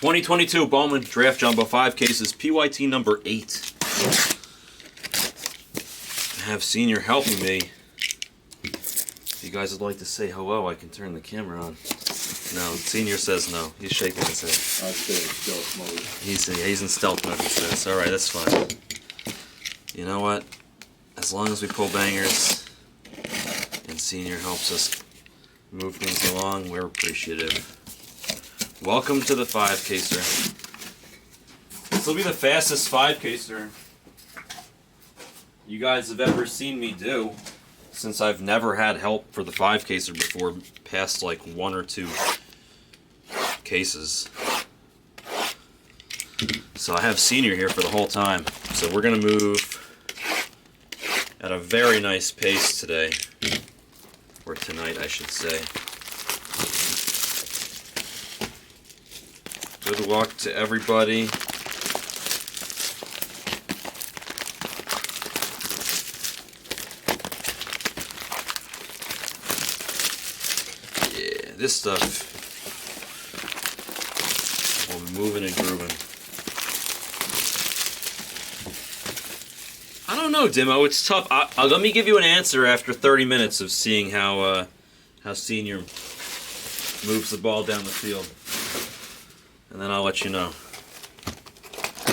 2022 Bowman Draft Jumbo 5 cases, PYT number 8. I have Senior helping me. If you guys would like to say hello, I can turn the camera on. No, Senior says no. He's shaking his head. I'd say stealth mode. He's in stealth mode, he says. Alright, that's fine. You know what? As long as we pull bangers and Senior helps us move things along, we're appreciative. Welcome to the 5-caser. This will be the fastest 5-caser you guys have ever seen me do, since I've never had help for the 5-caser before, past like 1 or 2 cases. So I have Senior here for the whole time. So we're going to move at a very nice pace today. Or tonight, I should say. Good luck to everybody. Yeah, this stuff will be moving and grooving. I don't know, Dimo. It's tough. Let me give you an answer after 30 minutes of seeing how Senior moves the ball down the field. And then I'll let you know.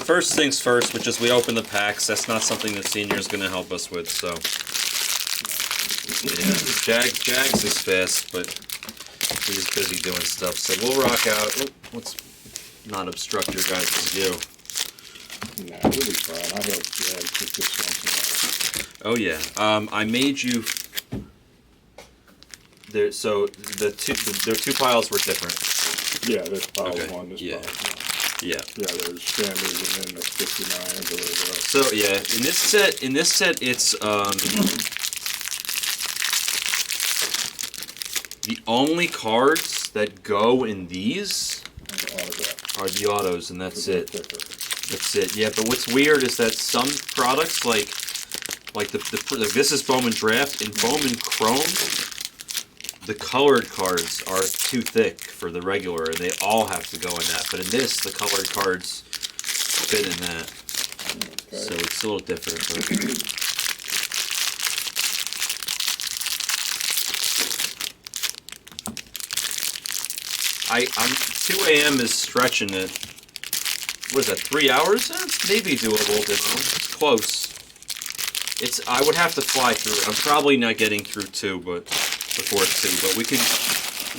First things first, which is we open the packs. That's not something that Senior's going to help us with, so. Yeah, Jags is fast, but he's busy doing stuff. So we'll rock out. Oh, let's not obstruct your guys' view. Nah, we'll be fine. I help Jags with this one. Oh yeah. I made you. There. So their 2 piles were different. Yeah, this pile Okay. one, this Yeah. pile one. Yeah. Yeah, there's standards and then the 59s or whatever. So yeah, in this set, it's the only cards that go in these And the autograph. are the autos, and that's it. Thicker. That's it. Yeah, but what's weird is that some products like this is Bowman Draft and Bowman Chrome. The colored cards are too thick for the regular, and they all have to go in that. But in this, the colored cards fit in that. Okay. So it's a little different. But I'm 2 a.m. is stretching it. What is that? 3 hours? That's maybe doable. It's close. I would have to fly through it. I'm probably not getting through 2, but. Before 2, but we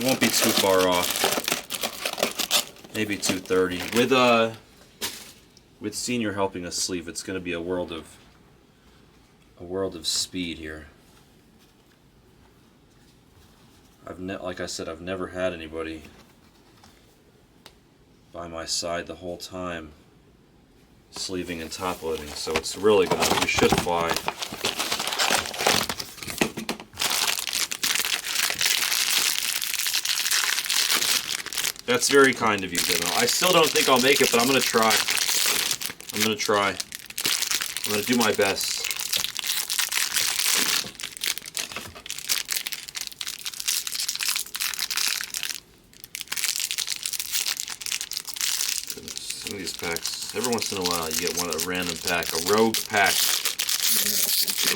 won't be too far off. Maybe 2:30. With Senior helping us sleeve, it's going to be a world of speed here. Like I said, I've never had anybody by my side the whole time sleeving and top loading, so it's really we should fly. That's very kind of you, Dino. I still don't think I'll make it, but I'm going to try. I'm going to do my best. Some of these packs, every once in a while you get a random pack, a rogue pack.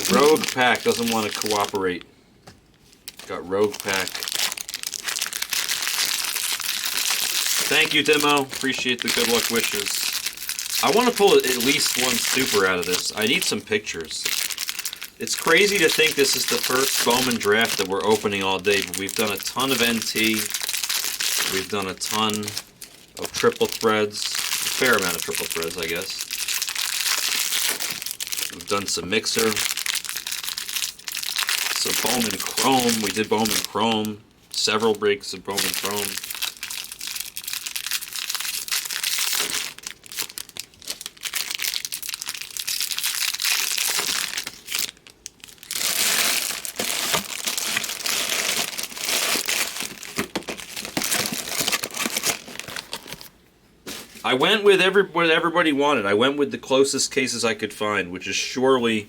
A rogue pack doesn't want to cooperate. Got rogue pack. Thank you, Demo. Appreciate the good luck wishes. I want to pull at least one super out of this. I need some pictures. It's crazy to think this is the first Bowman Draft that we're opening all day, but we've done a ton of NT. We've done a ton of triple threads. A fair amount of triple threads, I guess. We've done some mixer. Some Bowman Chrome. We did Bowman Chrome. Several breaks of Bowman Chrome. I went with what everybody wanted. I went with the closest cases I could find, which is surely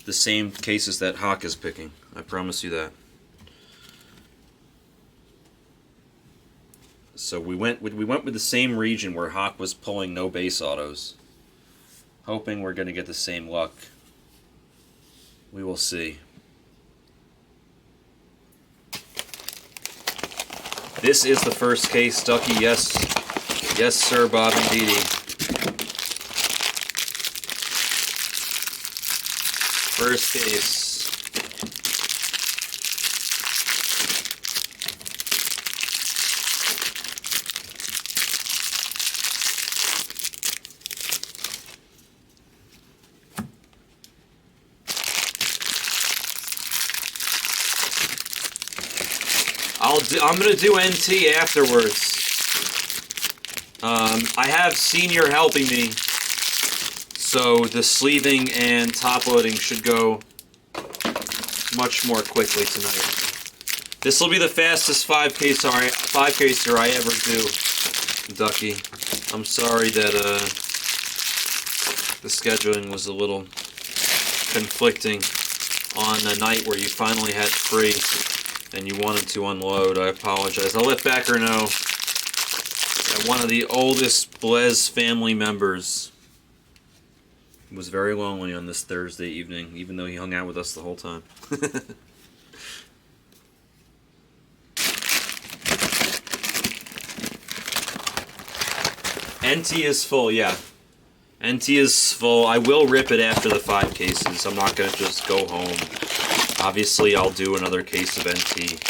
the same cases that Hawk is picking. I promise you that. So we went with the same region where Hawk was pulling no base autos. Hoping we're going to get the same luck. We will see. This is the first case, Ducky. Yes. Yes, sir, Bob, indeedy. First case. I'm gonna do NT afterwards. I have Senior helping me, so the sleeving and top loading should go much more quickly tonight. This will be the fastest 5-caser I ever do, Ducky. I'm sorry that the scheduling was a little conflicting on a night where you finally had free and you wanted to unload. I apologize. I'll let Becker know that one of the oldest Blez family members was very lonely on this Thursday evening, even though he hung out with us the whole time. NT is full, yeah. NT is full. I will rip it after the 5 cases. I'm not going to just go home. Obviously, I'll do another case of NT.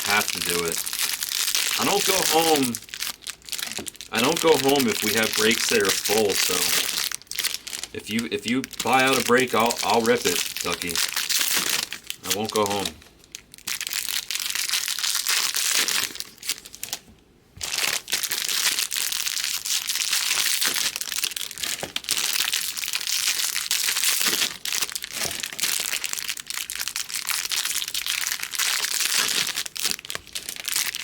Have to do it. I don't go home. I don't go home if we have breaks that are full. So if you buy out a break, I'll rip it, Ducky. I won't go home.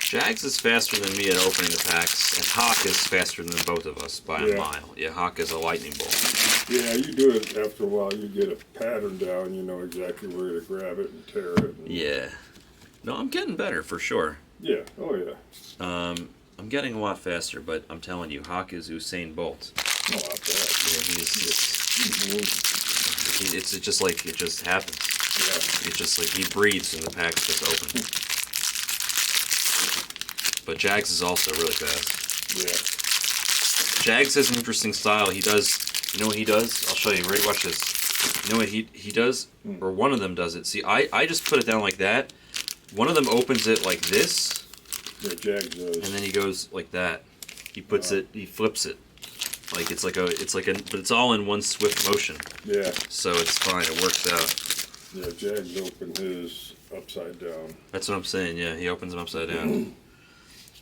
Jags is faster than me at opening the packs, and Hawk is faster than both of us by a mile. Yeah, Hawk is a lightning bolt. Yeah, you do it after a while. You get a pattern down. You know exactly where to grab it and tear it. And yeah. No, I'm getting better for sure. Yeah. Oh yeah. I'm getting a lot faster, but I'm telling you, Hawk is Usain Bolt. Oh, not bad. Yeah, it's just like it just happens. Yeah. It's just like he breathes and the packs just open. But Jags is also really fast. Yeah. Jags has an interesting style. He does, you know what he does? I'll show you. Ready? Watch this. You know what he does? Or one of them does it. See, I just put it down like that. One of them opens it like this. Yeah, Jags does. And then he goes like that. He puts it, he flips it. Like it's like a, but it's all in one swift motion. Yeah. So it's fine. It works out. Yeah, Jags opened his upside down. That's what I'm saying. Yeah, he opens them upside down.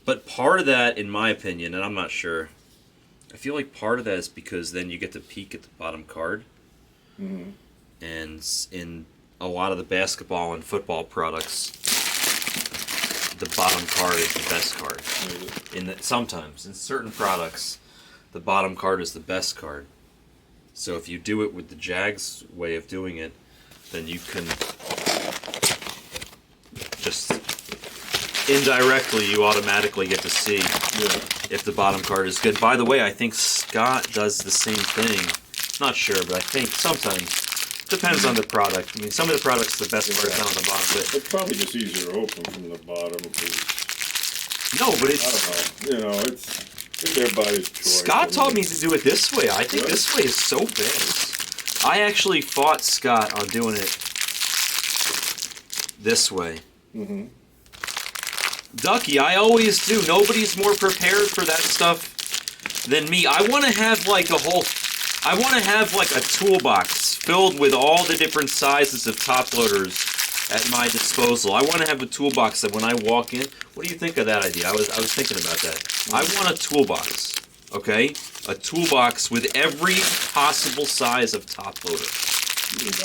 But part of that, in my opinion, and I'm not sure, I feel like part of that is because then you get to peek at the bottom card. Mm-hmm. And in a lot of the basketball and football products, the bottom card is the best card. Sometimes, in certain products, the bottom card is the best card. So if you do it with the Jags way of doing it, then you can just indirectly, you automatically get to see if the bottom card is good. By the way, I think Scott does the same thing. Not sure, but I think sometimes. Depends on the product. I mean, some of the products, the best part is not on the bottom. But it's probably just easier to open from the bottom. No, but it's... I don't know. You know, it's everybody's choice. Scott taught me to do it this way. I think this way is so best. I actually fought Scott on doing it this way. Mm-hmm. Ducky, I always do. Nobody's more prepared for that stuff than me. I want to have like a toolbox filled with all the different sizes of top loaders at my disposal. I want to have a toolbox that when I walk in, what do you think of that idea? I was thinking about that. I want a toolbox, okay? A toolbox with every possible size of top loader,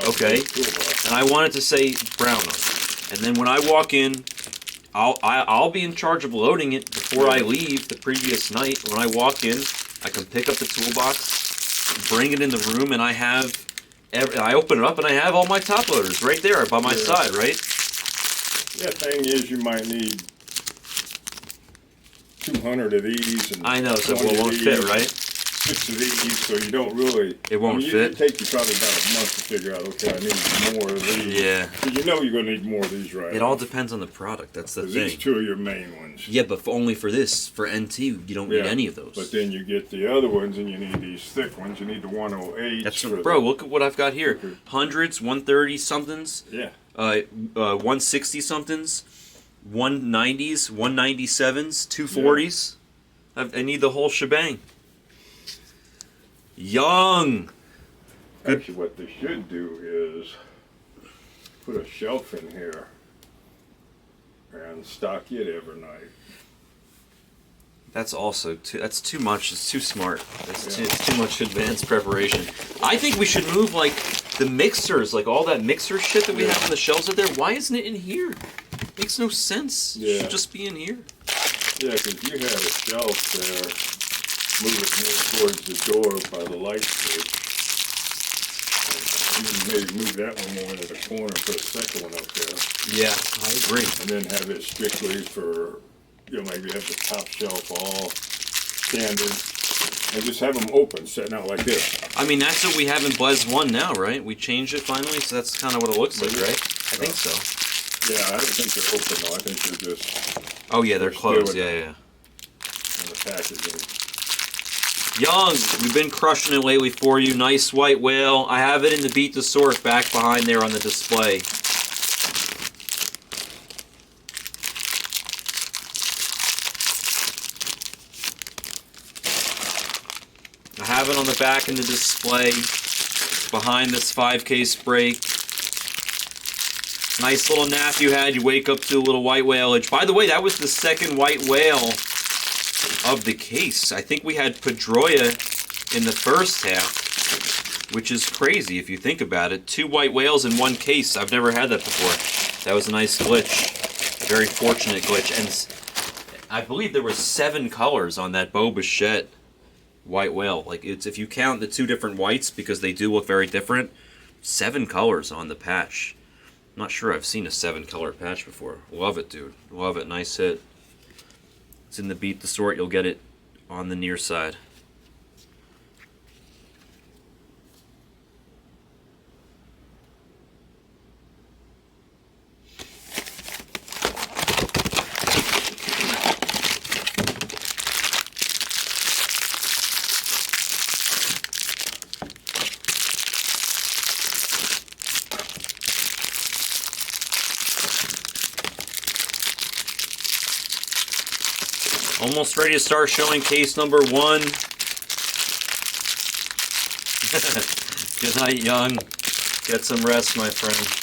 okay? And I want it to say brown on it. And then when I walk in, I'll be in charge of loading it before I leave the previous night. When I walk in, I can pick up the toolbox, bring it in the room, and I open it up and I have all my top loaders right there by my side, right? Yeah, thing is you might need 200 of these and I know, so 20 it of won't these, fit, right? 6 of these, so you don't really. It won't fit? It take you probably about a month to figure out. Okay, I need more of these. Yeah. But you know you're gonna need more of these, right? It all depends on the product. That's the thing. These two are your main ones. Yeah, but only for this. For NT, you don't need any of those. But then you get the other ones, and you need these thick ones. You need the 108s. That's bro. Look at what I've got here. Hundreds, 130 somethings. Yeah. 160 somethings, 190s, 197s, 240s. I need the whole shebang. Young. Actually, what they should do is put a shelf in here and stock it every night. That's also that's too much. It's too smart. It's too much advanced preparation. I think we should move like the mixers, like all that mixer shit that we have on the shelves out there. Why isn't it in here? Makes no sense. It should just be in here. Yeah, because you had a shelf there. Move it more towards the door by the light switch. And you maybe move that one more into the corner and put a second one up there. Yeah, I agree. And then have it strictly for, maybe have the top shelf all standard. And just have them open, setting out like this. I mean, that's what we have in Blez 1 now, right? We changed it finally, so that's kind of what it looks like, right? I think so. Yeah, I don't think they're open though. I think they're just... Oh yeah, they're closed, yeah. In the packaging. Young, we've been crushing it lately for you. Nice white whale. I have it in the Beat the Sort back behind there on the display. I have it on the back in the display behind this 5-case break. Nice little nap you had. You wake up to a little white whaleage. By the way, that was the second white whale of the case. I think we had Pedroia in the first half, which is crazy if you think about it. 2 white whales in 1 case. I've never had that before. That was a nice glitch. A very fortunate glitch. And I believe there were 7 colors on that Beau Bichette white whale. Like, it's, if you count the 2 different whites, because they do look very different, 7 colors on the patch. I'm not sure I've seen a 7-color patch before. Love it, dude. Love it. Nice hit. It's in the Beat the Sort. You'll get it on the near side. Almost ready to start showing case number 1. Good night, Young. Get some rest, my friend.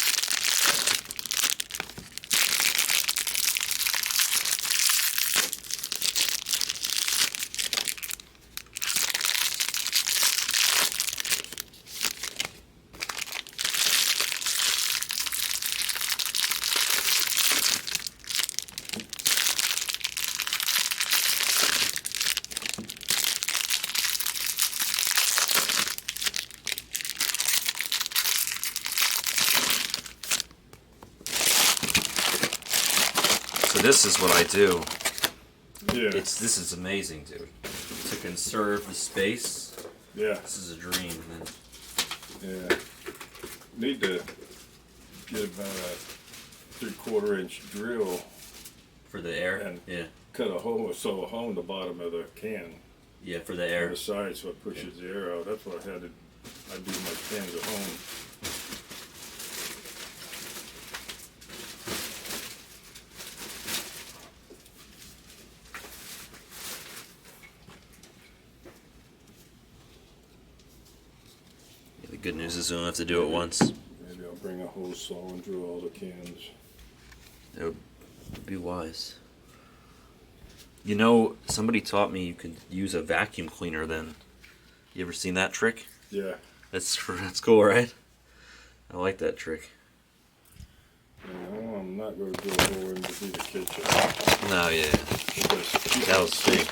So this is what I do. Yeah. This is amazing, dude. To conserve the space. Yeah. This is a dream, man. Yeah. Need to get about a 3/4 inch drill For the air? and Yeah. cut a hole, sew a hole in the bottom of the can. Yeah, for the On air. the side so it pushes the air out. That's what I do my cans at home. The good news is we don't have to do it once. Maybe I'll bring a hose saw and drill all the cans. That would be wise. You know, somebody taught me you could use a vacuum cleaner then. You ever seen that trick? Yeah. That's cool, right? I like that trick. No, I'm not going to go over into the kitchen. No, yeah. That was big.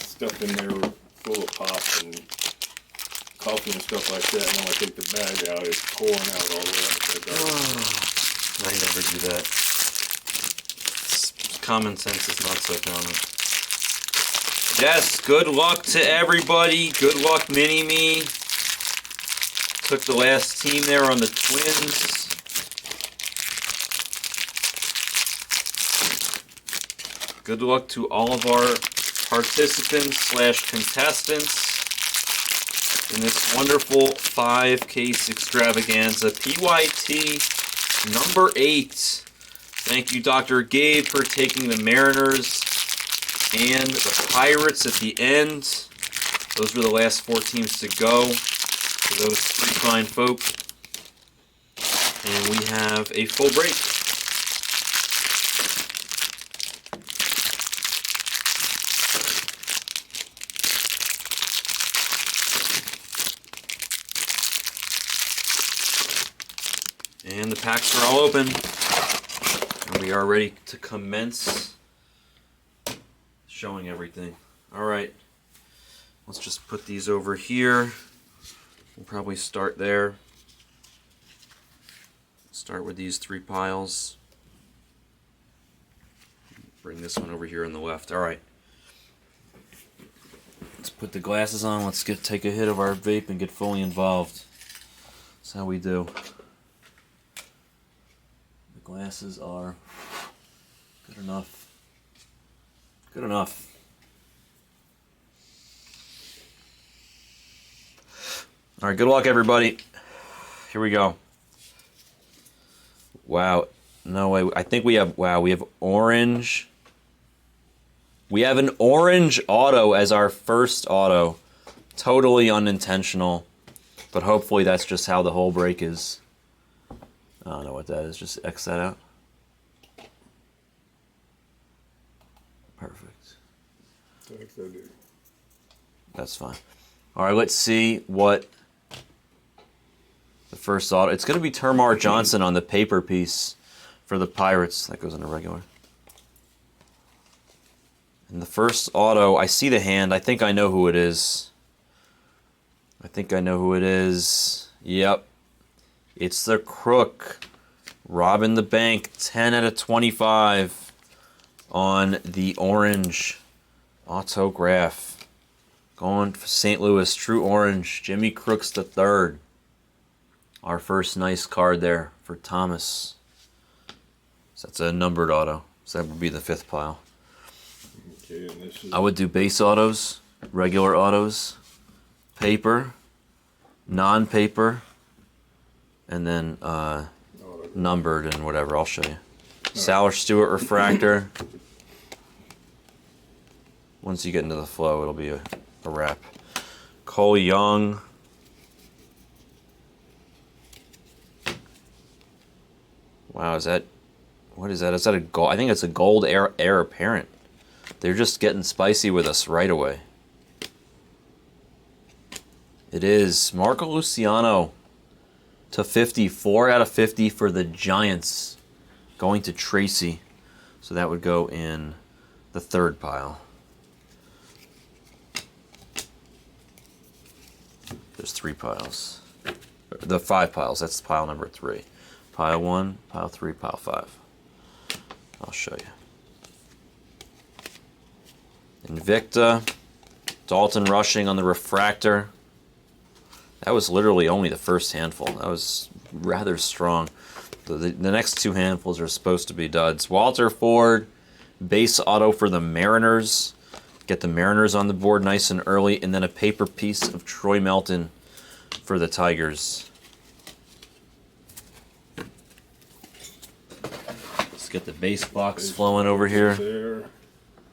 Stuff in there full of pop and coffee and stuff like that, and when I take the bag out, it's pouring out all the way up there. I never do that. common sense is not so common. Yes, good luck to everybody. Good luck, Mini-Me. Took the last team there on the Twins. Good luck to all of our participants / contestants in this wonderful 5-case extravaganza. PYT number 8. Thank you, Dr. Gabe, for taking the Mariners and the Pirates at the end. Those were the last 4 teams to go for those 3 fine folk. And we have a full break. And the packs are all open. And we are ready to commence showing everything. Alright. Let's just put these over here. We'll probably start there. Start with these 3 piles. Bring this one over here on the left. Alright. Let's put the glasses on. Let's take a hit of our vape and get fully involved. That's how we do. Glasses are good enough. Good enough. All right, good luck, everybody. Here we go. Wow. No way. I think we have, wow, we have orange. We have an orange auto as our first auto. Totally unintentional, but hopefully that's just how the whole break is. I don't know what that is. Just X that out. Perfect. That's fine. All right, let's see what the first auto. It's going to be Termar Johnson on the paper piece for the Pirates. That goes in a regular. And the first auto, I see the hand. I think I know who it is. Yep. It's the Crook, robbing the bank, 10 out of 25 on the orange autograph. Going for St. Louis, true orange, Jimmy Crooks III. Our first nice card there for Thomas. So that's a numbered auto, so that would be the 5th pile. Okay, and this is... I would do base autos, regular autos, paper, non-paper, and then numbered and whatever. I'll show you. Sauer Stewart refractor. Once you get into the flow, it'll be a wrap. Cole Young. Wow, is that... What is that? Is that a gold? I think it's a gold heir apparent. They're just getting spicy with us right away. It is Marco Luciano. To 54 out of 50 for the Giants. Going to Tracy. So that would go in the 3rd pile. There's 3 piles. The 5 piles. That's pile number 3. Pile 1, pile 3, pile 5. I'll show you. Invicta. Dalton Rushing on the refractor. That was literally only the first handful. That was rather strong. The next 2 handfuls are supposed to be duds. Walter Ford, base auto for the Mariners. Get the Mariners on the board nice and early. And then a paper piece of Troy Melton for the Tigers. Let's get the base box flowing over here.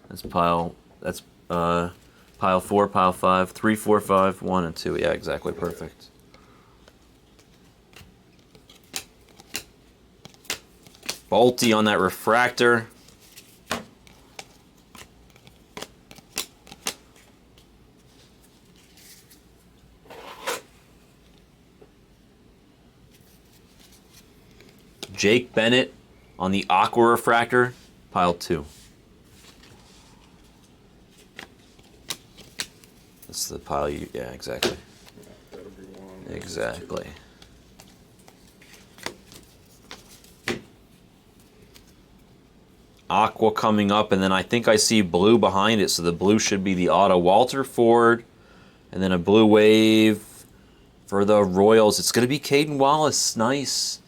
That's pile 4, pile 5, 3, 4, 5, 1, and 2. Yeah, exactly. Perfect. Bolty on that refractor. Jake Bennett on the aqua refractor, pile 2. That's the pile you, yeah, exactly. Yeah, that'll be 1. Exactly. aqua coming up, and then I think I see blue behind it, so the blue should be the auto. Walter Ford, and then a blue wave for the Royals. It's going to be Caden Wallace. Nice.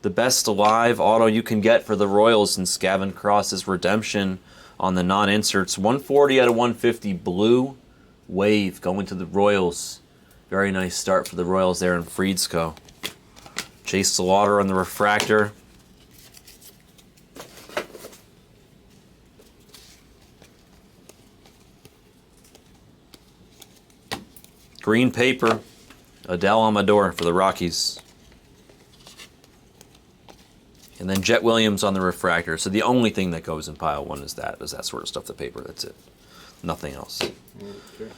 The best alive auto you can get for the Royals in Scavin Cross's redemption on the non-inserts. 140 out of 150 blue wave going to the Royals. Very nice start for the Royals there in Freedsco. Chase Slaughter on the refractor. Green paper, Adele Amador for the Rockies. And then Jet Williams on the refractor. So the only thing that goes in pile one is that sort of stuff, the paper. That's it. Nothing else. Okay.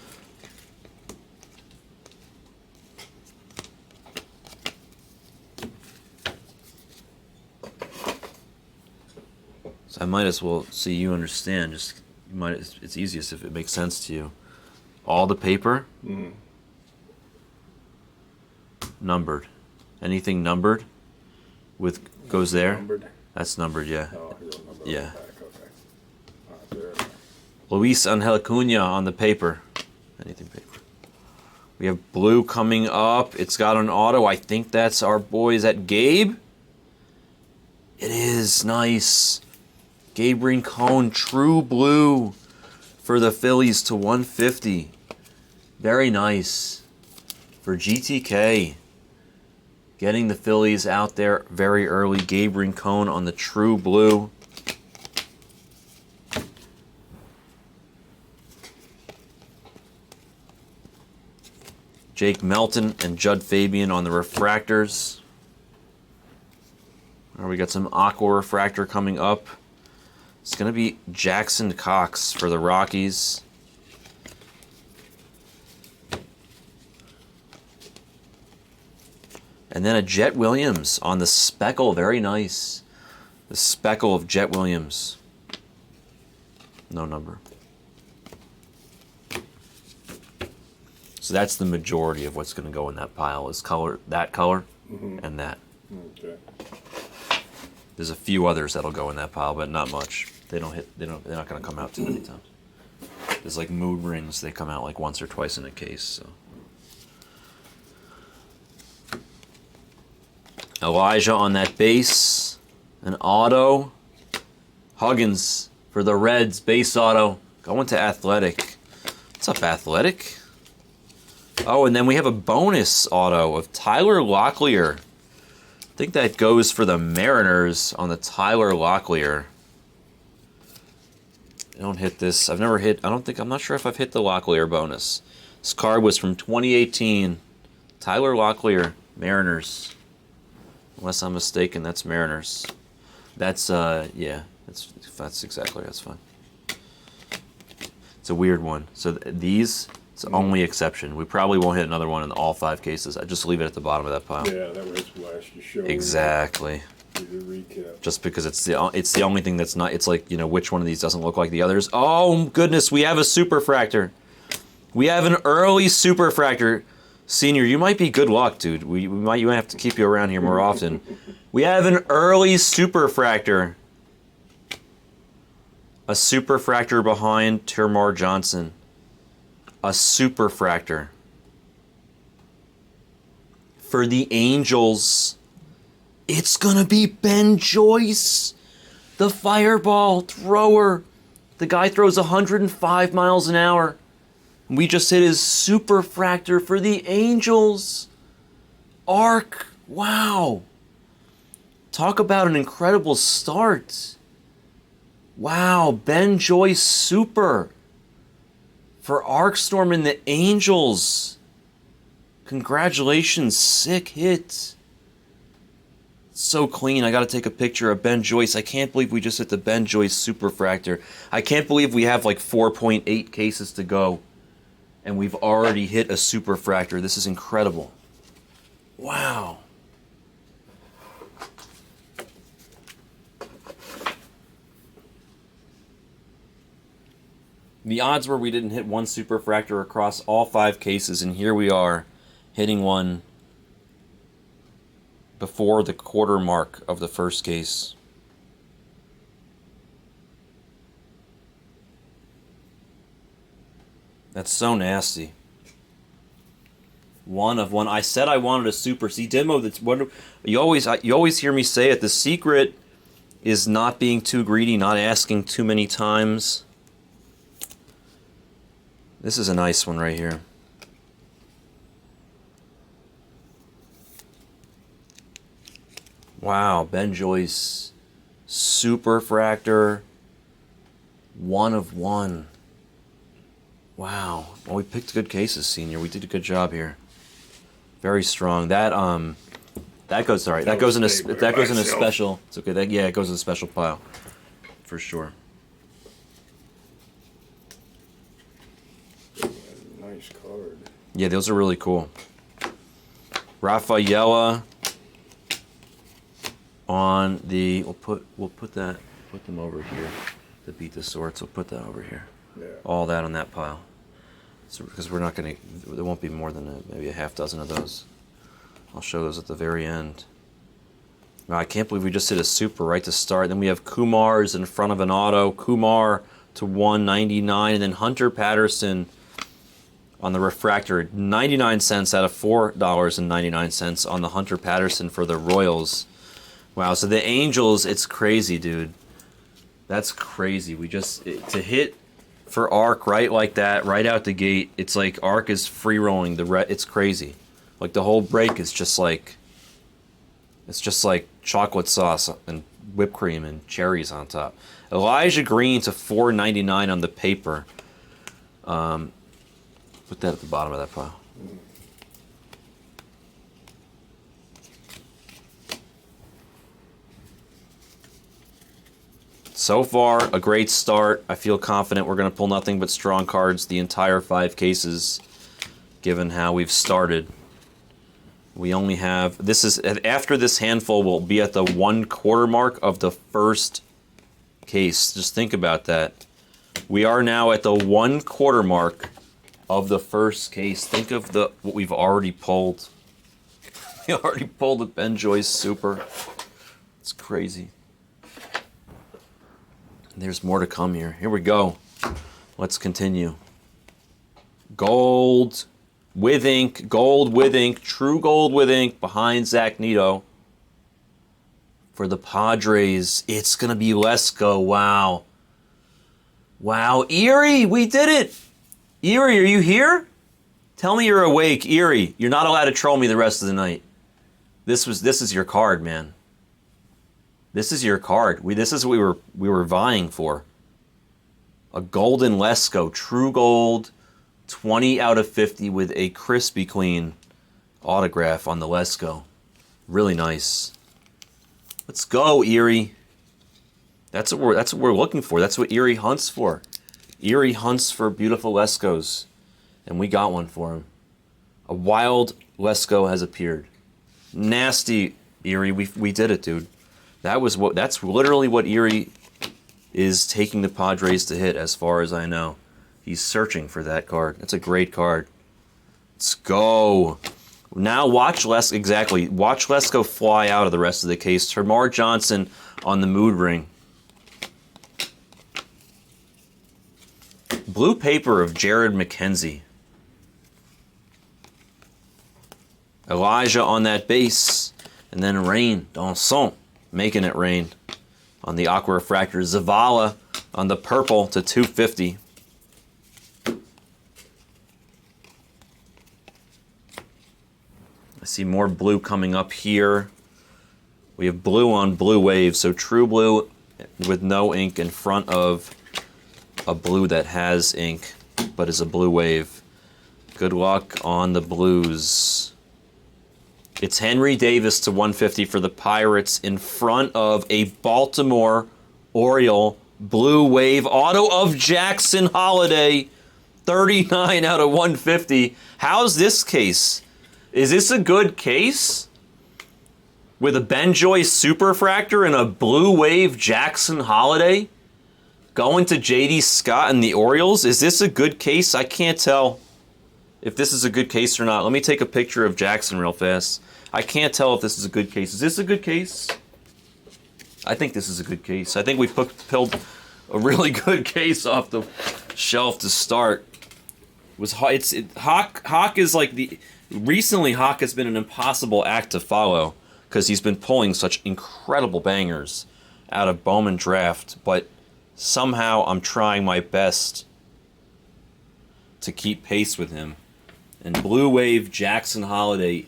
So I might as well see you understand. It's easiest if it makes sense to you. All the paper. Mm-hmm. Numbered. Anything numbered goes there. Numbered? That's numbered, yeah. Oh, you don't number Yeah. on the back, okay. There. Luis Angel Acuna on the paper. Anything paper. We have blue coming up. It's got an auto. I think that's our boy. Is that Gabe? It is. Nice. Gabe Rincon, true blue for the Phillies to 150. Very nice. For GTK. Getting the Phillies out there very early. Gabe Rincon on the true blue. Jake Melton and Judd Fabian on the refractors. We got some aqua refractor coming up. It's going to be Jackson Cox for the Rockies. And then a Jet Williams on the speckle. Very nice. The speckle of Jet Williams. No number. So that's the majority of what's going to go in that pile is that color, and that. Okay. There's a few others that'll go in that pile, but not much. They're not going to come out too many times. There's like mood rings. They come out like once or twice in a case. So. Elijah on that base. An auto. Huggins for the Reds. Base auto. Going to Athletic. What's up, Athletic? Oh, and then we have a bonus auto of Tyler Locklear. I think that goes for the Mariners on the Tyler Locklear. I don't hit this. I'm not sure if I've hit the Locklear bonus. This card was from 2018. Tyler Locklear, Mariners. Unless I'm mistaken, that's Mariners. That's, yeah, that's exactly, that's fine. It's a weird one. So these, it's the only exception. We probably won't hit another one in all 5 cases. I just leave it at the bottom of that pile. Yeah, that was last you showed. Exactly. The recap. Just because it's the only thing that's not. It's like, which one of these doesn't look like the others. Oh goodness, we have a superfractor. We have an early superfractor. Senior, you might be good luck, dude. You might have to keep you around here more often. We have an early superfractor. A superfractor behind Termar Johnson. A superfractor. For the Angels, it's gonna be Ben Joyce, the fireball thrower. The guy throws 105 miles an hour. We just hit his superfractor for the Angels. Arc. Wow. Talk about an incredible start. Wow, Ben Joyce super for Arcstorm and the Angels. Congratulations, sick hit. So clean. I got to take a picture of Ben Joyce. I can't believe we just hit the Ben Joyce superfractor. I can't believe we have like 4.8 cases to go and we've already hit a superfractor. This is incredible. Wow. The odds were we didn't hit one superfractor across all 5 cases, and here we are hitting one before the quarter mark of the first case. That's so nasty. One of one. I said I wanted a super. See, Demo, that's what you always hear me say it. The secret is not being too greedy, not asking too many times. This is a nice one right here. Wow, Ben Joyce, Super Fractor, 1 of 1. Wow. Well, we picked good cases, Senior. We did a good job here. Very strong. That goes all right. That goes in a special. It's okay. It goes in a special pile, for sure. Nice card. Yeah, those are really cool. Rafaela on the. We'll put them over here. To beat the sorts, we'll put that over here. Yeah. All that on that pile. So, because we're not gonna, there won't be more than maybe a half dozen of those. I'll show those at the very end. Now, I can't believe we just did a super right to start. Then we have Kumar's in front of an auto. Kumar to 199, and then Hunter Patterson on the refractor, 99 cents out of $4.99 on the Hunter Patterson for the Royals. Wow, so the Angels, it's crazy, dude. That's crazy. We just, to hit for Arc right like that, right out the gate, it's like Arc is free rolling. It's crazy. Like the whole break is just like, it's just like chocolate sauce and whipped cream and cherries on top. Elijah Green to $4.99 on the paper. Put that at the bottom of that pile. So far, a great start. I feel confident we're going to pull nothing but strong cards the entire 5 cases, given how we've started. We only have, this is, after this handful, we'll be at the 1/4 mark of the first case. Just think about that. We are now at the 1/4 mark of the first case. Think of what we've already pulled. We already pulled the Ben Joyce Super. It's crazy. There's more to come here. Here we go. Let's continue. Gold with ink, true gold with ink behind Zach Neto. For the Padres, it's going to be Lesko. Wow. Wow. Erie, we did it. Erie, are you here? Tell me you're awake, Erie. You're not allowed to troll me the rest of the night. This is your card, man. This is your card. This is what we were vying for. A golden Lesko, true gold, 20 out of 50 with a crispy clean autograph on the Lesko. Really nice. Let's go, Erie. That's what we're looking for. That's what Erie hunts for. Erie hunts for beautiful Leskos, and we got one for him. A wild Lesko has appeared. Nasty, Erie. We did it, dude. That's literally what Erie is taking the Padres to hit, as far as I know. He's searching for that card. That's a great card. Let's go. Now watch Lesko fly out of the rest of the case. Termar Johnson on the mood ring. Blue paper of Jared McKenzie. Elijah on that base. And then Rain Danson making it rain on the Aqua Refractor. Zavala on the purple to 250. I see more blue coming up here. We have blue on blue wave, so true blue with no ink in front of a blue that has ink but is a blue wave. Good luck on the blues. It's Henry Davis to 150 for the Pirates in front of a Baltimore Oriole blue wave auto of Jackson Holiday, 39 out of 150. How's this case? Is this a good case? With a Ben Joyce Superfractor and a blue wave Jackson Holiday? Going to J.D. Scott and the Orioles? Is this a good case? I can't tell if this is a good case or not. Let me take a picture of Jackson real fast. I can't tell if this is a good case. Is this a good case? I think this is a good case. I think we pulled a really good case off the shelf to start. was Hawk is like recently Hawk has been an impossible act to follow because he's been pulling such incredible bangers out of Bowman Draft, but somehow I'm trying my best to keep pace with him. And Blue Wave, Jackson Holiday,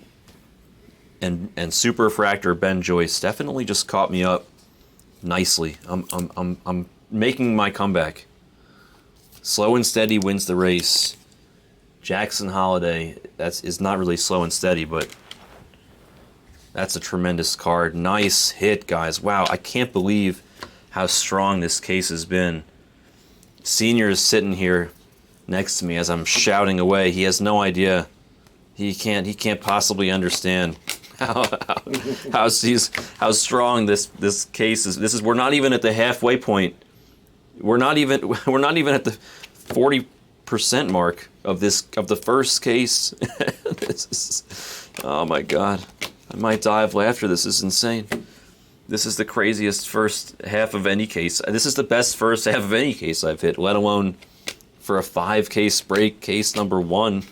and Super Refractor Ben Joyce definitely just caught me up nicely. I'm making my comeback. Slow and Steady wins the race. Jackson Holiday, is not really slow and steady, but that's a tremendous card. Nice hit, guys. Wow, I can't believe how strong this case has been. Senior is sitting here next to me as I'm shouting away. He has no idea. He can't possibly understand how strong this case is. We're not even at the halfway point. We're not even at the 40% mark of the first case. Oh my God, I might die of laughter. This is insane. This is the craziest first half of any case. This is the best first half of any case I've hit, let alone for a 5-case break, case number 1.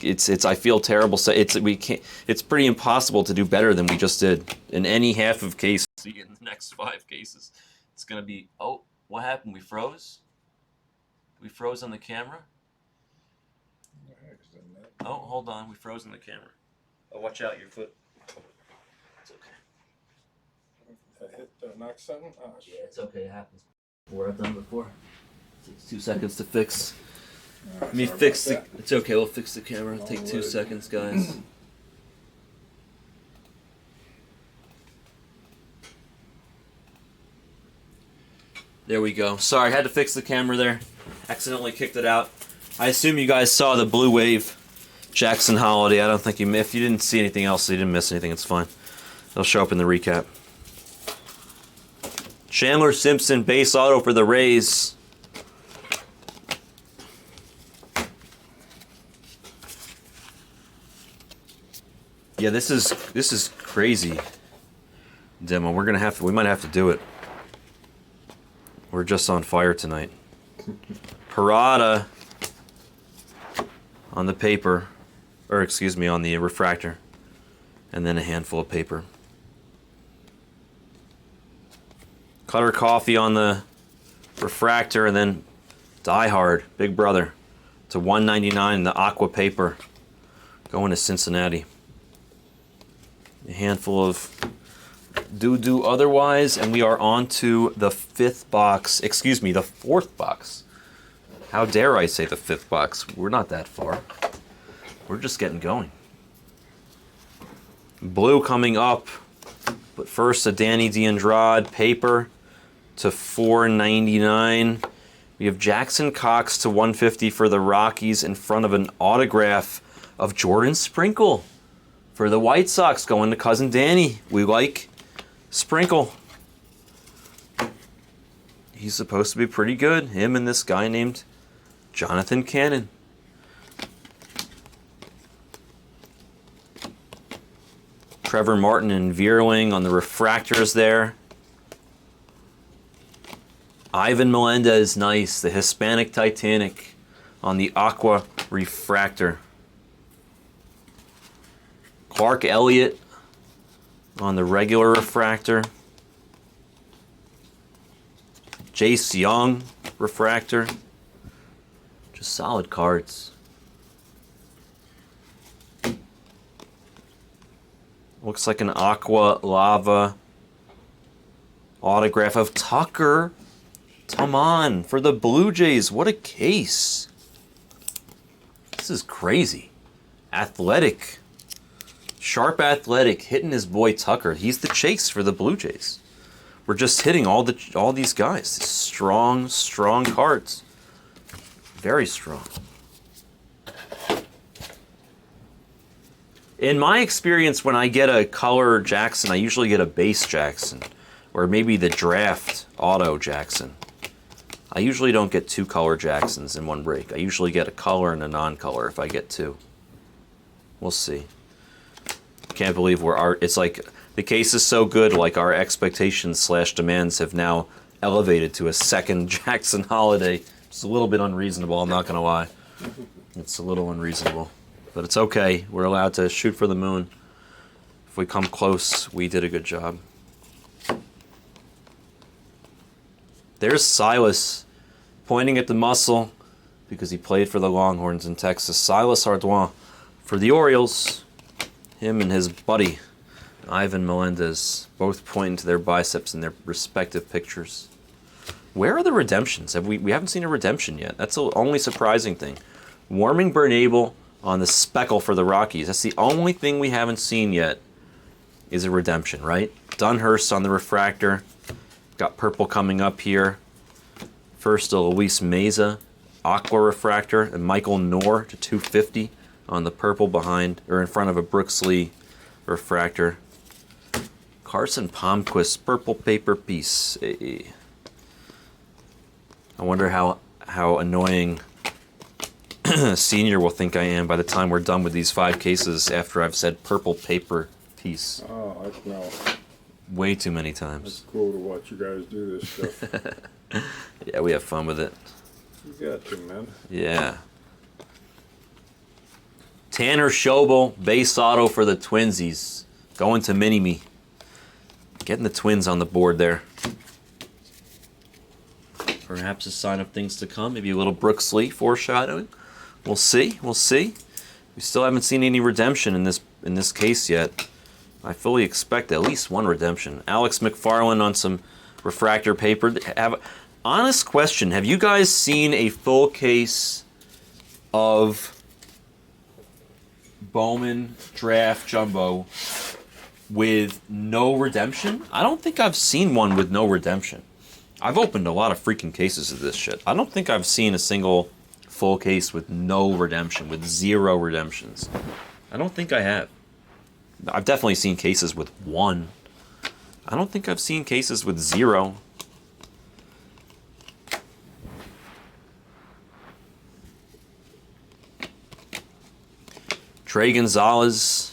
It's I feel terrible. It's pretty impossible to do better than we just did in any half of case. See in the next 5 cases, it's gonna be. Oh, what happened? We froze. We froze on the camera. Oh, hold on. We froze on the camera. Oh, watch out, your foot. It's okay. I hit knock something. Oh, yeah, it's okay. It happens. Where I've done it before. It takes 2 seconds to fix. Let me fix the. It's okay. We'll fix the camera. It'll take 2 seconds, guys. There we go. Sorry, I had to fix the camera there. Accidentally kicked it out. I assume you guys saw the Blue Wave Jackson Holiday. I don't think if you didn't see anything else, you didn't miss anything. It's fine. They'll show up in the recap. Chandler Simpson base auto for the Rays. Yeah, this is crazy. Demo. We might have to do it. We're just on fire tonight. Parada on the paper, or excuse me, on the refractor, and then a handful of paper. Cutter Coffee on the refractor, and then Die Hard, Big Brother, to 199, the aqua paper, going to Cincinnati. A handful of doo-doo otherwise, and we are on to the 5th box, excuse me, the 4th box. How dare I say the 5th box? We're not that far. We're just getting going. Blue coming up, but first a Danny DeAndrade paper to $4.99. We have Jackson Cox to $150 for the Rockies in front of an autograph of Jordan Sprinkle for the White Sox, going to Cousin Danny. We like Sprinkle. He's supposed to be pretty good. Him and this guy named Jonathan Cannon. Trevor Martin and Veerling on the refractors there. Ivan Melendez, nice. The Hispanic Titanic on the aqua refractor. Clark Elliott on the regular refractor. Jace Young refractor. Just solid cards. Looks like an aqua lava autograph of Tucker Taman for the Blue Jays. What a case. This is crazy. Athletic. Sharp Athletic hitting his boy Tucker. He's the chase for the Blue Jays. We're just hitting all these guys. Strong cards. Very strong. In my experience, when I get a color Jackson, I usually get a base Jackson, or maybe the draft auto Jackson. I usually don't get 2 color Jacksons in one break. I usually get a color and a non-color if I get 2. We'll see. Can't believe it's like the case is so good, like our expectations / demands have now elevated to a second Jackson Holiday. It's a little bit unreasonable, I'm not going to lie. It's a little unreasonable. But it's okay. We're allowed to shoot for the moon. If we come close, we did a good job. There's Silas pointing at the muscle because he played for the Longhorns in Texas. Silas Ardoin for the Orioles. Him and his buddy, Ivan Melendez, both pointing to their biceps in their respective pictures. Where are the redemptions? We haven't seen a redemption yet. That's the only surprising thing. Warming Bernabel on the speckle for the Rockies. That's the only thing we haven't seen yet is a redemption, right? Dunhurst on the refractor. Got purple coming up here. First, a Luis Meza aqua refractor, and Michael Knorr to 250 on the purple behind, or in front of a Brooksley refractor. Carson Palmquist, purple paper piece. Hey. I wonder how annoying Senior will think I am by the time we're done with these 5 cases after I've said purple paper piece. Oh, no. Way too many times. It's cool to watch you guys do this stuff. Yeah, we have fun with it. You got to, man. Yeah. Tanner Schobel, base auto for the Twinsies. Going to Mini-Me. Getting the Twins on the board there. Perhaps a sign of things to come. Maybe a little Brooksley foreshadowing. We'll see. We'll see. We still haven't seen any redemption in this case yet. I fully expect at least one redemption. Alex McFarland on some refractor paper. Honest question, have you guys seen a full case of Bowman Draft Jumbo with no redemption? I don't think I've seen one with no redemption. I've opened a lot of freaking cases of this shit. I don't think I've seen a single full case with no redemption, with 0 redemptions. I don't think I have. I've definitely seen cases with 1. I don't think I've seen cases with 0. Trey Gonzalez.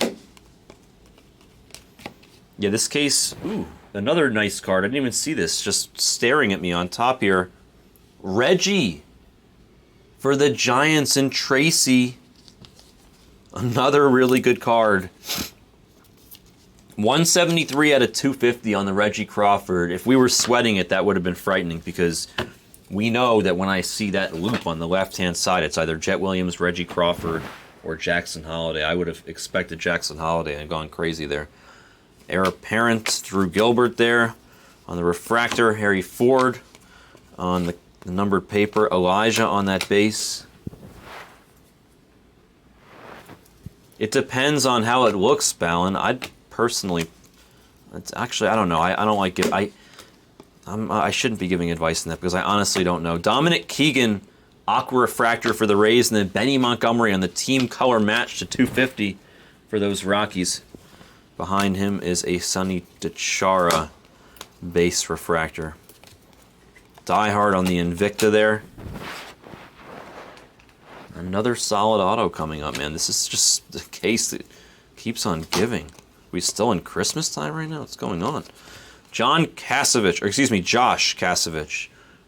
Yeah, this case, ooh, another nice card. I didn't even see this, just staring at me on top here. Reggie for the Giants and Tracy. Another really good card. 173 out of 250 on the Reggie Crawford. If we were sweating it, that would have been frightening because we know that when I see that loop on the left-hand side, it's either Jet Williams, Reggie Crawford, or Jackson Holiday. I would have expected Jackson Holiday and gone crazy there. Heir apparent, Drew Gilbert there. On the refractor, Harry Ford. On the numbered paper, Elijah on that base. It depends on how it looks, Ballin. I'd personally, it's actually, I don't know. I don't like it. I shouldn't be giving advice on that because I honestly don't know. Dominic Keegan, aqua refractor for the Rays, and then Benny Montgomery on the team color match to 250 for those Rockies. Behind him is a Sonny DeChara base refractor. Die Hard on the Invicta there. Another solid auto coming up, man. This is just the case that keeps on giving. We still in Christmas time right now? What's going on? Josh Kasevich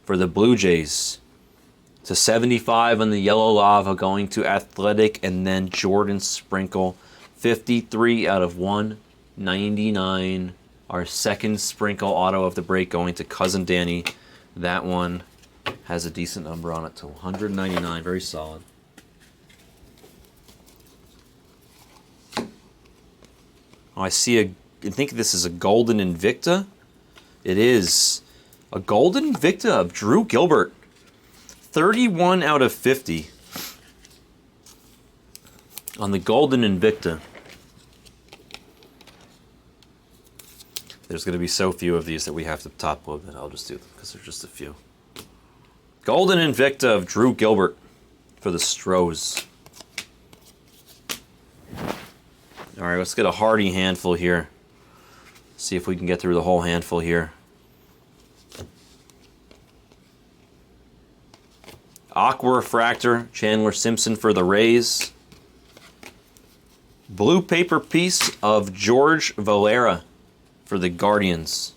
for the Blue Jays. To 75 on the Yellow Lava going to Athletic, and then Jordan Sprinkle. 53 out of 199. Our second Sprinkle auto of the break going to Cousin Danny. That one has a decent number on it to 199. Very solid. Oh, I think this is a Golden Invicta. It is a Golden Invicta of Drew Gilbert. 31 out of 50 on the Golden Invicta. There's going to be so few of these that we have to top load that I'll just do them because there's just a few. Golden Invicta of Drew Gilbert for the Stros. All right, let's get a hearty handful here. See if we can get through the whole handful here. Aqua Refractor, Chandler Simpson for the Rays. Blue paper piece of George Valera for the Guardians.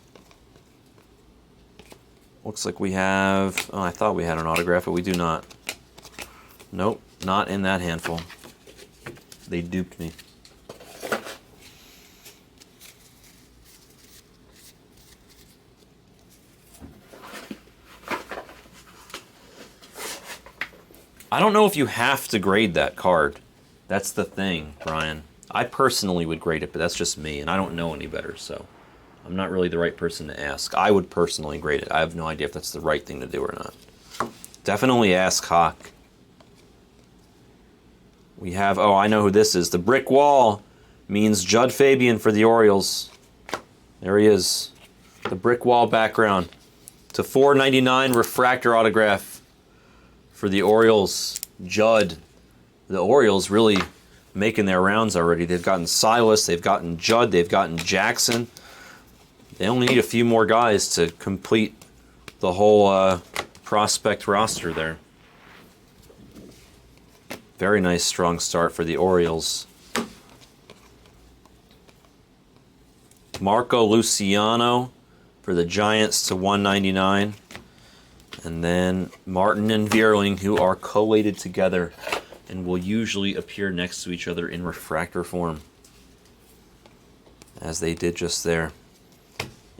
Looks like we have... Oh, I thought we had an autograph, but we do not. Nope, not in that handful. They duped me. I don't know if you have to grade that card. That's the thing, Brian. I personally would grade it, but that's just me, and I don't know any better, so I'm not really the right person to ask. I would personally grade it. I have no idea if that's the right thing to do or not. Definitely ask Hawk. We have, oh, I know who this is. The brick wall means Judd Fabian for the Orioles. There he is. The brick wall background. To $4.99 refractor autograph for the Orioles. Judd. The Orioles really making their rounds already. They've gotten Silas, they've gotten Judd, they've gotten Jackson. They only need a few more guys to complete the whole prospect roster there. Very nice strong start for the Orioles. Marco Luciano for the Giants to $1.99. And then Martin and Vierling, who are collated together and will usually appear next to each other in refractor form, as they did just there.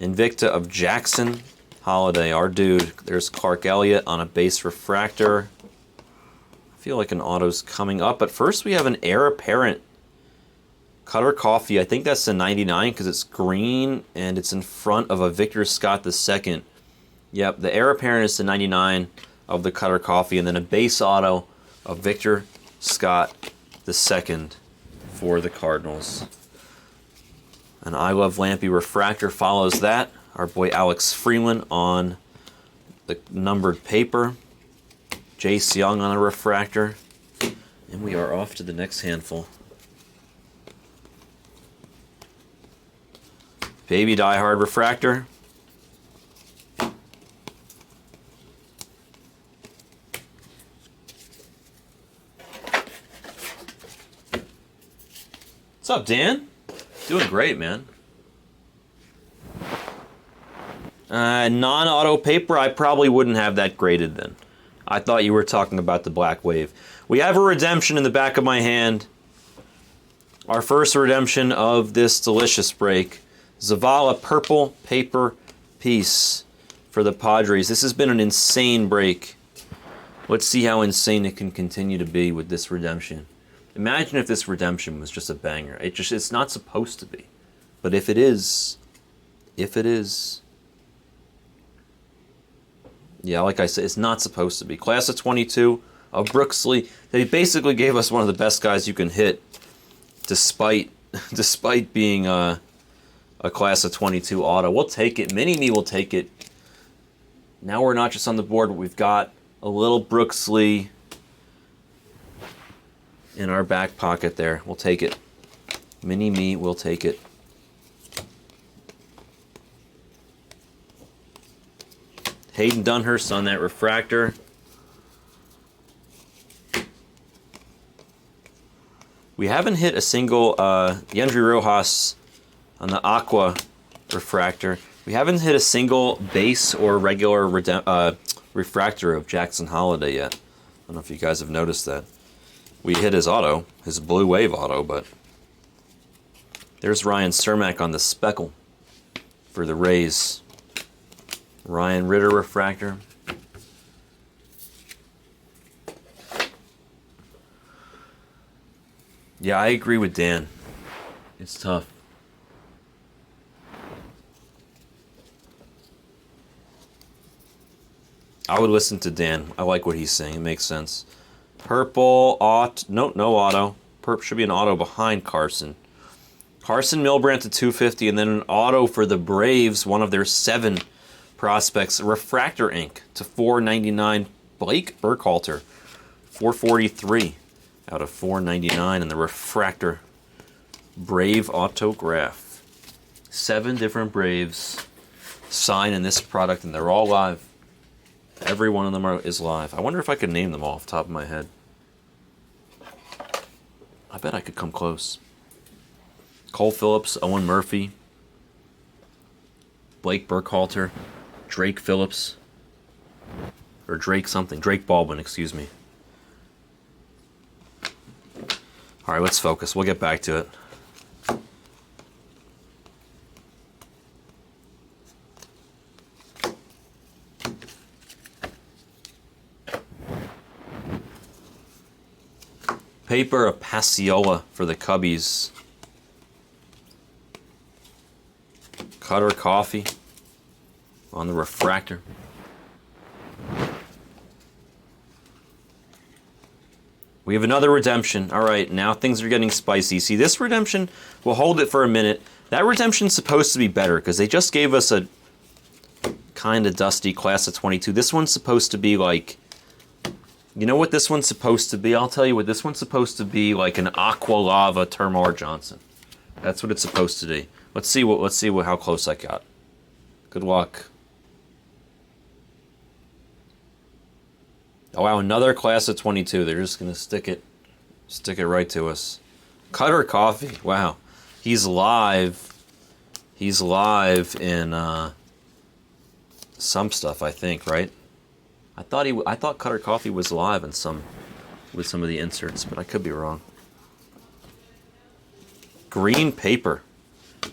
Invicta of Jackson Holiday, our dude. There's Clark Elliott on a base refractor. I feel like an auto's coming up, but first we have an heir apparent Cutter Coffee. I think that's a 99 because it's green and it's in front of a Victor Scott II. Yep, the heir apparent is the 99 of the Cutter Coffee, and then a base auto of Victor Scott II for the Cardinals. An I Love Lampy refractor follows that. Our boy Alex Freeland on the numbered paper. Jace Young on a refractor. And we are off to the next handful. Baby Die Hard refractor. What's up, Dan? Doing great, man. Non-auto paper, I probably wouldn't have that graded then. I thought you were talking about the Black Wave. We have a redemption in the back of my hand. Our first redemption of this delicious break. Zavala purple paper piece for the Padres. This has been an insane break. Let's see how insane it can continue to be with this redemption. Imagine if this redemption was just a banger. It's not supposed to be. But if it is, yeah, like I said, it's not supposed to be. Class of 22 of Brooksley. They basically gave us one of the best guys you can hit, despite being a class of 22 auto. We'll take it. Mini-Me will take it. Now we're not just on the board, but we've got a little Brooksley in our back pocket there. We'll take it. Mini-Me will take it. Hayden Dunhurst on that refractor. We haven't hit a single Yendry Rojas on the Aqua refractor. We haven't hit a single base or regular refractor of Jackson Holiday yet. I don't know if you guys have noticed that. We hit his auto, his Blue Wave auto, but there's Ryan Cermak on the speckle for the Rays. Ryan Ritter refractor. Yeah, I agree with Dan. It's tough. I would listen to Dan. I like what he's saying. It makes sense. Purple, no auto. Perp should be an auto behind Carson. Carson Milbrandt to 250, and then an auto for the Braves, one of their 7 prospects. Refractor ink to $4.99. Blake Burkhalter, 443 out of 499, and the refractor Brave autograph. 7 different Braves sign in this product, and they're all live. Every one of them is live. I wonder if I could name them all off the top of my head. I bet I could come close. Cole Phillips, Owen Murphy, Blake Burkhalter, Drake Phillips, or Drake something, Drake Baldwin, excuse me. All right, let's focus. We'll get back to it. Paper of Passiola for the Cubbies. Cutter Coffee on the refractor. We have another redemption. All right, now things are getting spicy. See, this redemption, we'll hold it for a minute. That redemption's supposed to be better because they just gave us a kind of dusty class of 22. This one's supposed to be like, you know what this one's supposed to be? I'll tell you what this one's supposed to be, like an Aqua Lava Termar Johnson. That's what it's supposed to be. Let's see how close I got. Good luck. Oh wow, another class of 22. They're just gonna stick it right to us. Cutter Coffee. Wow, he's live. He's live in some stuff, I think, right? I thought Cutter Coffee was live in with some of the inserts, but I could be wrong. Green Paper.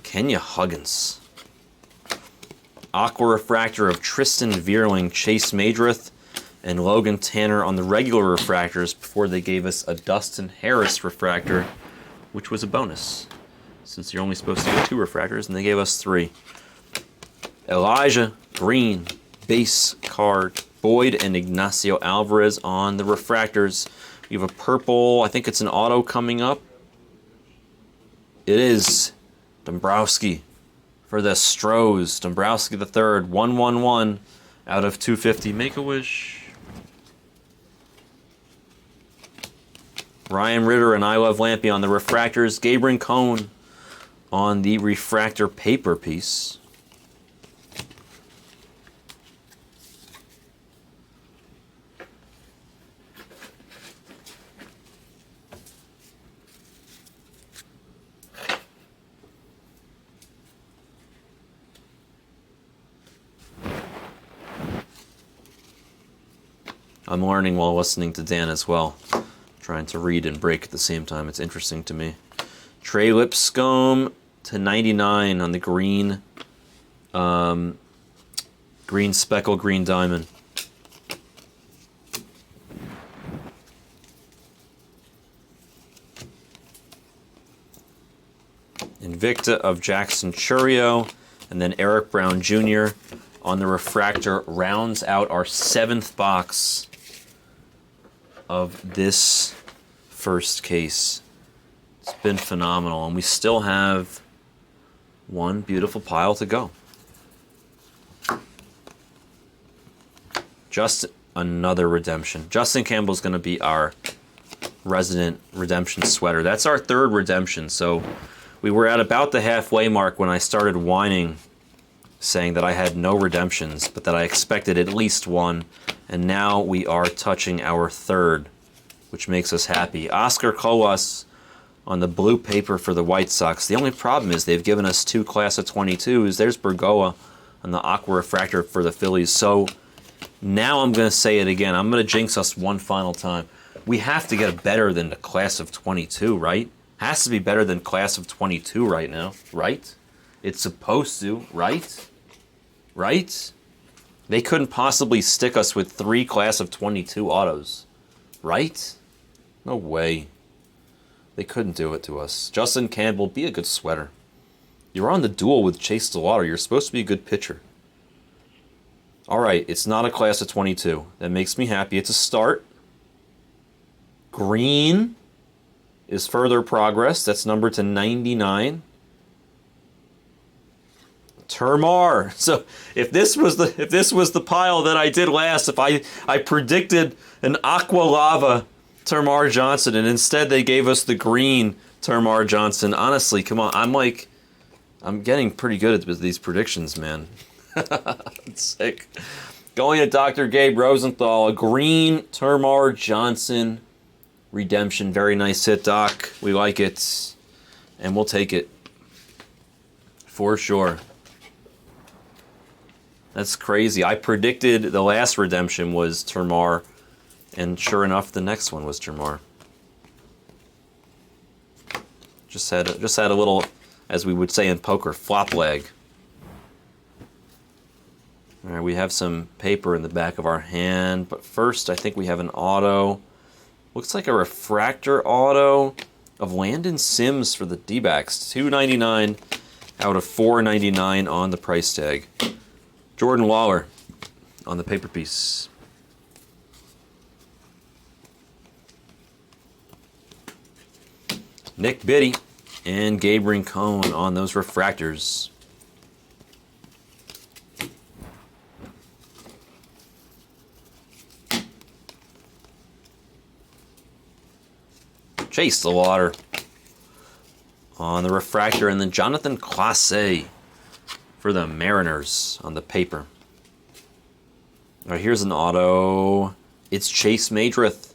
Kenya Huggins. Aqua Refractor of Tristan Vierling, Chase Madrith, and Logan Tanner on the regular refractors before they gave us a Dustin Harris refractor, which was a bonus, since you're only supposed to get 2 refractors, and they gave us 3. Elijah Green, base card, Boyd and Ignacio Alvarez on the refractors. We have a purple, I think it's an auto coming up. It is Dombrowski for the Stros. Dombrowski the third, 111 out of 250. Make-A-Wish. Ryan Ritter and I Love Lampy on the refractors. Gabriel Cohn on the refractor paper piece. I'm learning while listening to Dan as well. Trying to read and break at the same time. It's interesting to me. Trey Lipscomb to 99 on the green. Green speckle, green diamond. Invicta of Jackson Churio. And then Eric Brown Jr. on the refractor rounds out our 7th box of this first case. It's been phenomenal, and we still have one beautiful pile to go. Just another redemption. Justin Campbell's going to be our resident redemption sweater. That's our 3rd redemption, so we were at about the halfway mark when I started whining, saying that I had no redemptions, but that I expected at least one, and now we are touching our 3rd, which makes us happy. Oscar Colas on the blue paper for the White Sox. The only problem is they've given us 2 class of 22s. There's Bergoa on the Aqua Refractor for the Phillies. So now I'm going to say it again. I'm going to jinx us one final time. We have to get better than the class of 22, right? Has to be better than class of 22 right now, right? It's supposed to, right? Right? They couldn't possibly stick us with 3 class of 22 autos. Right? No way. They couldn't do it to us. Justin Campbell, be a good sweater. You're on the duel with Chase DeLauder. You're supposed to be a good pitcher. Alright, it's not a class of 22. That makes me happy. It's a start. Green is further progress. That's numbered to 99. Termar. So if this was the pile that I did last, if I predicted an Aqua Lava Termar Johnson and instead they gave us the green Termar Johnson, honestly, come on, I'm getting pretty good at these predictions, man. It's sick. Going to Dr. Gabe Rosenthal, a green Termar Johnson redemption. Very nice hit, Doc. We like it, and we'll take it for sure. That's crazy. I predicted the last redemption was Termar, and sure enough, the next one was Termar. Just had a little, as we would say in poker, flop leg. All right, we have some paper in the back of our hand, but first I think we have an auto. Looks like a refractor auto of Landon Sims for the D-backs. $2.99 out of $4.99 on the price tag. Jordan Waller on the paper piece. Nick Biddy and Gabe Rincon on those refractors. Chase the water on the refractor, and then Jonathan Clase for the Mariners on the paper. All right, here's an auto. It's Chase Madrith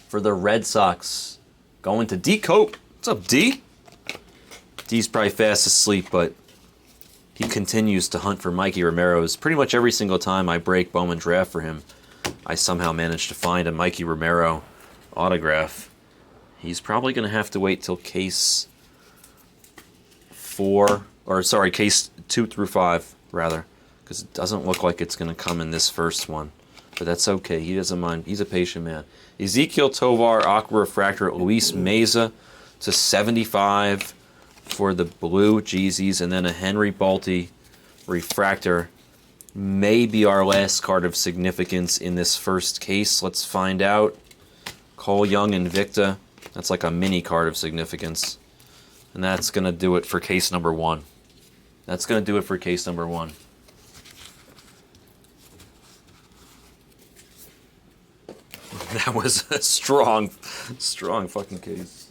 for the Red Sox. Going to D Cope. What's up, D? D's probably fast asleep, but he continues to hunt for Mikey Romero's. Pretty much every single time I break Bowman Draft for him, I somehow manage to find a Mikey Romero autograph. He's probably going to have to wait till case 2 through 5, rather, because it doesn't look like it's going to come in this first one. But that's okay. He doesn't mind. He's a patient man. Ezekiel Tovar, Aqua Refractor, Luis Meza to 75 for the blue Jeezys, and then a Henry Balti Refractor. May be our last card of significance in this first case. Let's find out. Cole Young Invicta. That's like a mini card of significance. And that's going to do it for case number 1. That's going to do it for case number 1. That was a strong fucking case.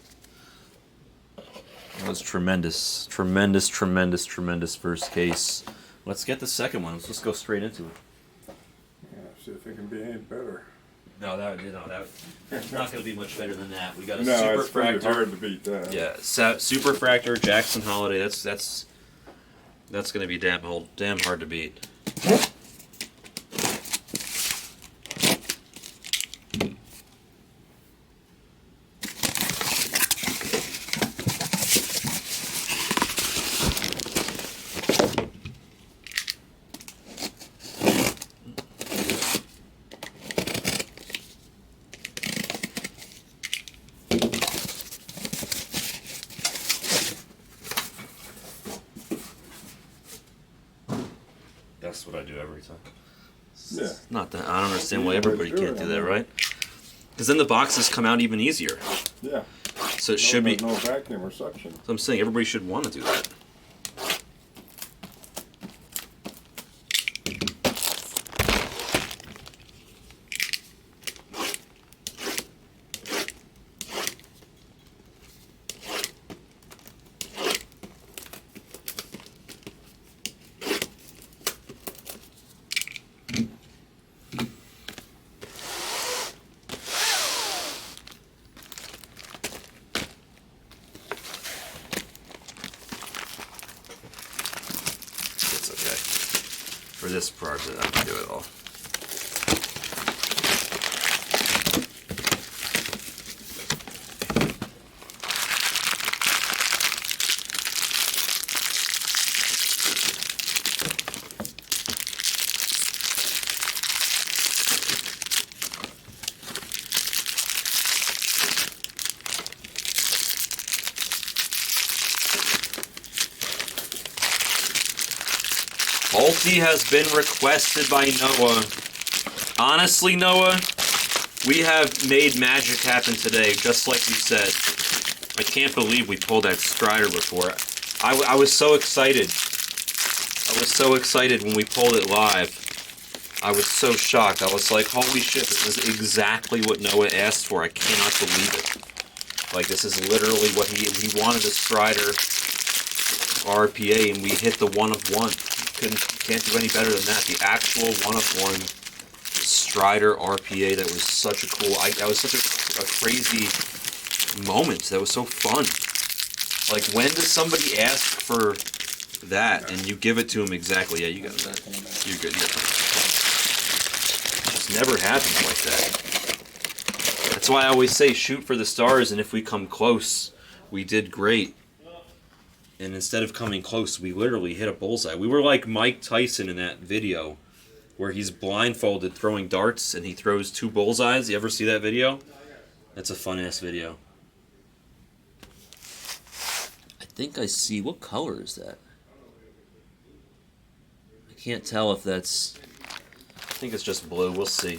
That was tremendous. Tremendous first case. Let's get the second one. Let's just go straight into it. Yeah, see if it can be any better. No, it's not going to be much better than that. We got a No, super it's pretty fractor. hard to beat that. Yeah, super fractor Jackson Holiday. That's going to be damn hard to beat. That's what I do every time. Yeah. Not that I don't understand why everybody can't do that, right? Because then the boxes come out even easier. Yeah. So it should be. No vacuum or suction. So I'm saying everybody should want to do that. For this project, I can do it all. Balti has been requested by Noah. Honestly, Noah, we have made magic happen today, just like you said. I can't believe we pulled that Strider before. I was so excited. I was so excited when we pulled it live. I was so shocked. I was like, holy shit, this is exactly what Noah asked for. I cannot believe it. Like, this is literally what he wanted, a Strider RPA, and we hit the 1 of 1. Can't do any better than that. The actual 1 of 1 Strider RPA. That was such a cool. That was such a crazy moment. That was so fun. Like, when does somebody ask for that and you give it to them exactly? Yeah, you got that. You're good. It just never happens like that. That's why I always say shoot for the stars, and if we come close, we did great. and instead of coming close, we literally hit a bullseye. We were like Mike Tyson in that video where he's blindfolded throwing darts and he throws 2 bullseyes. You ever see that video? That's a fun-ass video. I think I see... What color is that? I can't tell if that's... I think it's just blue. We'll see.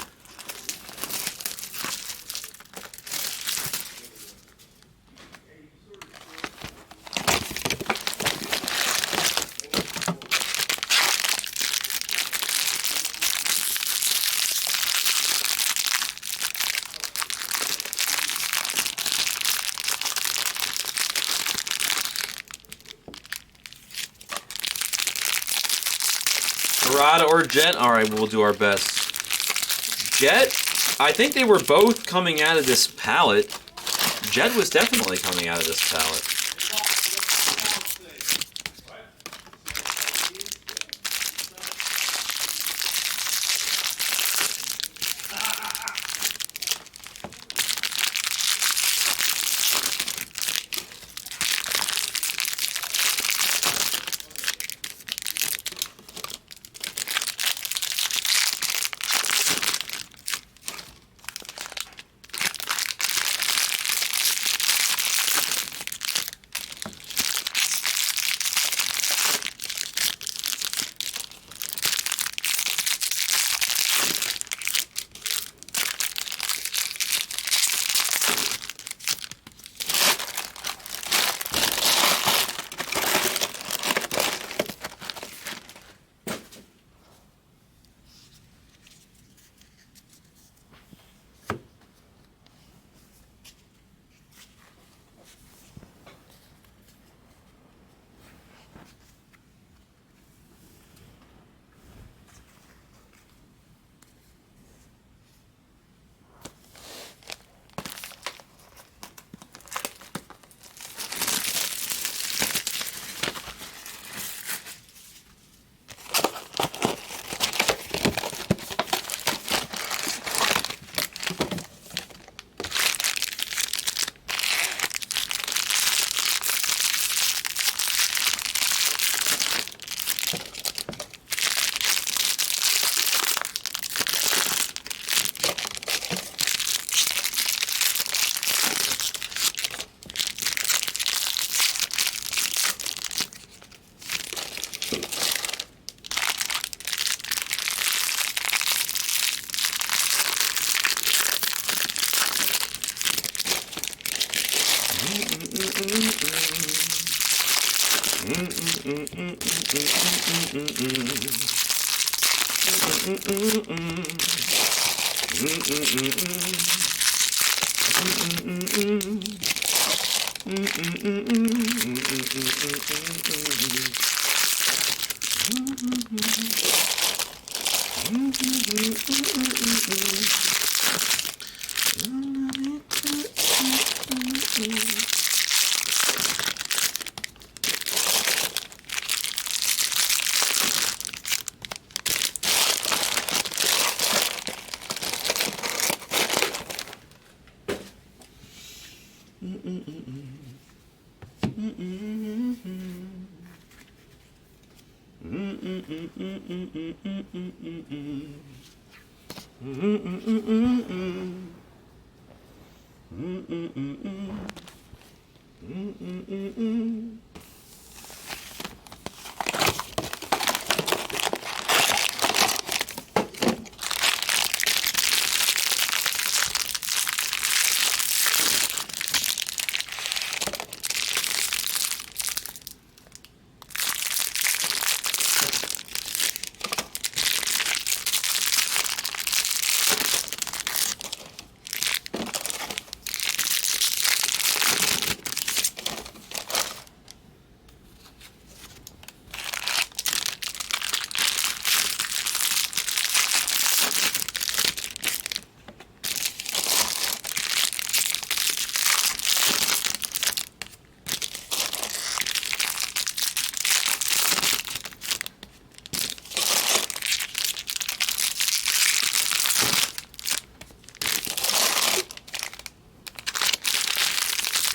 Rod or Jet? Alright, we'll do our best. Jet, I think they were both coming out of this pallet. Jet was definitely coming out of this pallet.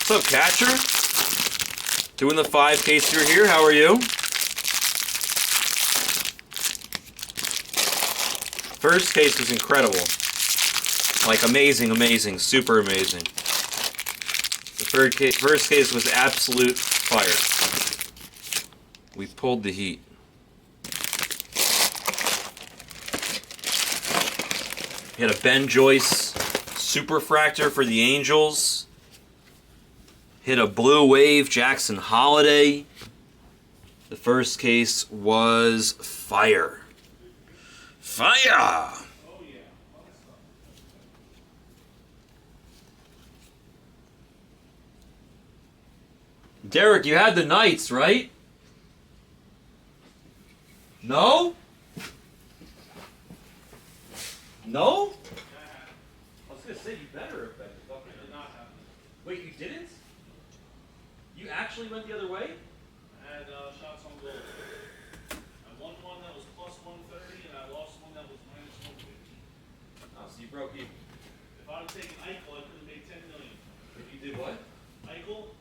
What's up, Catcher? Doing the 5 case through here. How are you? First case was incredible. Like amazing, amazing, super amazing. The first case was absolute fire. We pulled the heat. We had a Ben Joyce Superfractor for the Angels. Hit a Blue Wave Jackson Holiday. The first case was fire. Fire! Derek, you had the Knights, right? No? No? I was gonna say you better have been. I did not have it. Wait, you didn't? You actually went the other way? I had shots on goal. I won one that was plus 130, and I lost one that was minus 150. Oh, so you broke even. If I'd have taken Eichel, I could have made 10 million. If you did what? Eichel,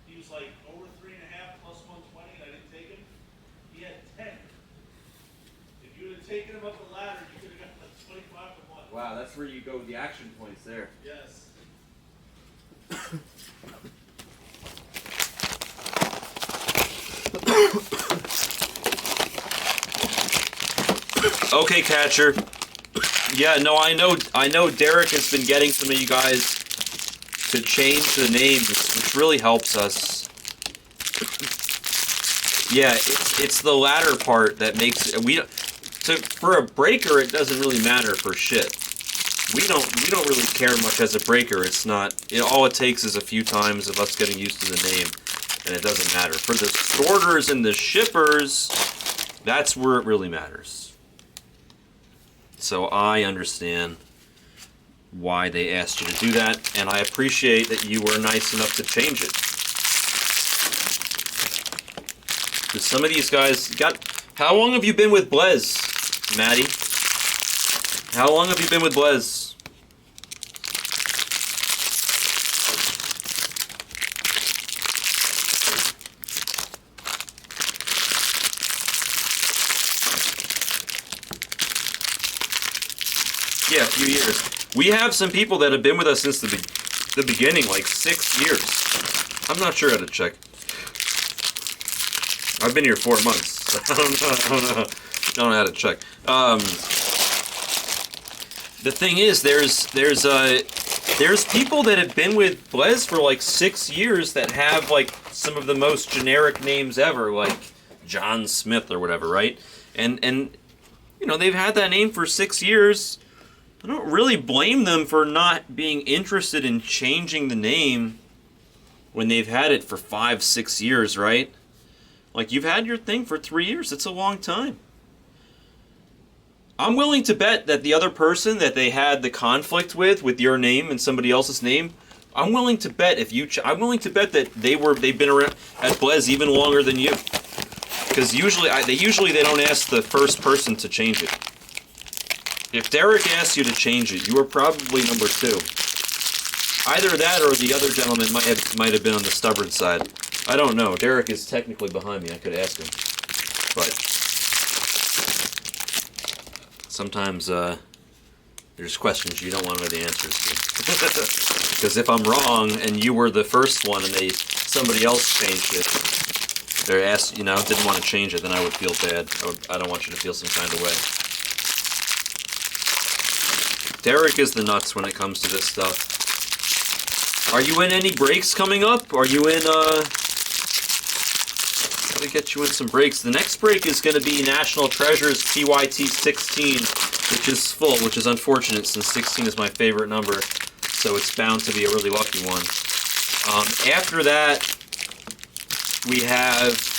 he was like over 3.5 plus 120, and I didn't take him. He had 10. If you would have taken him up the ladder, you could have got like 25 to 1. Wow, that's where you go with the action points there. Yes. Okay, catcher. Yeah, no, I know Derek has been getting some of you guys to change the names, which really helps us. Yeah, it's the latter part that makes it. For a breaker, it doesn't really matter for shit. We don't really care much as a breaker. It's not. All it takes is a few times of us getting used to the name, and it doesn't matter. For the sorters and the shippers, that's where it really matters. So I understand why they asked you to do that, and I appreciate that you were nice enough to change it. Because some of these guys got. How long have you been with Blez, Maddie? How long have you been with Blez? Yeah, a few years. We have some people that have been with us since the beginning, like 6 years. I'm not sure how to check. I've been here 4 months. I don't know how to check. The thing is, there's people that have been with Blez for like 6 years that have like some of the most generic names ever, like John Smith or whatever, right? And you know, they've had that name for 6 years. I don't really blame them for not being interested in changing the name when they've had it for 5, 6 years, right? Like, you've had your thing for 3 years. It's a long time. I'm willing to bet that the other person that they had the conflict with your name and somebody else's name, I'm willing to bet I'm willing to bet that they've been around at Blez even longer than you. Because usually they don't ask the first person to change it. If Derek asked you to change it, you were probably number 2. Either that or the other gentleman might have been on the stubborn side. I don't know. Derek is technically behind me. I could ask him. But sometimes there's questions you don't want to know the answers to. Because if I'm wrong and you were the first one and somebody else changed it, they're asked, didn't want to change it, then I would feel bad. I don't want you to feel some kind of way. Derek is the nuts when it comes to this stuff. Are you in any breaks coming up? Are you in, How to get you in some breaks? The next break is going to be National Treasures PYT 16, which is full, which is unfortunate since 16 is my favorite number, so it's bound to be a really lucky one. After that, we have...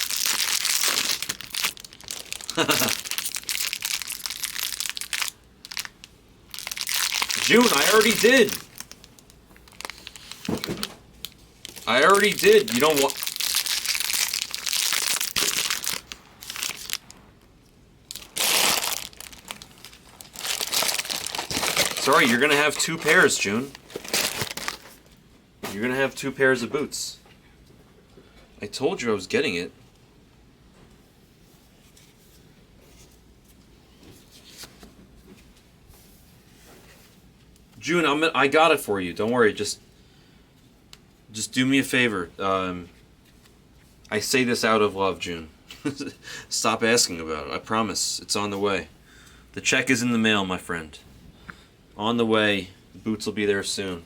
June, I already did. You don't want... Sorry, you're gonna have 2 pairs, June. You're gonna have 2 pairs of boots. I told you I was getting it. June, I got it for you. Don't worry. Just do me a favor. I say this out of love, June. Stop asking about it. I promise. It's on the way. The check is in the mail, my friend. On the way. Boots will be there soon.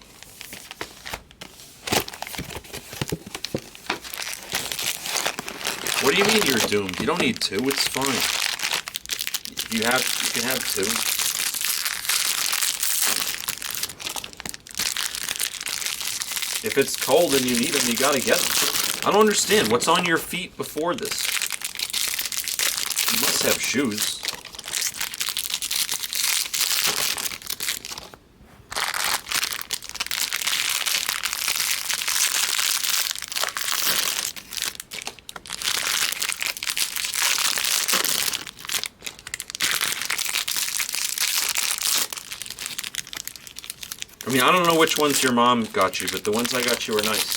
What do you mean you're doomed? You don't need two. It's fine. You can have two. If it's cold and you need them, you gotta get them. I don't understand. What's on your feet before this? You must have shoes. I mean, I don't know which ones your mom got you, but the ones I got you are nice.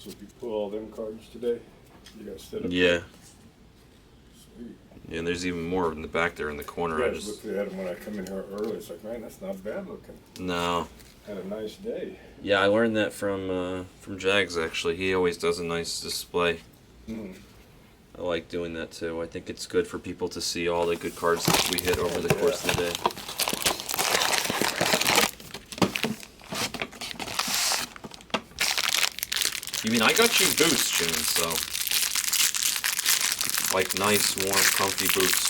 So if you pull all them cards today, you got set up. Yeah. Sweet. Yeah, and there's even more in the back there in the corner. I just looked at them when I come in here early. It's like, man, that's not bad looking. No. Had a nice day. Yeah, I learned that from Jags, actually. He always does a nice display. Mm. I like doing that too. I think it's good for people to see all the good cards that we hit over the course of the day. You mean I got you boots, June, so like nice, warm, comfy boots.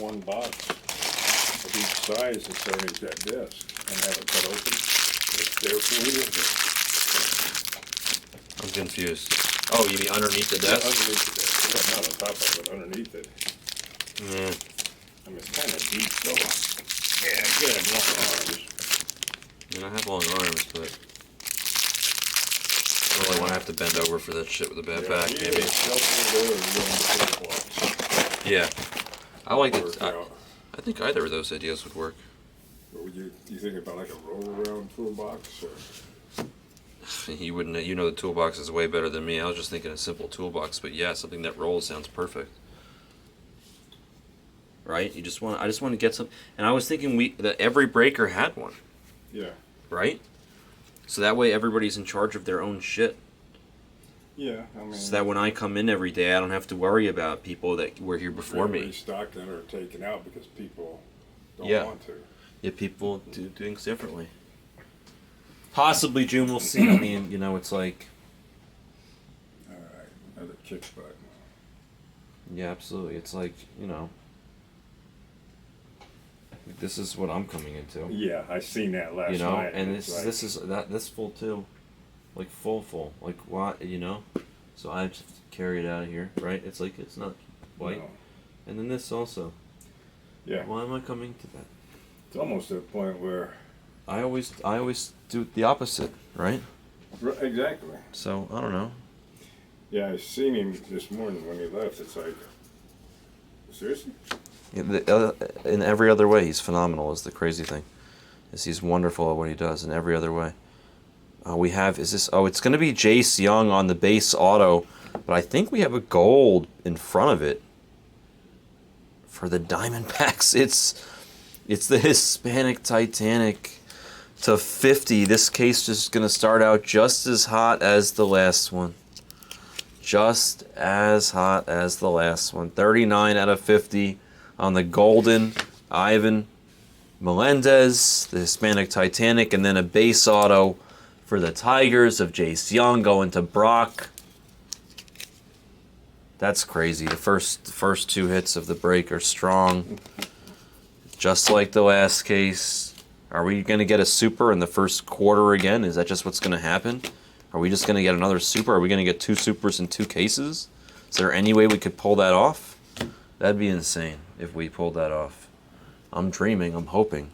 One box of each size that's underneath that desk and have it cut open. It's there for you. I'm confused. Oh, you mean underneath the desk? Underneath the desk. Yeah, not on top of it, underneath it. Yeah. I mean, it's kind of deep, so yeah, you gotta have long arms. I mean, I have long arms, but I don't really want to have to bend over for that shit with a bad back, maybe. Yeah. I like it. I think either of those ideas would work. What would you think about, like a roll-around toolbox? Or? You wouldn't. You know the toolbox is way better than me. I was just thinking a simple toolbox, but yeah, something that rolls sounds perfect. Right? I just want to get some. And I was thinking that every breaker had one. Yeah. Right? So that way everybody's in charge of their own shit. Yeah, I mean. So that when I come in every day, I don't have to worry about people that were here before me. Restocked and or taken out because people don't want to. Yeah, people do things differently. Possibly, June, we'll see. I mean, you know, it's like. All right, another kick butt. Yeah, absolutely. It's like, you know. This is what I'm coming into. Yeah, I seen that last night. You know, and this is this full too. Like full. Like what, you know? So I just carry it out of here, right? It's like it's not white. No. And then this also. Yeah. Why am I coming to that? It's almost to the point where I always do the opposite, right? Exactly. So I don't know. Yeah, I seen him this morning when he left. It's like, seriously? Yeah, in every other way, he's phenomenal. Is the crazy thing, is he's wonderful at what he does in every other way. It's going to be Jace Young on the base auto, but I think we have a gold in front of it for the Diamondbacks. It's the Hispanic Titanic to 50. This case is going to start out just as hot as the last one. Just as hot as the last one. 39 out of 50 on the golden Ivan Melendez, the Hispanic Titanic, and then a base auto for the Tigers of Jace Young going to Brock. That's crazy. The first two hits of the break are strong. Just like the last case. Are we going to get a super in the first quarter again? Is that just what's going to happen? Are we just going to get another super? Are we going to get 2 supers in 2 cases? Is there any way we could pull that off? That'd be insane if we pulled that off. I'm dreaming. I'm hoping.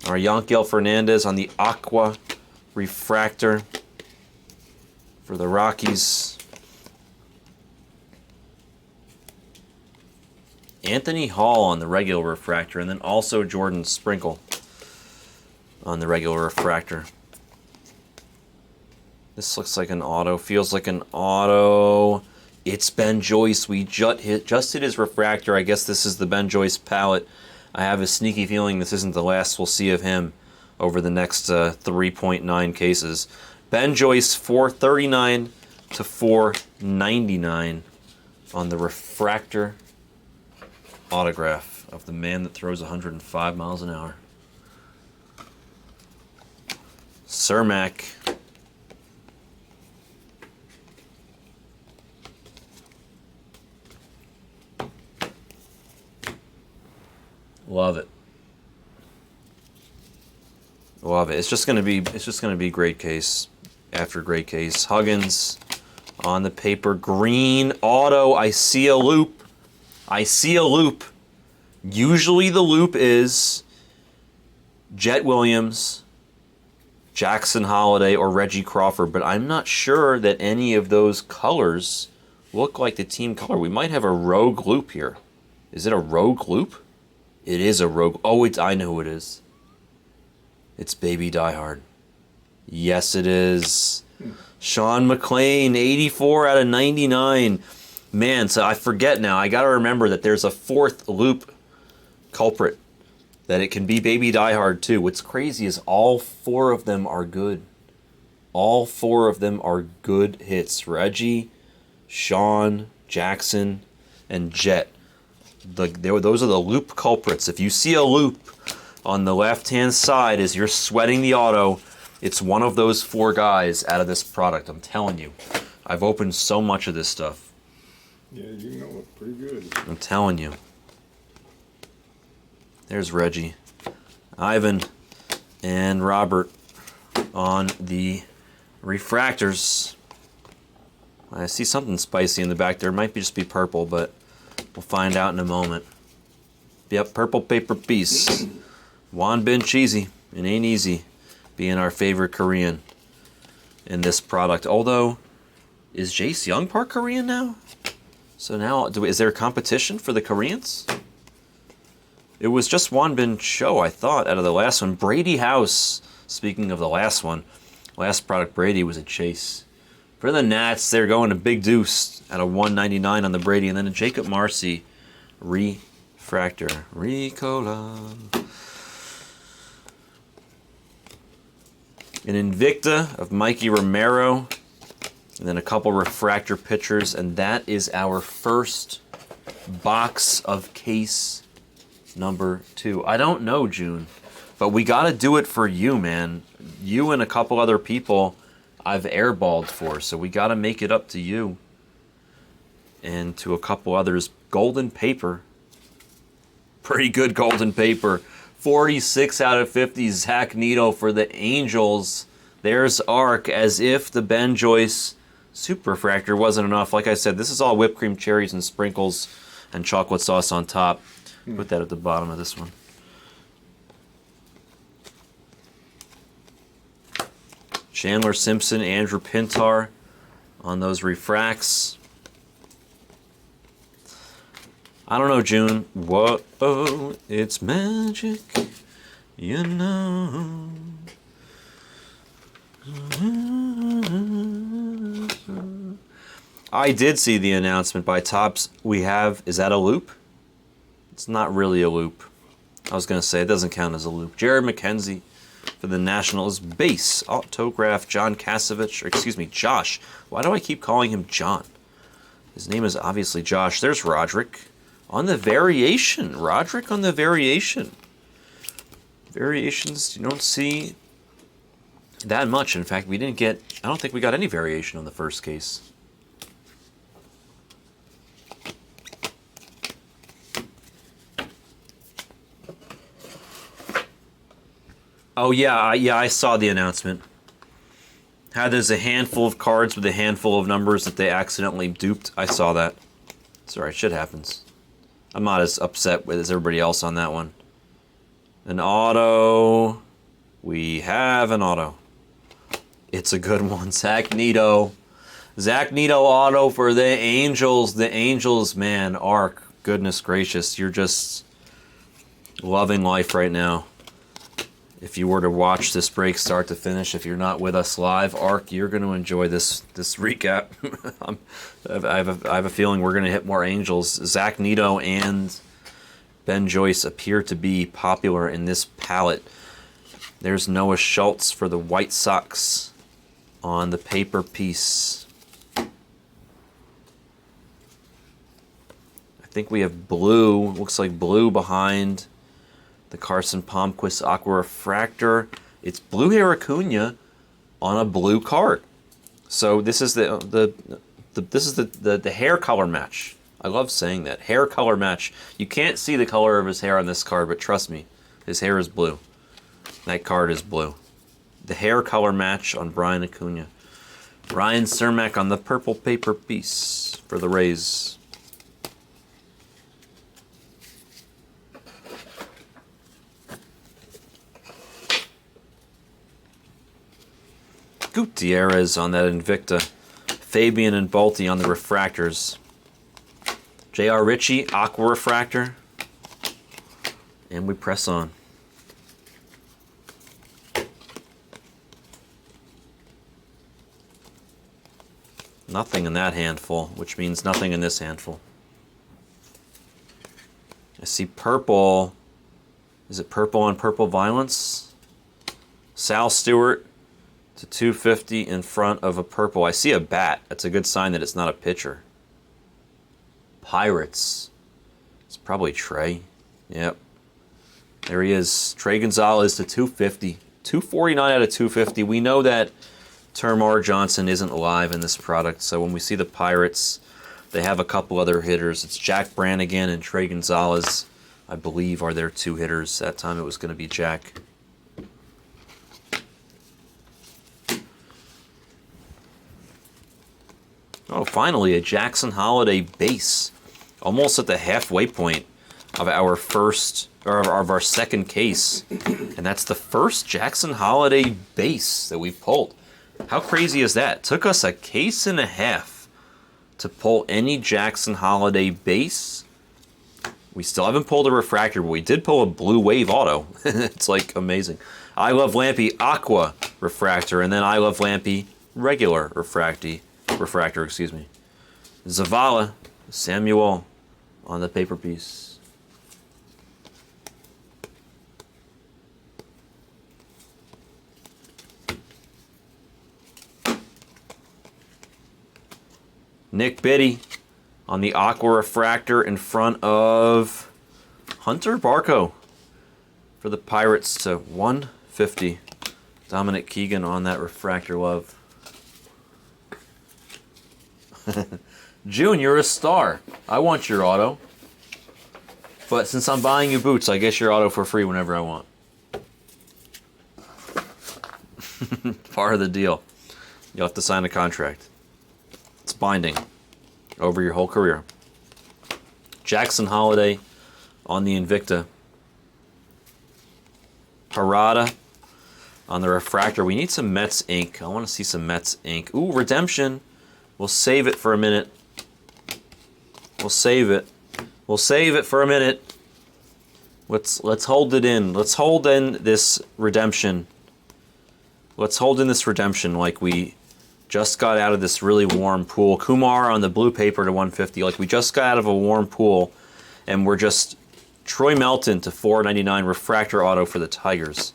Our Yanquiel Fernandez on the Aqua Refractor for the Rockies. Anthony Hall on the regular refractor, and then also Jordan Sprinkle on the regular refractor. This looks like an auto, feels like an auto. It's Ben Joyce. We just hit his refractor. I guess this is the Ben Joyce palette. I have a sneaky feeling this isn't the last we'll see of him over the next 3.9 cases. Ben Joyce, 439 to 499 on the refractor autograph of the man that throws 105 miles an hour. Cermak. Love it. Love it. It's just gonna be great case after great case. Huggins on the paper. Green auto. I see a loop. I see a loop. Usually the loop is Jet Williams, Jackson Holiday, or Reggie Crawford, but I'm not sure that any of those colors look like the team color. We might have a rogue loop here. Is it a rogue loop? It is a rogue. Oh, I know who it is. It's Baby Die Hard. Yes, it is. Sean McClain, 84 out of 99. Man, so I forget now. I got to remember that there's a 4th loop culprit. That it can be Baby Die Hard too. What's crazy is all 4 of them are good. All 4 of them are good hits. Reggie, Sean, Jackson, and Jet. Those are the loop culprits. If you see a loop on the left-hand side as you're sweating the auto, it's one of those 4 guys out of this product. I'm telling you. I've opened so much of this stuff. Yeah, you know it pretty good. I'm telling you. There's Reggie, Ivan, and Robert on the refractors. I see something spicy in the back there. It might just be purple, but we'll find out in a moment. Yep, purple paper piece. Juan Bin Cheesy. It ain't easy being our favorite Korean in this product. Although, is Jace Young part Korean now? So now, is there a competition for the Koreans? It was just Juan Bin Cho, I thought, out of the last one. Brady House, speaking of the last one, last product Brady was a chase. For the Nats, they're going to Big Deuce at a 199 on the Brady, and then a Jacob Marcy refractor. Ricola. An Invicta of Mikey Romero, and then a couple refractor pitchers, and that is our first box of case number 2. I don't know, June, but we got to do it for you, man. You and a couple other people I've airballed for, so we got to make it up to you and to a couple others. Golden paper. Pretty good golden paper. 46 out of 50, Zach Neto for the Angels. There's Arc, as if the Ben Joyce Super Refractor wasn't enough. Like I said, this is all whipped cream, cherries, and sprinkles, and chocolate sauce on top. Put that at the bottom of this one. Chandler Simpson, Andrew Pintar on those refracts. I don't know, June. Whoa, it's magic, you know. I did see the announcement by Topps. Is that a loop? It's not really a loop. I was going to say, it doesn't count as a loop. Jared McKenzie for the Nationals. Base, autograph, John Kasevich, or excuse me, Josh. Why do I keep calling him John? His name is obviously Josh. There's Roderick on the variation. Roderick on the variation. Variations you don't see that much. In fact, we didn't get, I don't think we got any variation on the first case. Oh yeah, I saw the announcement. How there's a handful of cards with a handful of numbers that they accidentally duped. I saw that. It's alright, shit happens. I'm not as upset with as everybody else on that one. An auto. We have an auto. It's a good one. Zach Neto. Zach Neto auto for the Angels. The Angels, man. Arc. Goodness gracious. You're just loving life right now. If you were to watch this break start to finish, if you're not with us live, Arc, you're going to enjoy this recap. I have a feeling we're going to hit more Angels. Zach Neto and Ben Joyce appear to be popular in this palette. There's Noah Schultz for the White Sox on the paper piece. I think we have blue. Looks like blue behind the Carson Palmquist Aqua Refractor. It's blue hair Acuna on a blue card. So this is the hair color match. I love saying that. Hair color match. You can't see the color of his hair on this card, but trust me, his hair is blue. That card is blue. The hair color match on Brian Acuna. Ryan Cermak on the purple paper piece for the Rays. Gutierrez on that Invicta. Fabian and Bolte on the refractors. J.R. Ritchie, Aqua Refractor. And we press on. Nothing in that handful, which means nothing in this handful. I see purple. Is it purple on Purple Violence? Sal Stewart to 250 in front of a purple. I see a bat. That's a good sign that it's not a pitcher. Pirates. It's probably Trey. Yep. There he is. Trey Gonzalez to 250. 249 out of 250. We know that Termar Johnson isn't alive in this product, so when we see the Pirates, they have a couple other hitters. It's Jack Brannigan and Trey Gonzalez, I believe, are their two hitters. That time it was going to be Jack. Oh, finally, a Jackson Holiday base. Almost at the halfway point of our first, or of our second case. And that's the first Jackson Holiday base that we've pulled. How crazy is that? It took us a case and a half to pull any Jackson Holiday base. We still haven't pulled a refractor, but we did pull a Blue Wave auto. It's like amazing. I Love Lampy Aqua Refractor, and then I Love Lampy regular refractor, excuse me. Zavala, Samuel on the paper piece. Nick Biddy on the Aqua Refractor in front of Hunter Barco for the Pirates to 150. Dominic Keegan on that Refractor Love. June, you're a star. I want your auto. But since I'm buying you boots, I get your auto for free whenever I want. Part of the deal. You'll have to sign a contract. It's binding over your whole career. Jackson Holiday on the Invicta. Parada on the Refractor. We need some Mets ink. I want to see some Mets ink. Ooh, Redemption. We'll save it for a minute. We'll save it. We'll save it for a minute. Let's hold it in. Let's hold in this redemption. Let's hold in this redemption like we just got out of this really warm pool. Kumar on the blue paper to 150. Like we just got out of a warm pool and we're just Troy Melton to 499 refractor auto for the Tigers.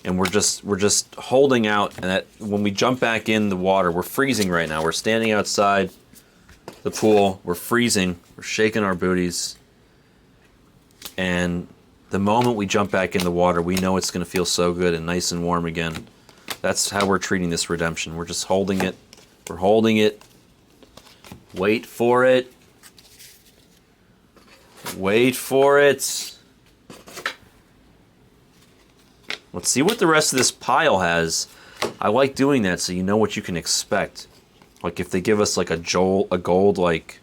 And we're just holding out, and that when we jump back in the water, we're freezing right now. We're standing outside the pool, we're freezing, we're shaking our booties. And the moment we jump back in the water, we know it's going to feel so good and nice and warm again. That's how we're treating this redemption. We're just holding it. We're holding it. Wait for it. Wait for it. Let's see what the rest of this pile has. I like doing that so you know what you can expect. Like if they give us like a gold like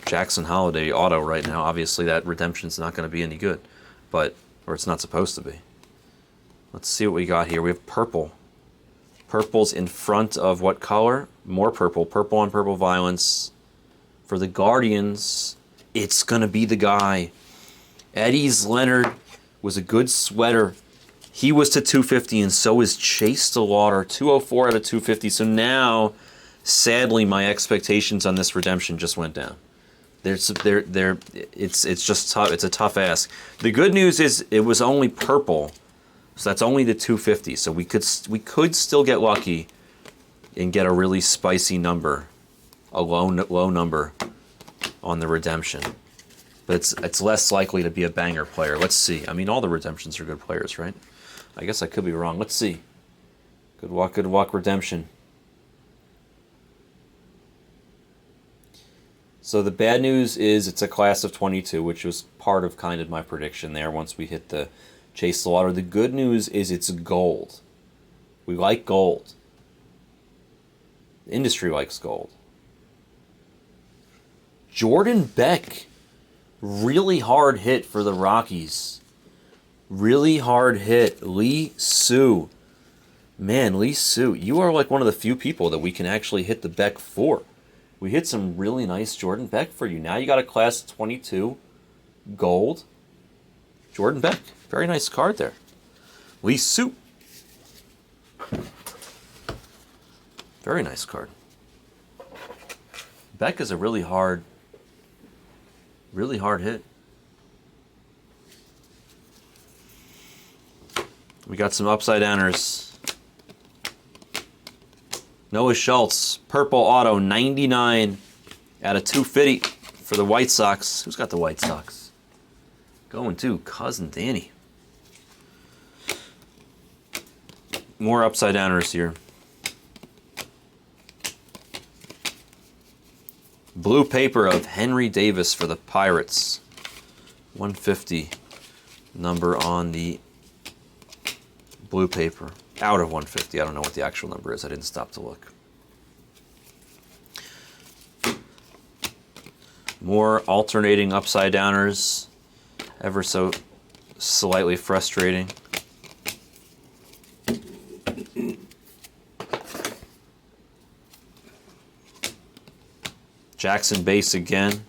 Jackson Holiday auto right now, obviously that redemption's not going to be any good. Or it's not supposed to be. Let's see what we got here. We have purple. Purple's in front of what color? More purple. Purple on purple violence. For the Guardians, it's going to be the guy. Eddie's Leonard was a good sweater. He was to 250, and so is Chase DeLauder, 204 out of 250. So now, sadly, my expectations on this redemption just went down. It's just tough. It's a tough ask. The good news is it was only purple, so that's only the 250. So we could still get lucky and get a really spicy number, a low number on the redemption. But it's less likely to be a banger player. Let's see. I mean, all the redemptions are good players, right? I guess I could be wrong. Let's see. Good walk redemption. So the bad news is it's a class of 22, which was part of kind of my prediction there once we hit the Chase the Water. The good news is it's gold. We like gold. The industry likes gold. Jordan Beck. Really hard hit for the Rockies. Really hard hit. Lee Sue. Man, Lee Sue, you are like one of the few people that we can actually hit the Beck for. We hit some really nice Jordan Beck for you. Now you got a class 22 gold. Jordan Beck. Very nice card there. Lee Sue. Very nice card. Beck is a really hard hit. We got some upside downers. Noah Schultz, purple auto, 99 out of 250 for the White Sox. Who's got the White Sox? Going to Cousin Danny. More upside downers here. Blue paper of Henry Davis for the Pirates. 150 number on the blue paper. Out of 150. I don't know what the actual number is. I didn't stop to look. More alternating upside downers. Ever so slightly frustrating. Jackson base again.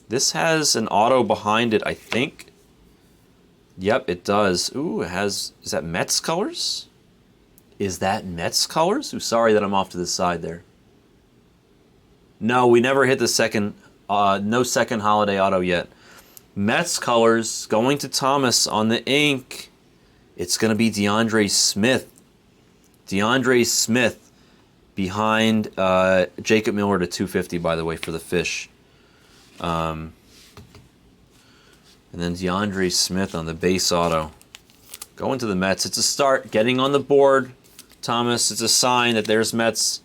This has an auto behind it, I think. Yep, it does. Ooh, it has... Is that Mets colors? Is that Mets colors? Ooh, sorry that I'm off to the side there. No, we never hit the second... no second holiday auto yet. Mets colors going to Thomas on the ink. It's going to be DeAndre Smith. DeAndre Smith behind Jacob Miller to 250, by the way, for the Fish. And then DeAndre Smith on the base auto. Going to the Mets. It's a start. Getting on the board. Thomas, it's a sign that there's Mets.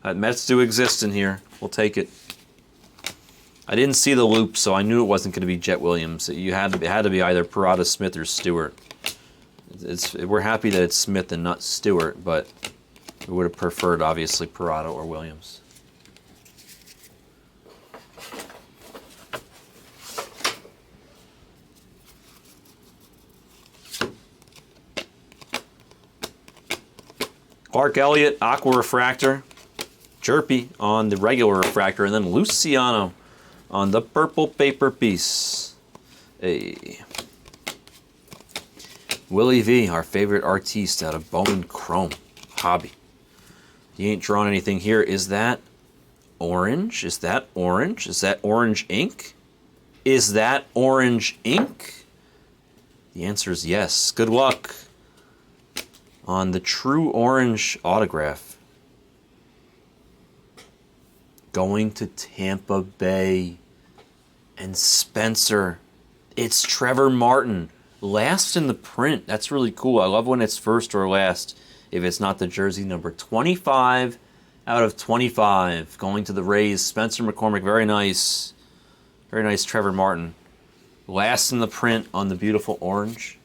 Mets do exist in here. We'll take it. I didn't see the loop, so I knew it wasn't going to be Jet Williams. It had to be either Parada, Smith, or Stewart. We're happy that it's Smith and not Stewart, but we would have preferred, obviously, Parada or Williams. Clark Elliott, Aqua Refractor. Chirpy on the regular refractor. And then Luciano on the purple paper piece. Hey. Willie V, our favorite artiste out of Bowman Chrome. Hobby. He ain't drawn anything here. Is that orange? Is that orange? Is that orange ink? Is that orange ink? The answer is yes. Good luck on the true orange autograph. Going to Tampa Bay and Spencer. It's Trevor Martin. Last in the print. That's really cool. I love when it's first or last if it's not the jersey number. 25 out of 25. Going to the Rays. Spencer McCormick. Very nice. Very nice Trevor Martin. Last in the print on the beautiful orange.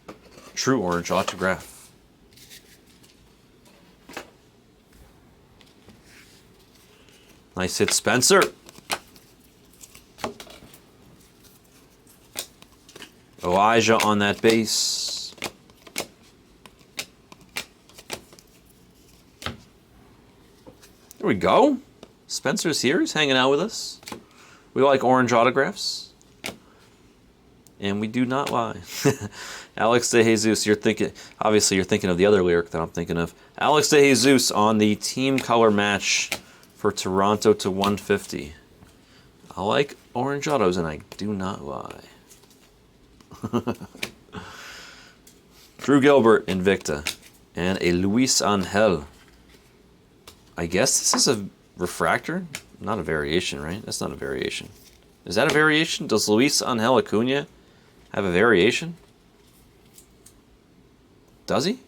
True orange autograph. Nice hit, Spencer. Elijah on that base. There we go. Spencer's here. He's hanging out with us. We like orange autographs. And we do not lie. Alex De Jesus, obviously you're thinking of the other lyric that I'm thinking of. Alex De Jesus on the team color match for Toronto to 150. I like orange autos and I do not lie. Drew Gilbert, Invicta, and a Luis Angel. I guess this is a refractor, not a variation, right? That's not a variation. Is that a variation? Does Luis Angel Acuna have a variation? Does he?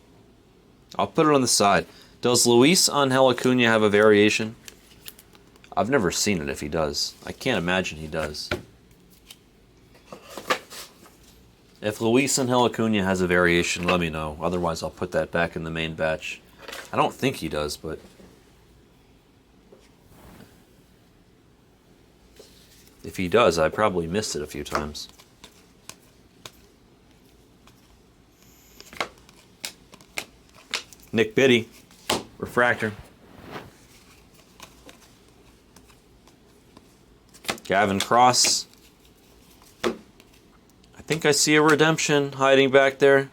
I'll put it on the side. Does Luis Angel Acuna have a variation? I've never seen it if he does. I can't imagine he does. If Luis Angel Acuna has a variation, let me know. Otherwise, I'll put that back in the main batch. I don't think he does, but... if he does, I probably missed it a few times. Nick Biddy, refractor. Gavin Cross. I think I see a redemption hiding back there.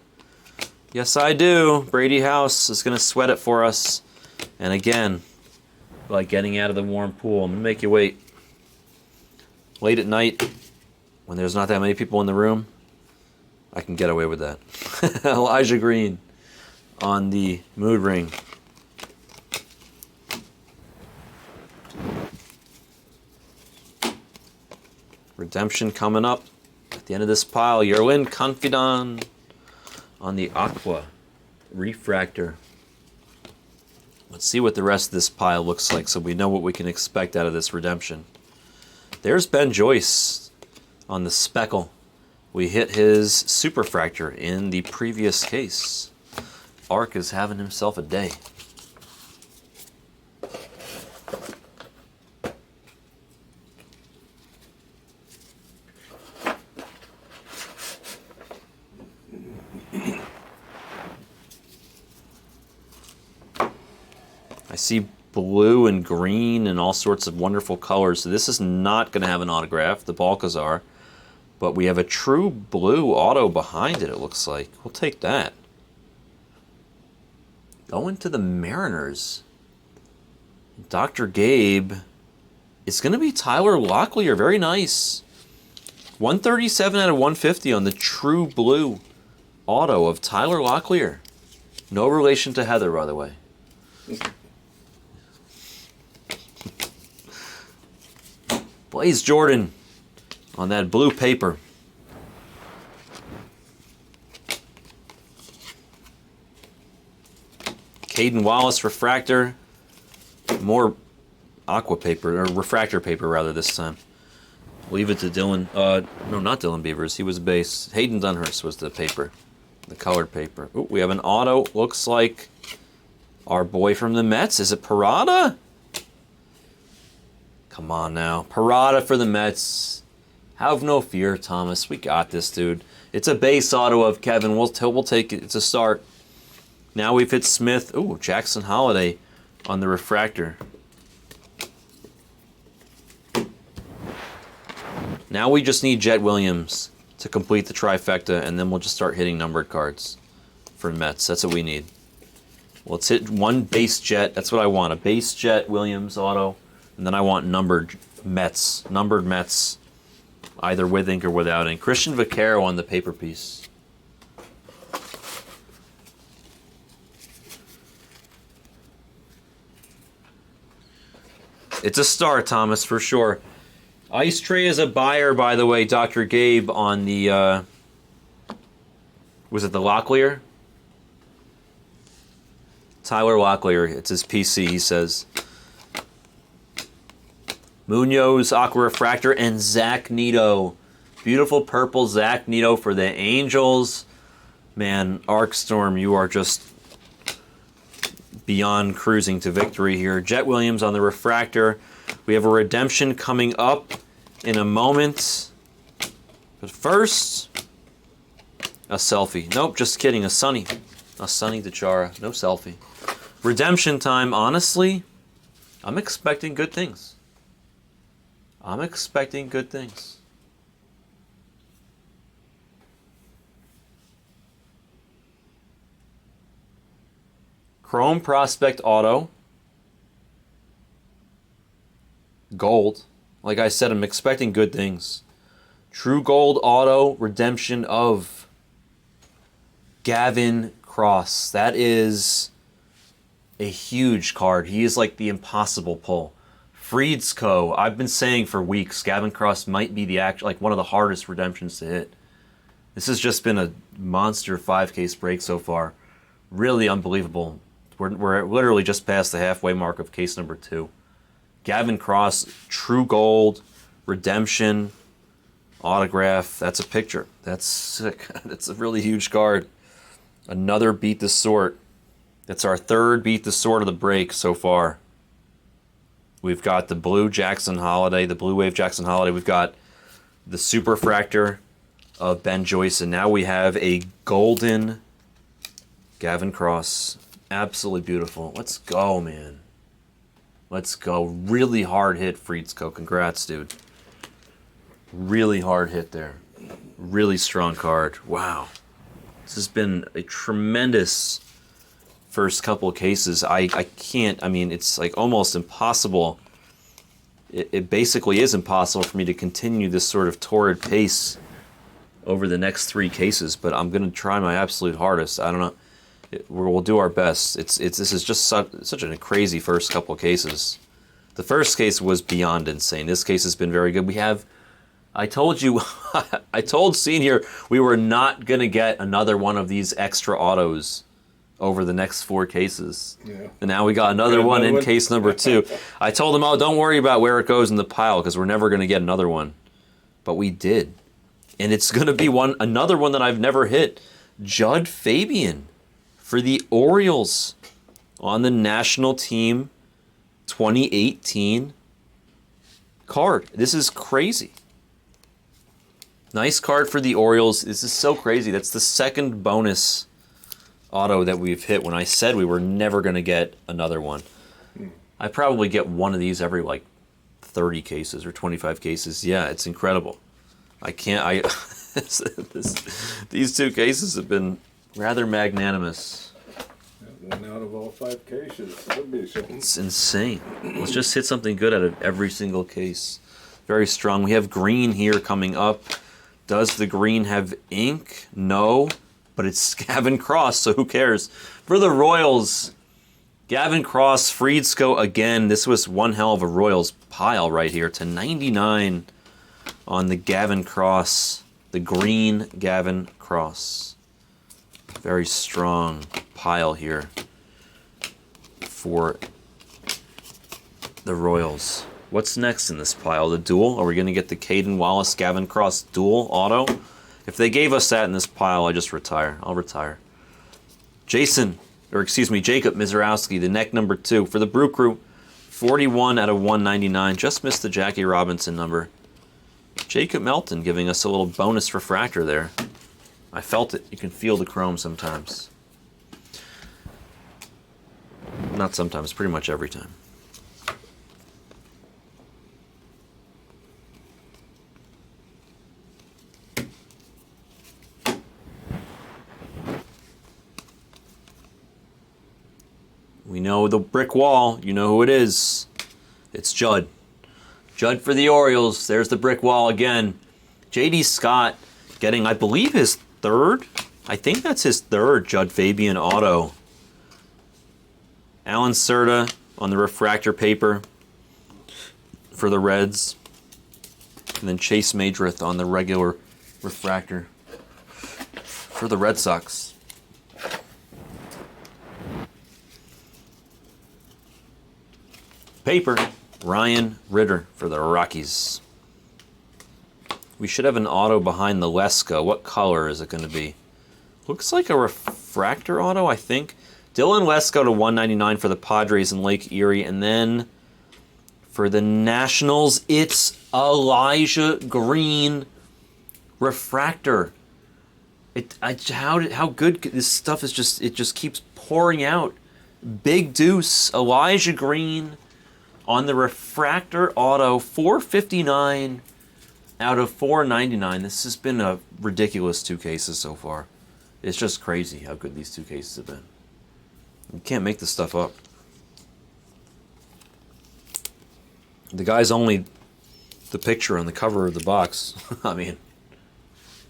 Yes, I do. Brady House is going to sweat it for us. And again, like getting out of the warm pool, I'm going to make you wait. Late at night, when there's not that many people in the room, I can get away with that. Elijah Green on the mood ring. Redemption coming up at the end of this pile. Yerlin Confidant on the Aqua refractor. Let's see what the rest of this pile looks like so we know what we can expect out of this redemption. There's Ben Joyce on the Speckle. We hit his Superfractor in the previous case. Ark is having himself a day. I see blue and green and all sorts of wonderful colors. So this is not going to have an autograph, the Balcazar. But we have a true blue auto behind it, it looks like. We'll take that. Going to the Mariners. Dr. Gabe. It's going to be Tyler Locklear. Very nice. 137 out of 150 on the true blue auto of Tyler Locklear. No relation to Heather, by the way. Blaze Jordan on that blue paper. Caden Wallace refractor. More aqua paper, or refractor paper rather this time. Leave it to Dylan. No, not Dylan Beavers. He was base. Hayden Dunhurst was the paper. The colored paper. Ooh, we have an auto. Looks like our boy from the Mets. Is it Parada? Come on now. Parada for the Mets. Have no fear, Thomas. We got this, dude. It's a base auto of Kevin. We'll take it. It's a start. Now we've hit Smith. Ooh, Jackson Holiday on the refractor. Now we just need Jet Williams to complete the trifecta, and then we'll just start hitting numbered cards for Mets. That's what we need. Let's hit one base Jet. That's what I want. A base Jet Williams auto. And then I want numbered Mets. either with ink or without ink. Christian Vaccaro on the paper piece. It's a star, Thomas, for sure. Ice Tray is a buyer, by the way, Dr. Gabe, on the, was it the Locklear? Tyler Locklear, it's his PC, he says. Munoz, Aqua Refractor, and Zach Neto. Beautiful purple Zach Neto for the Angels. Man, Arcstorm, you are just beyond cruising to victory here. Jet Williams on the Refractor. We have a redemption coming up in a moment. But first, a selfie. Nope, just kidding, a Sunny. A Sunny DeChara, no selfie. Redemption time, honestly, I'm expecting good things. I'm expecting good things. Chrome Prospect Auto. Gold. Like I said, I'm expecting good things. True Gold Auto redemption of Gavin Cross. That is a huge card. He is like the impossible pull. Freedsco, I've been saying for weeks, Gavin Cross might be the like one of the hardest redemptions to hit. This has just been a monster 5-case break so far. Really unbelievable. We're literally just past the halfway mark of case number 2. Gavin Cross, True Gold, redemption, autograph. That's a picture. That's sick. That's a really huge card. Another Beat the Sort. That's our third Beat the Sort of the break so far. We've got the blue Jackson Holiday, the blue wave Jackson Holiday. We've got the Superfractor of Ben Joyce, and now we have a golden Gavin Cross. Absolutely beautiful. Let's go, man. Let's go. Really hard hit, Freedsco. Congrats, dude. Really hard hit there. Really strong card. Wow. This has been a tremendous first couple of cases. I can't, I mean, it's like almost impossible. It basically is impossible for me to continue this sort of torrid pace over the next 3 cases, but I'm going to try my absolute hardest. I don't know. We'll do our best. This is just such a crazy first couple of cases. The first case was beyond insane. This case has been very good. We have, I told you, I told Senior we were not going to get another one of these extra autos over the next 4 cases. Yeah. And now we got another one in case number 2. I told him, oh, don't worry about where it goes in the pile because we're never going to get another one. But we did. And it's going to be another one that I've never hit. Judd Fabian for the Orioles on the national team 2018 card. This is crazy. Nice card for the Orioles. This is so crazy. That's the second bonus auto that we've hit when I said we were never going to get another one. I probably get one of these every like 30 cases or 25 cases. Yeah, it's incredible. These 2 cases have been rather magnanimous. 1 out of all 5 cases. That'd be something. It's insane. Let's just hit something good out of every single case. Very strong. We have green here coming up. Does the green have ink? No, but it's Gavin Cross, so who cares? For the Royals, Gavin Cross, Freedsco again. This was one hell of a Royals pile right here. To 99 on the Gavin Cross, the green Gavin Cross. Very strong pile here for the Royals. What's next in this pile? The duel? Are we going to get the Caden Wallace Gavin Cross duel auto? If they gave us that in this pile, I just retire. I'll retire. Jacob Mizorowski, the neck number 2 for the Brew Crew. 41 out of 199. Just missed the Jackie Robinson number. Jacob Melton giving us a little bonus refractor there. I felt it. You can feel the chrome sometimes. Not sometimes, pretty much every time. We know the brick wall. You know who it is. It's Judd. Judd for the Orioles. There's the brick wall again. J.D. Scott getting, I believe, his third. I think that's his third Judd Fabian auto. Alan Serta on the refractor paper for the Reds. And then Chase Madrith on the regular refractor for the Red Sox. Paper, Ryan Ritter for the Rockies. We should have an auto behind the Leska. What color is it going to be? Looks like a refractor auto, I think. Dylan Lesko to 199 for the Padres in Lake Erie. And then for the Nationals, it's Elijah Green refractor. How good this stuff is. It just keeps pouring out. Big Deuce, Elijah Green on the refractor auto, 459 out of 499. This has been a ridiculous 2 cases so far. It's just crazy how good these 2 cases have been. You can't make this stuff up. The guy's only the picture on the cover of the box. I mean,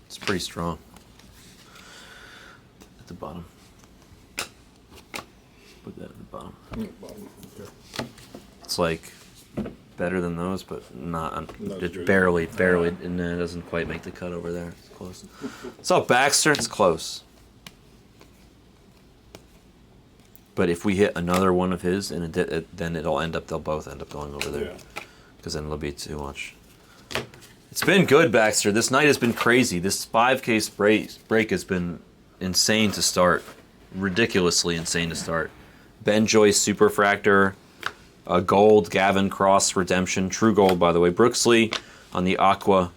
it's pretty strong. At the bottom. Put that at the bottom. Okay. It's like better than those, but not it's good. barely, and it doesn't quite make the cut over there. It's close. So Baxter, it's close. But if we hit another one of his, and then they'll both end up going over there. Because then it'll be too much. It's been good, Baxter. This night has been crazy. This 5-case break has been insane to start. Ridiculously insane to start. Ben Joyce Superfractor, Gold, Gavin Cross Redemption, True Gold, by the way. Brooksley on the Aqua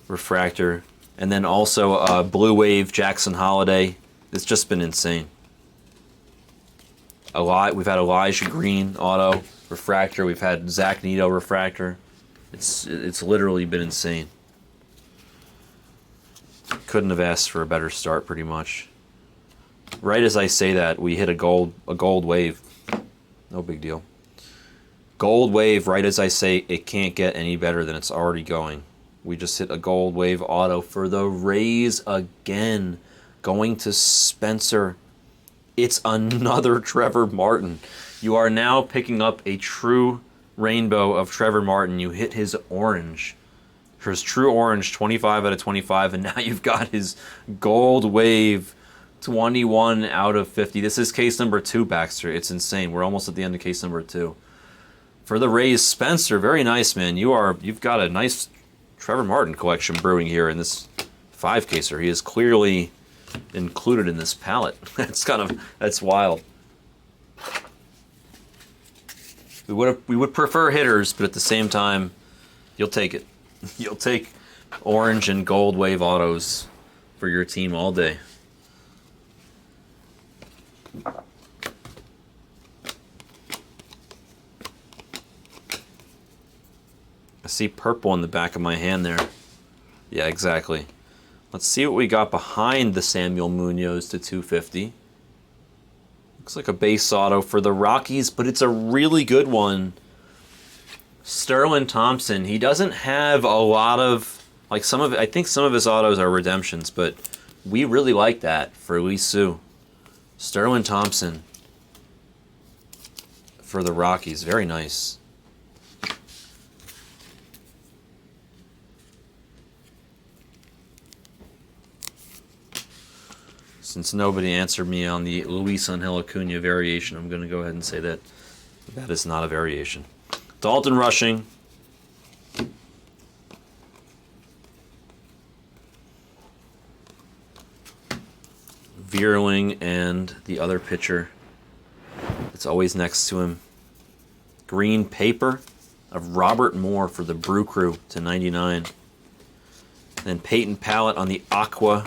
Refractor. And then also Blue Wave, Jackson Holiday. It's just been insane. We've had Elijah Green auto refractor. We've had Zach Neto refractor. It's literally been insane. Couldn't have asked for a better start, pretty much. Right as I say that, we hit a gold wave. No big deal. Gold wave. Right as I say, it can't get any better than it's already going. We just hit a gold wave auto for the Rays again, going to Spencer. It's another Trevor Martin. You are now picking up a true rainbow of Trevor Martin. You hit his orange. His true orange, 25 out of 25, and now you've got his gold wave, 21 out of 50. This is case number 2, Baxter. It's insane. We're almost at the end of case number 2. For the Rays, Spencer, very nice, man. You've got a nice Trevor Martin collection brewing here in this 5-caser. He is clearly included in this palette. That's wild. We would prefer hitters, but at the same time, you'll take it. You'll take orange and gold wave autos for your team all day. I see purple in the back of my hand there. Yeah, exactly. Let's see what we got behind the Samuel Munoz to 250. Looks like a base auto for the Rockies, but it's a really good one. Sterling Thompson. He doesn't have a lot of, I think some of his autos are redemptions, but we really like that for Lee Sue. Sterling Thompson for the Rockies. Very nice. Since nobody answered me on the Luis Angel Acuna variation, I'm going to go ahead and say that is not a variation. Dalton Rushing. Veerling and the other pitcher that's always next to him. Green paper of Robert Moore for the Brew Crew to 99. Then Peyton Pallett on the Aqua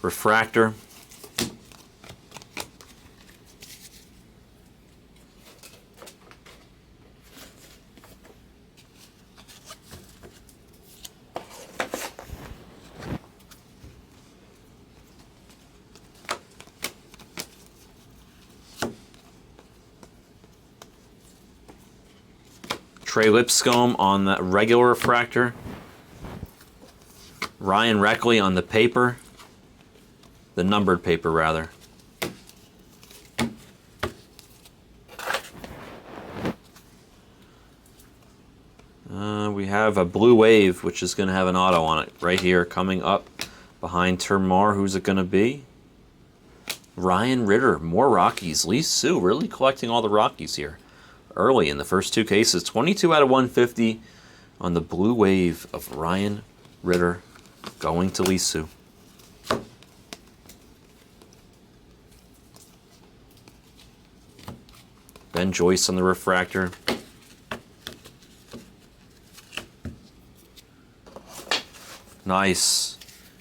Refractor. Trey Lipscomb on the regular refractor. Ryan Reckley on the paper. The numbered paper, rather. We have a Blue Wave, which is going to have an auto on it right here, coming up behind Termar. Who's it going to be? Ryan Ritter. More Rockies. Lee Sue really collecting all the Rockies here. Early in the first two cases. 22 out of 150 on the Blue Wave of Ryan Ritter going to Lee Sue. Ben Joyce on the refractor. Nice.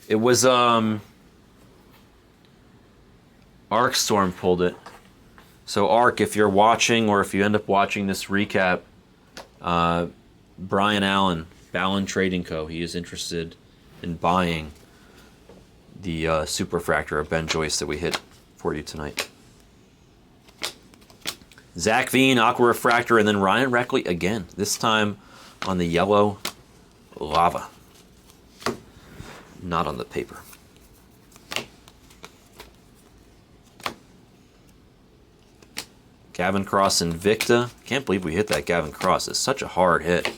It was Arc Storm pulled it. So Arc, if you're watching or if you end up watching this recap, Brian Allen, Ballon Trading Co. He is interested in buying the Superfractor of Ben Joyce that we hit for you tonight. Zach Veen, Aqua Refractor, and then Ryan Reckley again. This time on the yellow lava. Not on the paper. Gavin Cross Invicta. Can't believe we hit that Gavin Cross. It's such a hard hit.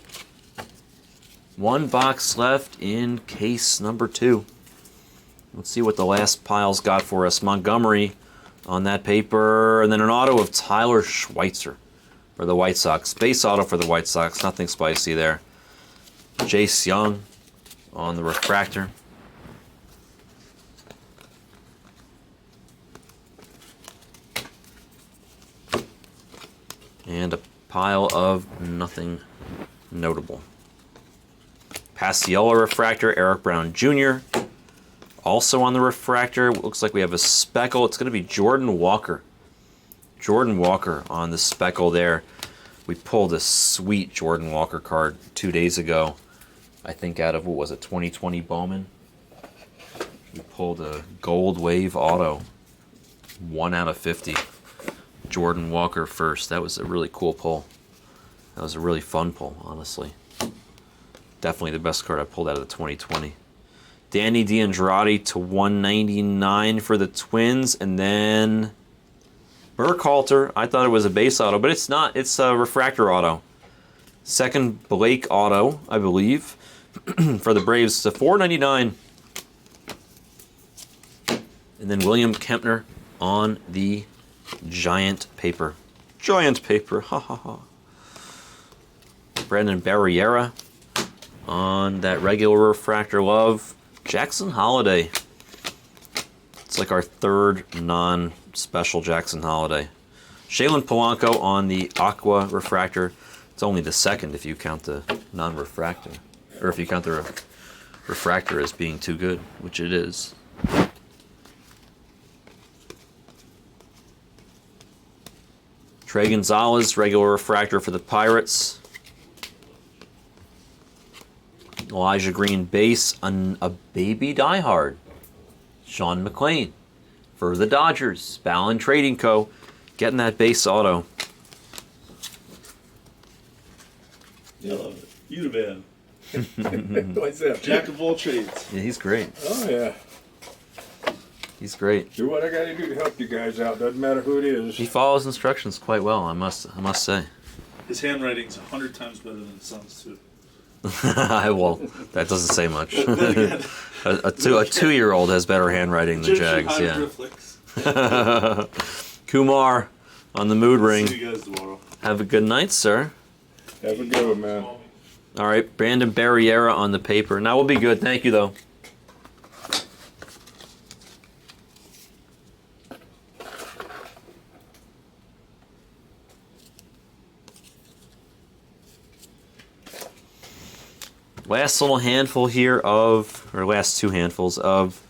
One box left in case number 2. Let's see what the last pile's got for us. Montgomery on that paper. And then an auto of Tyler Schweitzer for the White Sox. Base auto for the White Sox. Nothing spicy there. Jace Young on the refractor. And a pile of nothing notable. Paciella refractor, Eric Brown Jr. Also on the refractor, looks like we have a speckle. It's going to be Jordan Walker. Jordan Walker on the speckle there. We pulled a sweet Jordan Walker card 2 days ago. I think out of, what was it, 2020 Bowman? We pulled a Gold Wave Auto. 1 out of 50. Jordan Walker first. That was a really cool pull. That was a really fun pull, honestly. Definitely the best card I pulled out of the 2020. Danny D'Andrade to 199 for the Twins, and then Burkhalter. I thought it was a base auto, but it's not. It's a refractor auto. Second Blake auto, I believe, for the Braves to 499. And then William Kempner on the giant paper. Giant paper. Ha ha ha. Brandon Barriera on that regular refractor love. Jackson Holiday. It's like our third non-special Jackson Holiday. Shaylin Polanco on the Aqua refractor. It's only the second if you count the non-refractor. Or if you count the refractor as being too good, which it is. Trey Gonzalez, regular refractor for the Pirates. Elijah Green base, a baby diehard. Sean McClain for the Dodgers. Ballon Trading Co. Getting that base auto. I love it. You the man. What's that? Jack of all trades. Yeah, he's great. Oh, yeah. He's great. Do what I got to do to help you guys out. Doesn't matter who it is. He follows instructions quite well, I must say. His handwriting's 100 times better than his son's, too. Well, that doesn't say much. a 2-year-old has better handwriting than Jags, yeah. Kumar on the mood ring. See you guys tomorrow. Have a good night, sir. Have a good one, man. All right, Brandon Barriera on the paper. Now we'll be good. Thank you, though. Last little handful here of, or last 2 handfuls of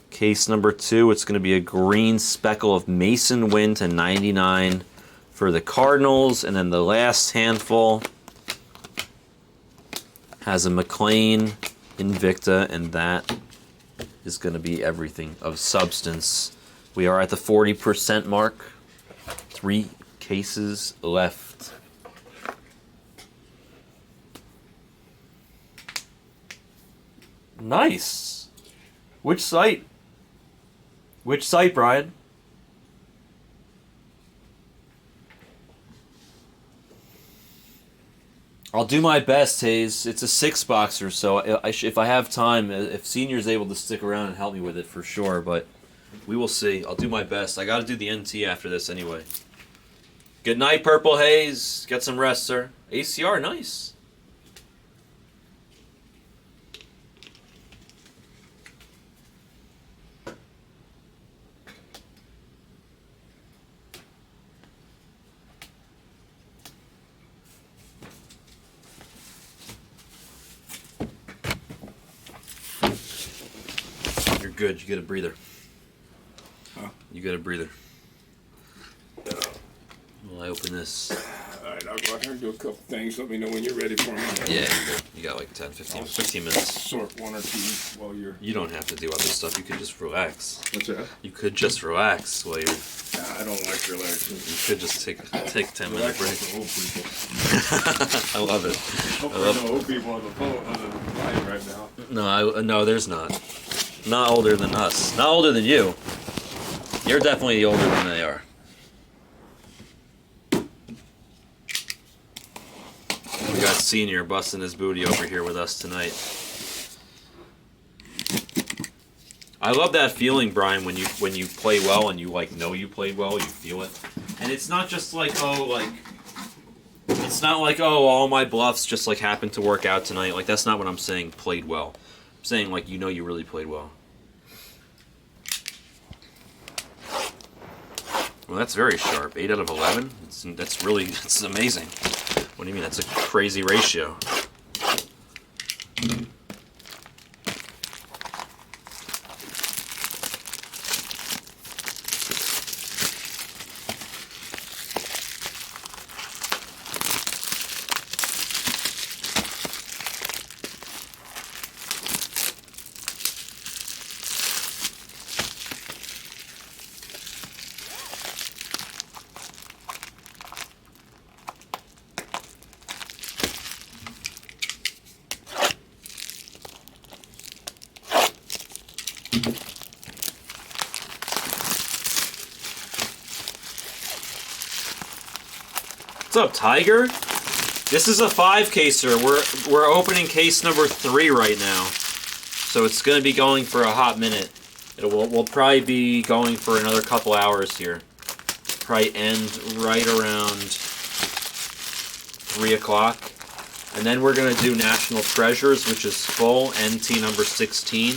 case number 2. It's going to be a green speckle of Mason Wynn to 99 for the Cardinals. And then the last handful has a McClain Invicta, and that is going to be everything of substance. We are at the 40% mark. 3 cases left. Nice. Which site? Which site, Brian? I'll do my best, Hayes. It's a 6-boxer, so if I have time, if Senior's able to stick around and help me with it, for sure, but we will see. I'll do my best. I gotta do the NT after this anyway. Good night, Purple Haze. Get some rest, sir. ACR, nice. You're good. You get a breather. Huh? You get a breather. Well, I open this. Alright, I'll go out here and do a couple things. Let me know when you're ready for me. Yeah, you got like 10, 15 minutes. Sort one or two while you're... You don't have to do other stuff. You could just relax. What's that? You could just relax while you're... Nah, I don't like relaxing. You could just take 10-minute break. For old people. I love it. Hopefully no old people on the phone, on the line right now. No, there's not. Not older than us. Not older than you. You're definitely older than they are. We got Senior busting his booty over here with us tonight. I love that feeling, Brian, when you play well and you know you played well, you feel it. And it's not just like, it's not like, all my bluffs just happened to work out tonight. Like, that's not what I'm saying, played well. I'm saying you really played well. Well, that's very sharp. 8 out of 11. That's amazing. What do you mean? That's a crazy ratio. What's up, Tiger? This is a 5-caser. We're opening case number 3 right now, so it's going to be going for a hot minute. We'll probably be going for another couple hours here. Probably end right around 3 o'clock, and then we're going to do National Treasures, which is full NT number 16,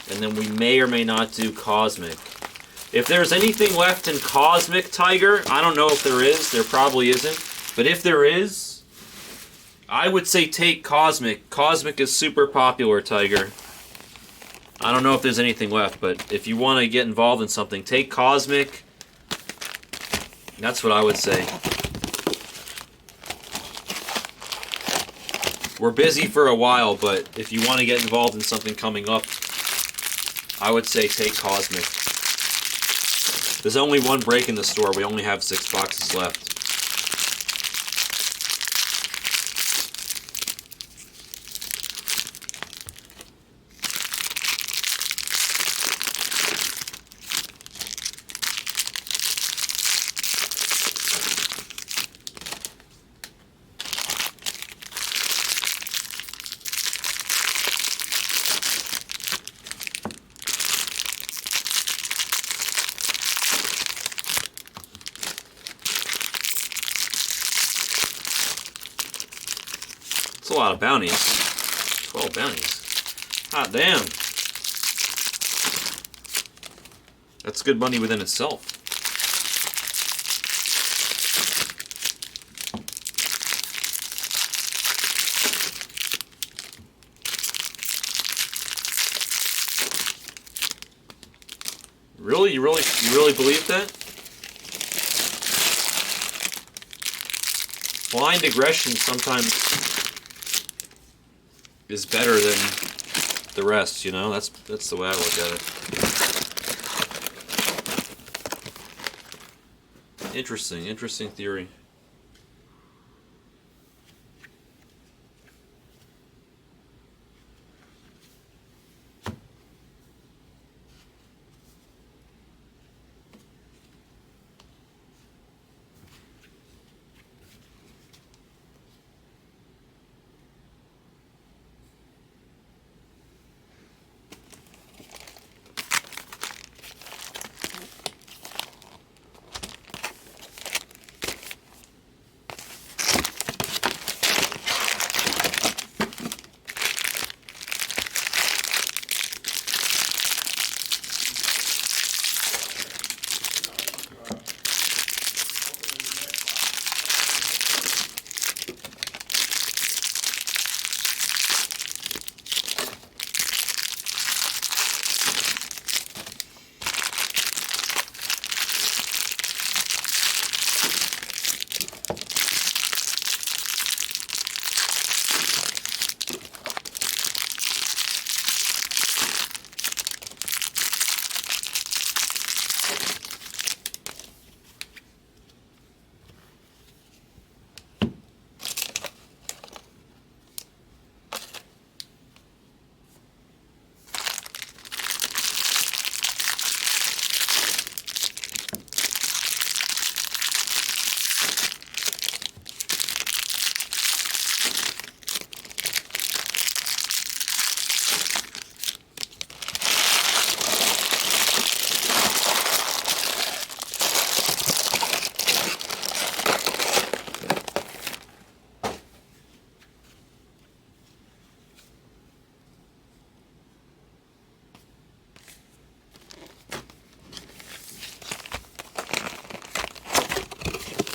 and then we may or may not do Cosmic. If there's anything left in Cosmic, Tiger, I don't know if there is. There probably isn't. But if there is, I would say take Cosmic. Cosmic is super popular, Tiger. I don't know if there's anything left, but if you want to get involved in something, take Cosmic. That's what I would say. We're busy for a while, but if you want to get involved in something coming up, I would say take Cosmic. There's only one break in the store. We only have 6 boxes left. That's a lot of bounties. 12 bounties. Hot damn. That's good money within itself. Really? You really believe that? Blind aggression sometimes is better than the rest, you know? That's the way I look at it. Interesting theory.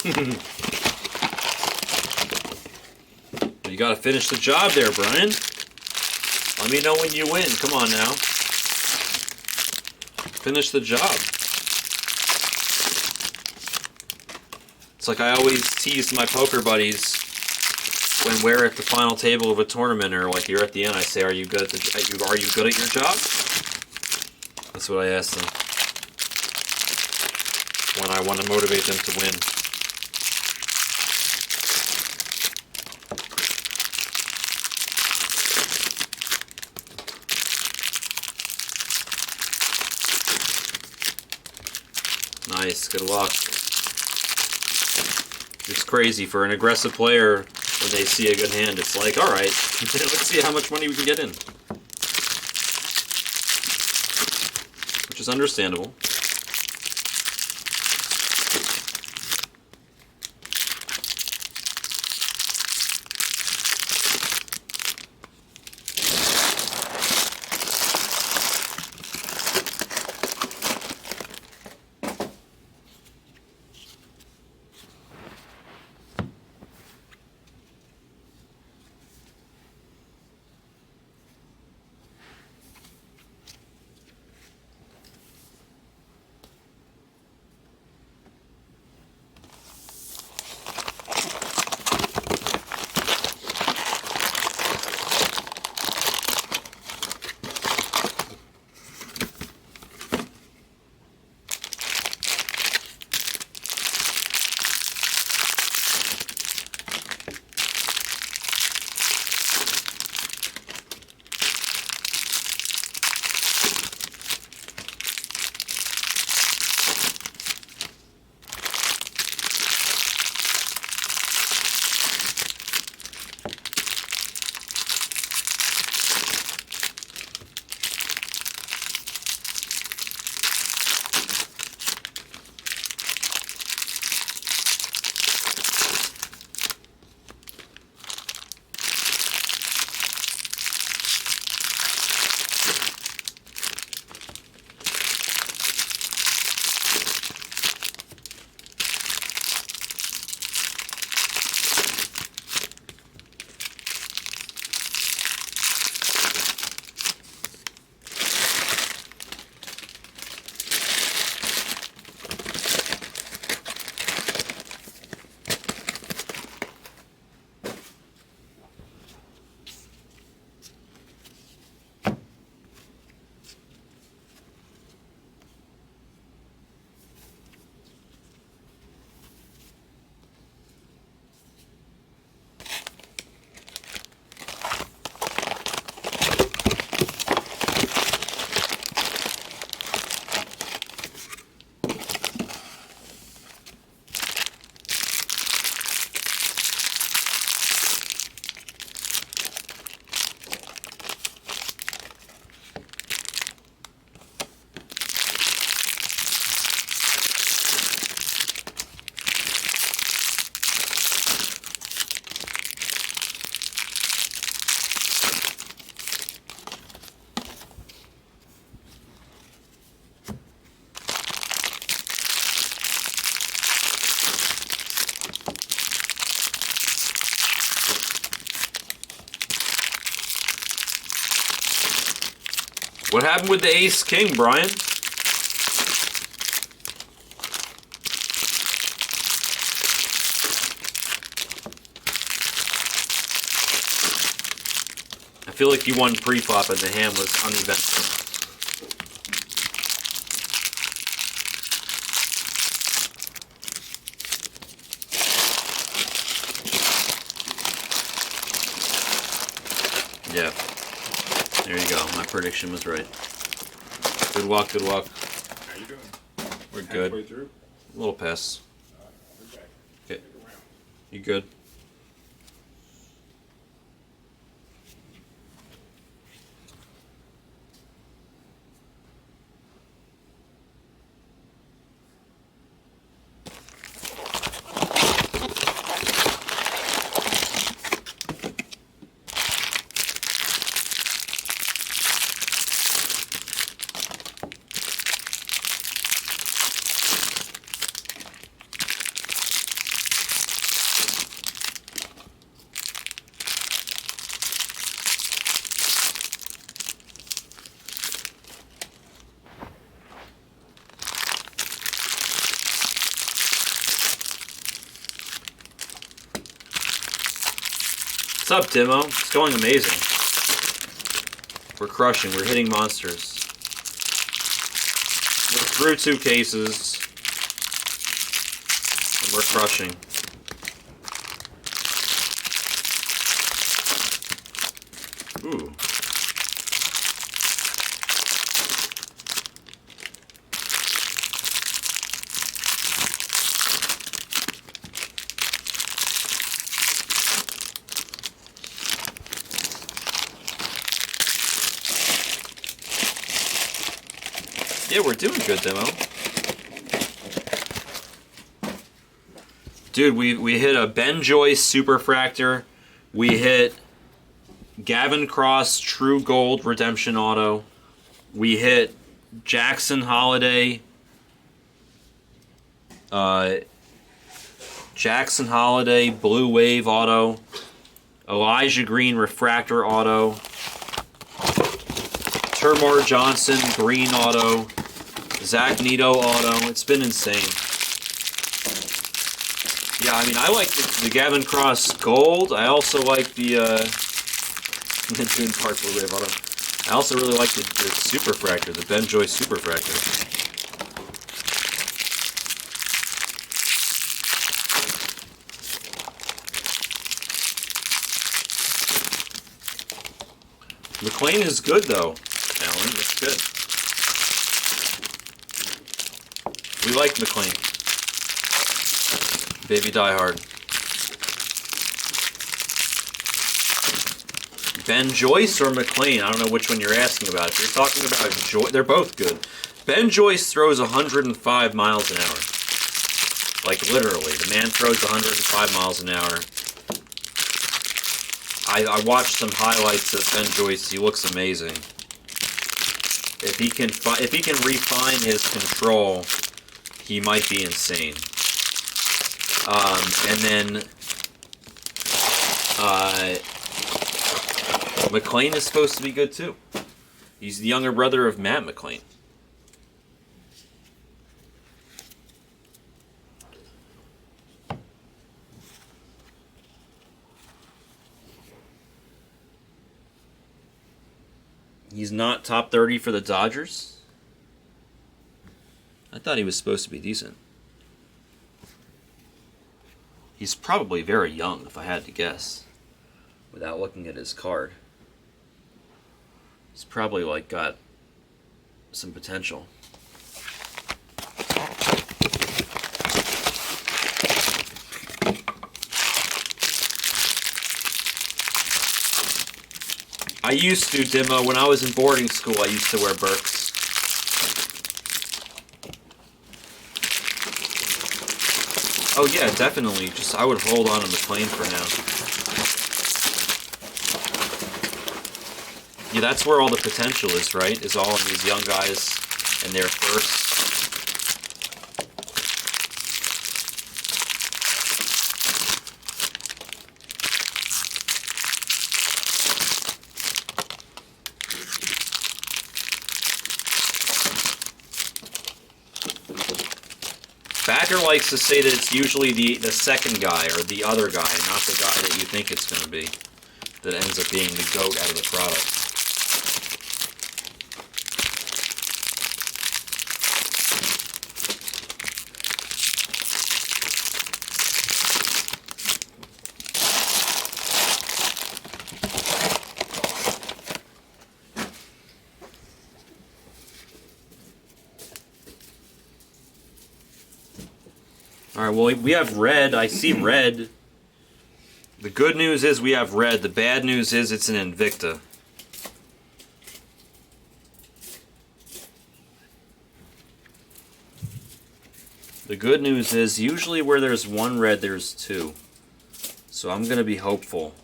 You gotta finish the job there, Brian. Let me know when you win. Come on now. Finish the job. It's like I always tease my poker buddies when we're at the final table of a tournament, or like you're at the end. I say, "Are you good at are you good at your job?" That's what I ask them when I want to motivate them to win. Nice, good luck. It's crazy for an aggressive player when they see a good hand. It's like, all right, let's see how much money we can get in. Which is understandable. What happened with the ace king, Brian? I feel like you won pre-flop and the hand was uneventful. Yeah. There you go. My prediction was right. Good luck, good luck. How you doing? We're good. Halfway through? A little pass. We're back. Okay. Stick around. You good? What's up, Dimo? It's going amazing. We're crushing. We're hitting monsters. We're through 2 cases. And we're crushing. Ooh. Yeah, we're doing good, Demo. Dude, we hit a Ben Joyce Superfractor. We hit Gavin Cross True Gold Redemption Auto. We hit Jackson Holiday. Jackson Holiday Blue Wave Auto. Elijah Green Refractor Auto. Termar Johnson Green Auto. Zach Nito Auto. It's been insane. Yeah, I mean, I like the Gavin Cross Gold. I also like the June Park Blue Wave Auto. I also really like the Superfractor, the Ben Joyce Superfractor. McLean is good, though, Alan. That's good. We like McLean. Baby Die Hard. Ben Joyce or McLean? I don't know which one you're asking about. If you're talking about Joyce, they're both good. Ben Joyce throws 105 miles an hour. Like, literally. The man throws 105 miles an hour. I watched some highlights of Ben Joyce. He looks amazing. If he can refine his control, he might be insane. And then McLean is supposed to be good too. He's the younger brother of Matt McLean. He's not top 30 for the Dodgers? I thought he was supposed to be decent. He's probably very young, if I had to guess, without looking at his card. He's probably, like, got some potential. I used to, Dimo, when I was in boarding school, I used to wear Birks. Oh yeah, definitely. Just I would hold on to McLean for now. Yeah, that's where all the potential is, right? Is all in these young guys and their first. Backer likes to say that it's usually the second guy or the other guy, not the guy that you think it's going to be, that ends up being the GOAT out of the product. Alright, well, we have red. I see red. The good news is we have red. The bad news is it's an Invicta. The good news is usually where there's one red, there's two. So I'm going to be hopeful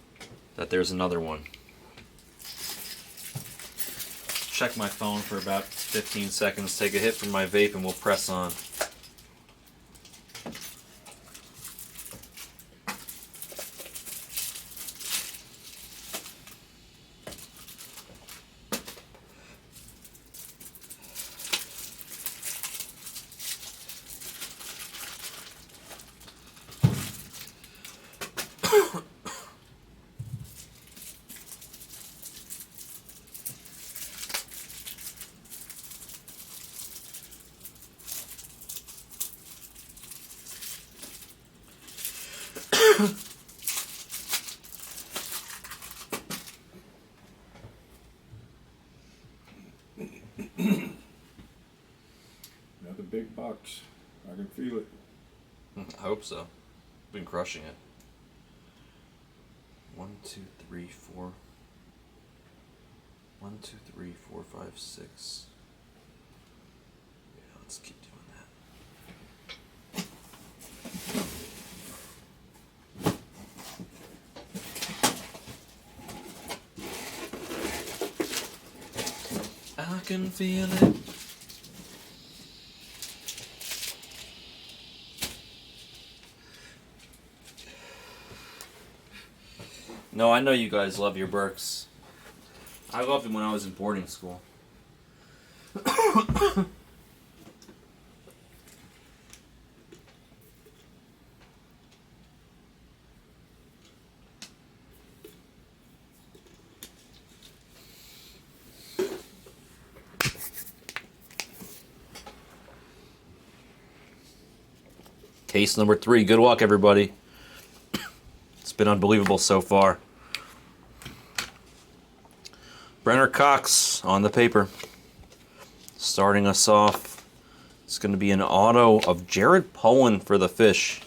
that there's another one. Check my phone for about 15 seconds, take a hit from my vape, and we'll press on. Another big box. I can feel it. I hope so. Been crushing it. 1, 2, 3, 4. 1, 2, 3, 4, 5, 6. Yeah, let's keep doing that. I can feel it. No, I know you guys love your Burks. I loved them when I was in boarding school. Case number 3. Good luck, everybody. It's been unbelievable so far. Brenner Cox on the paper. Starting us off, it's going to be an auto of Jared Poland for the Fish.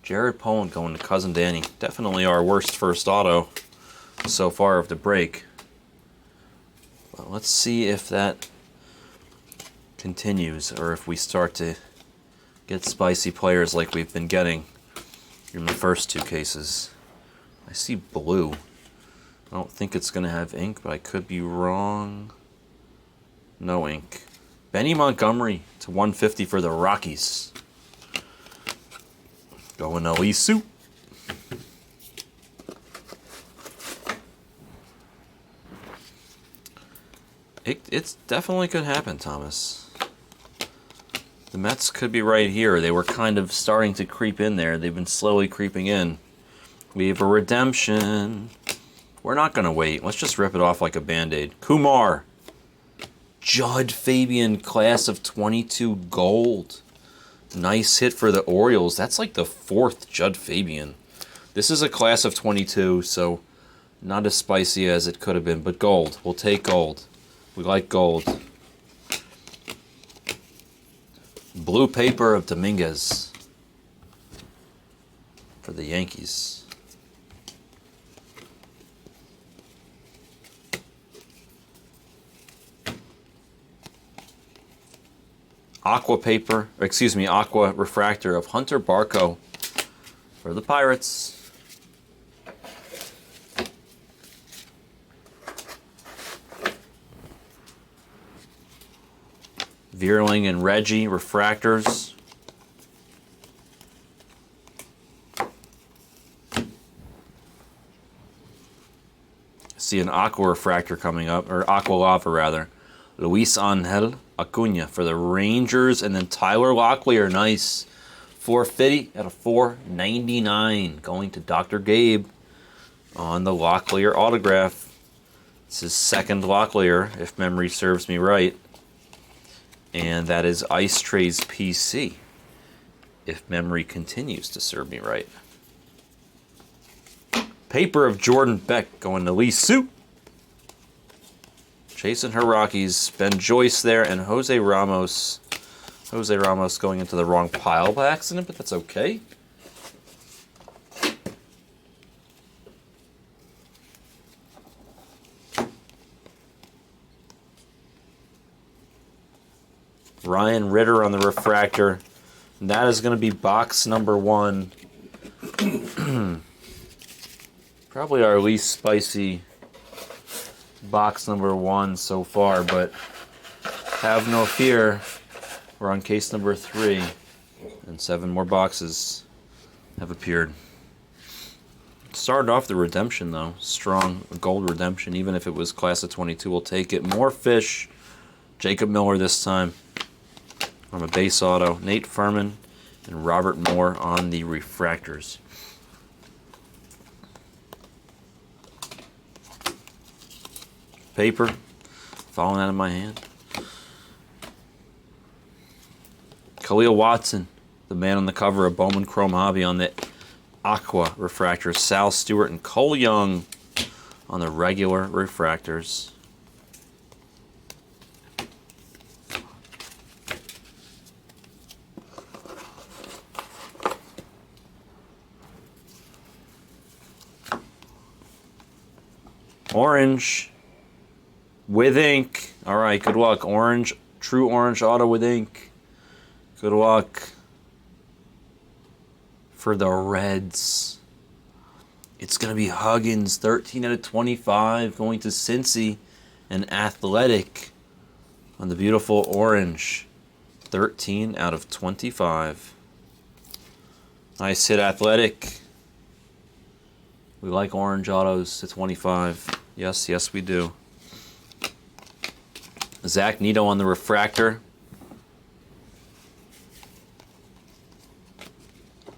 Jared Poland going to Cousin Danny. Definitely our worst first auto so far of the break. But let's see if that continues or if we start to get spicy players like we've been getting in the first 2 cases. I see blue. I don't think it's going to have ink, but I could be wrong. No ink. Benny Montgomery to 150 for the Rockies. Going to Lisu. It's definitely could happen, Thomas. The Mets could be right here. They were kind of starting to creep in there. They've been slowly creeping in. We have a redemption. We're not going to wait. Let's just rip it off like a Band-Aid. Kumar. Judd Fabian, class of 22 gold. Nice hit for the Orioles. That's like the 4th Judd Fabian. This is a class of 22, so not as spicy as it could have been, but gold. We'll take gold. We like gold. Blue paper of Dominguez for the Yankees. Aqua refractor of Hunter Barco for the Pirates. Vierling and Reggie refractors. See an aqua refractor coming up, or aqua lava rather. Luis Angel Acuna for the Rangers, and then Tyler Locklear, nice. 450 out of 499, going to Dr. Gabe on the Locklear autograph. It's his 2nd Locklear, if memory serves me right. And that is Ice Trays PC, if memory continues to serve me right. Paper of Jordan Beck going to Lee Sue. Chasing her Rockies. Ben Joyce there and Jose Ramos. Jose Ramos going into the wrong pile by accident, but that's okay. Ryan Ritter on the refractor. And that is going to be box number 1. Probably our least spicy box number 1 so far, but have no fear. We're on case number 3, and 7 more boxes have appeared. Started off the redemption, though. Strong gold redemption, even if it was class of 22, we'll take it. More fish. Jacob Miller this time on a base auto. Nate Furman and Robert Moore on the refractors. Paper falling out of my hand. Khalil Watson The man on the cover of Bowman Chrome Hobby on the Aqua refractor. Sal Stewart and Cole Young on the regular refractors. Orange with ink. All right, good luck. Orange, true orange auto with ink. Good luck for the Reds. It's going to be Huggins, 13 out of 25, going to Cincy, and Athletic on the beautiful orange, 13 out of 25. Nice hit, Athletic. We like orange autos to 25. Yes, yes, we do. Zach Neto on the refractor.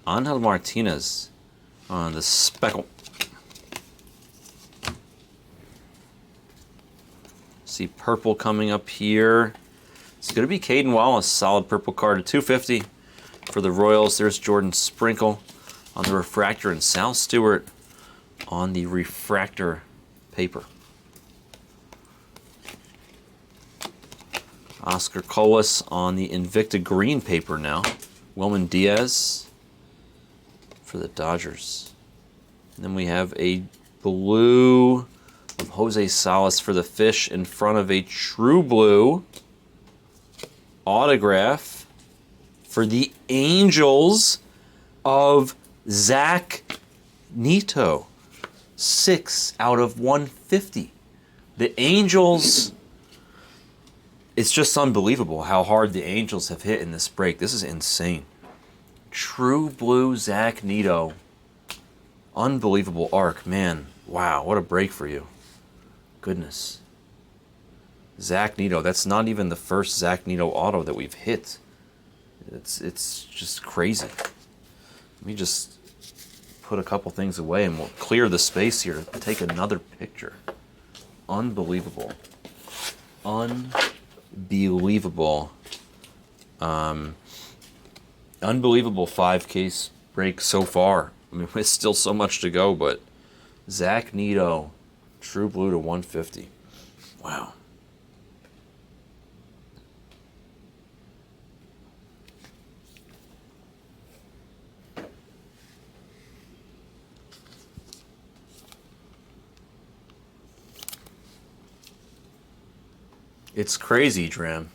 Angel Martinez on the speckle. See purple coming up here. It's going to be Caden Wallace. Solid purple card at 250 for the Royals. There's Jordan Sprinkle on the refractor and Sal Stewart on the refractor paper. Oscar Colas on the Invicta green paper now. Wilman Diaz for the Dodgers. And then we have a blue of Jose Salas for the Fish in front of a true blue autograph for the Angels of Zach Neto. 6 out of 150. The Angels, it's just unbelievable how hard the Angels have hit in this break. This is insane. True blue Zach Neto. Unbelievable arc, man. Wow, what a break for you. Goodness. Zach Neto, that's not even the first Zach Neto auto that we've hit. It's just crazy. Let me just put a couple things away and we'll clear the space here to take another picture. Unbelievable. Unbelievable. Unbelievable 5-case break so far. I mean, it's still so much to go, but Zach Neto, true blue to 150. Wow. It's crazy, Dram.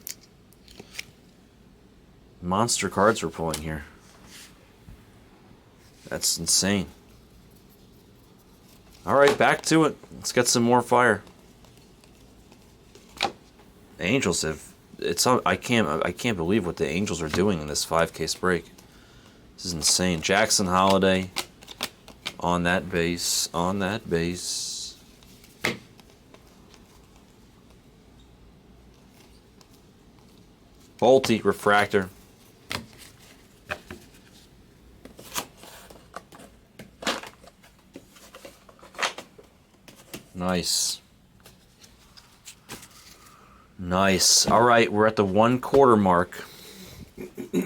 Monster cards we're pulling here. That's insane. All right, back to it. Let's get some more fire. The Angels have. I can't believe what the Angels are doing in this 5-case break. This is insane. Jackson Holiday on that base. On that base. Bolte refractor. Nice. Nice. All right, we're at the 1/4 mark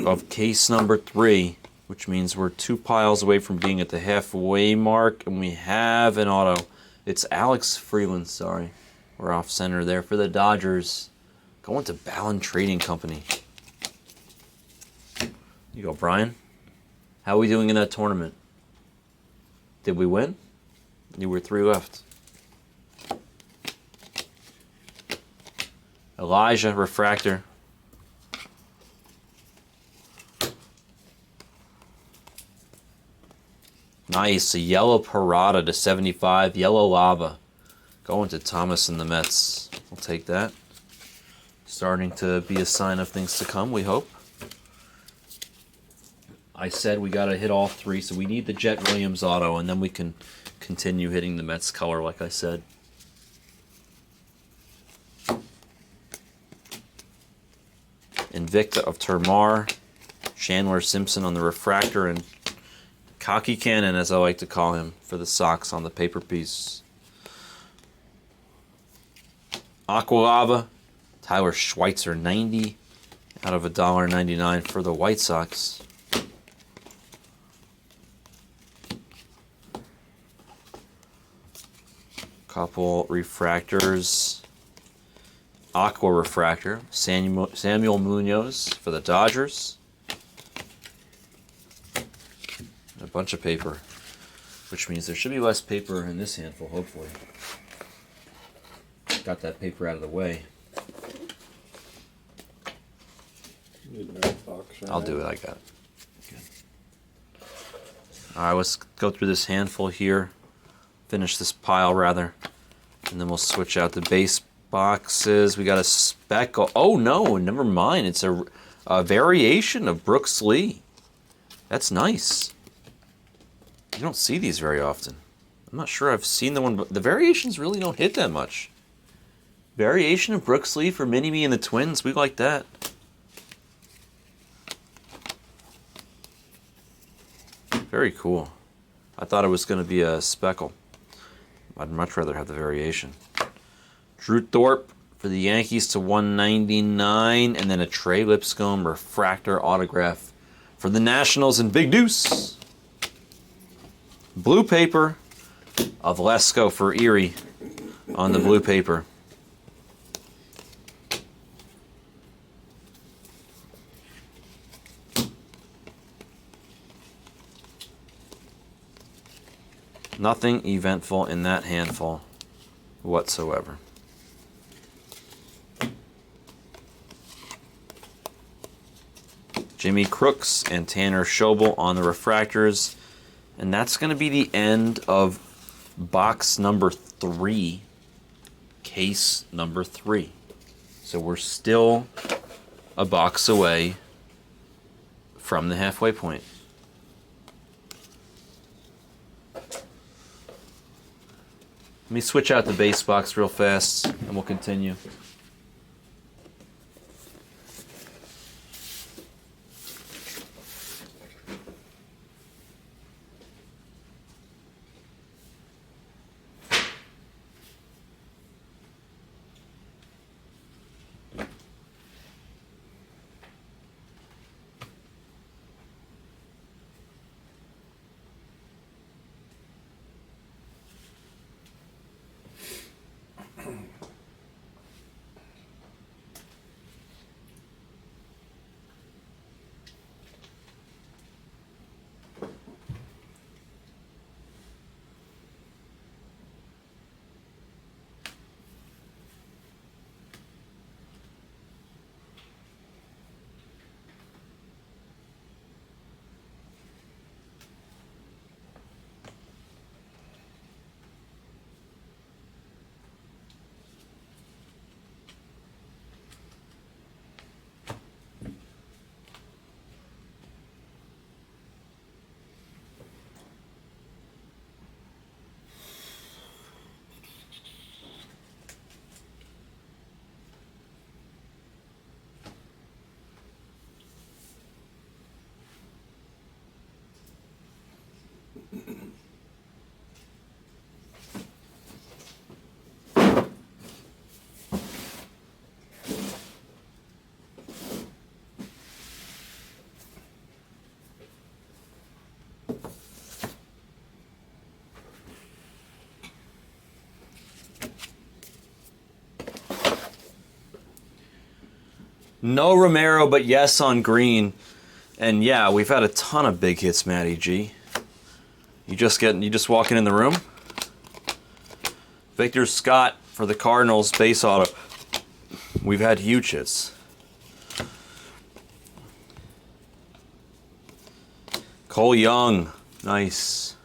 of case number 3, which means we're 2 piles away from being at the halfway mark, and we have an auto. It's Alex Freeland, sorry. We're off center there for the Dodgers. Going to Ballon Trading Company. You go, Brian. How are we doing in that tournament? Did we win? You were 3 left. Elijah refractor. Nice. A yellow Parada to 75. Yellow lava. Going to Thomas and the Mets. We'll take that. Starting to be a sign of things to come, we hope. I said we got to hit all 3, so we need the Jet Williams auto, and then we can continue hitting the Mets color, like I said. Invicta of Termar. Chandler Simpson on the refractor, and Cocky Cannon, as I like to call him, for the Sox on the paper piece. Aqualava. Tyler Schweitzer, 90 out of $1.99 for the White Sox. Couple refractors. Aqua refractor. Samuel Munoz for the Dodgers. A bunch of paper, which means there should be less paper in this handful, hopefully. Got that paper out of the way. I'll do it, I got it. Good. Alright, let's go through this handful here. Finish this pile, rather. And then we'll switch out the base boxes. We got a speckle. Oh, no, never mind. It's a variation of Brooks Lee. That's nice. You don't see these very often. I'm not sure I've seen the one, but the variations really don't hit that much. Variation of Brooks Lee for Mini-Me and the Twins. We like that. Very cool. I thought it was going to be a speckle. I'd much rather have the variation. Drew Thorpe for the Yankees to 199, and then a Trey Lipscomb refractor autograph for the Nationals and Big Deuce. Blue paper of Lesko for Erie on the blue paper. Nothing eventful in that handful whatsoever. Jimmy Crooks and Tanner Schobel on the refractors. And that's going to be the end of box number 3, case number 3. So we're still a box away from the halfway point. Let me switch out the base box real fast, and we'll continue. No Romero, but yes on green. And yeah, we've had a ton of big hits, Matty G. You just walking in the room? Victor Scott for the Cardinals, base auto. We've had huge hits. Cole Young, nice.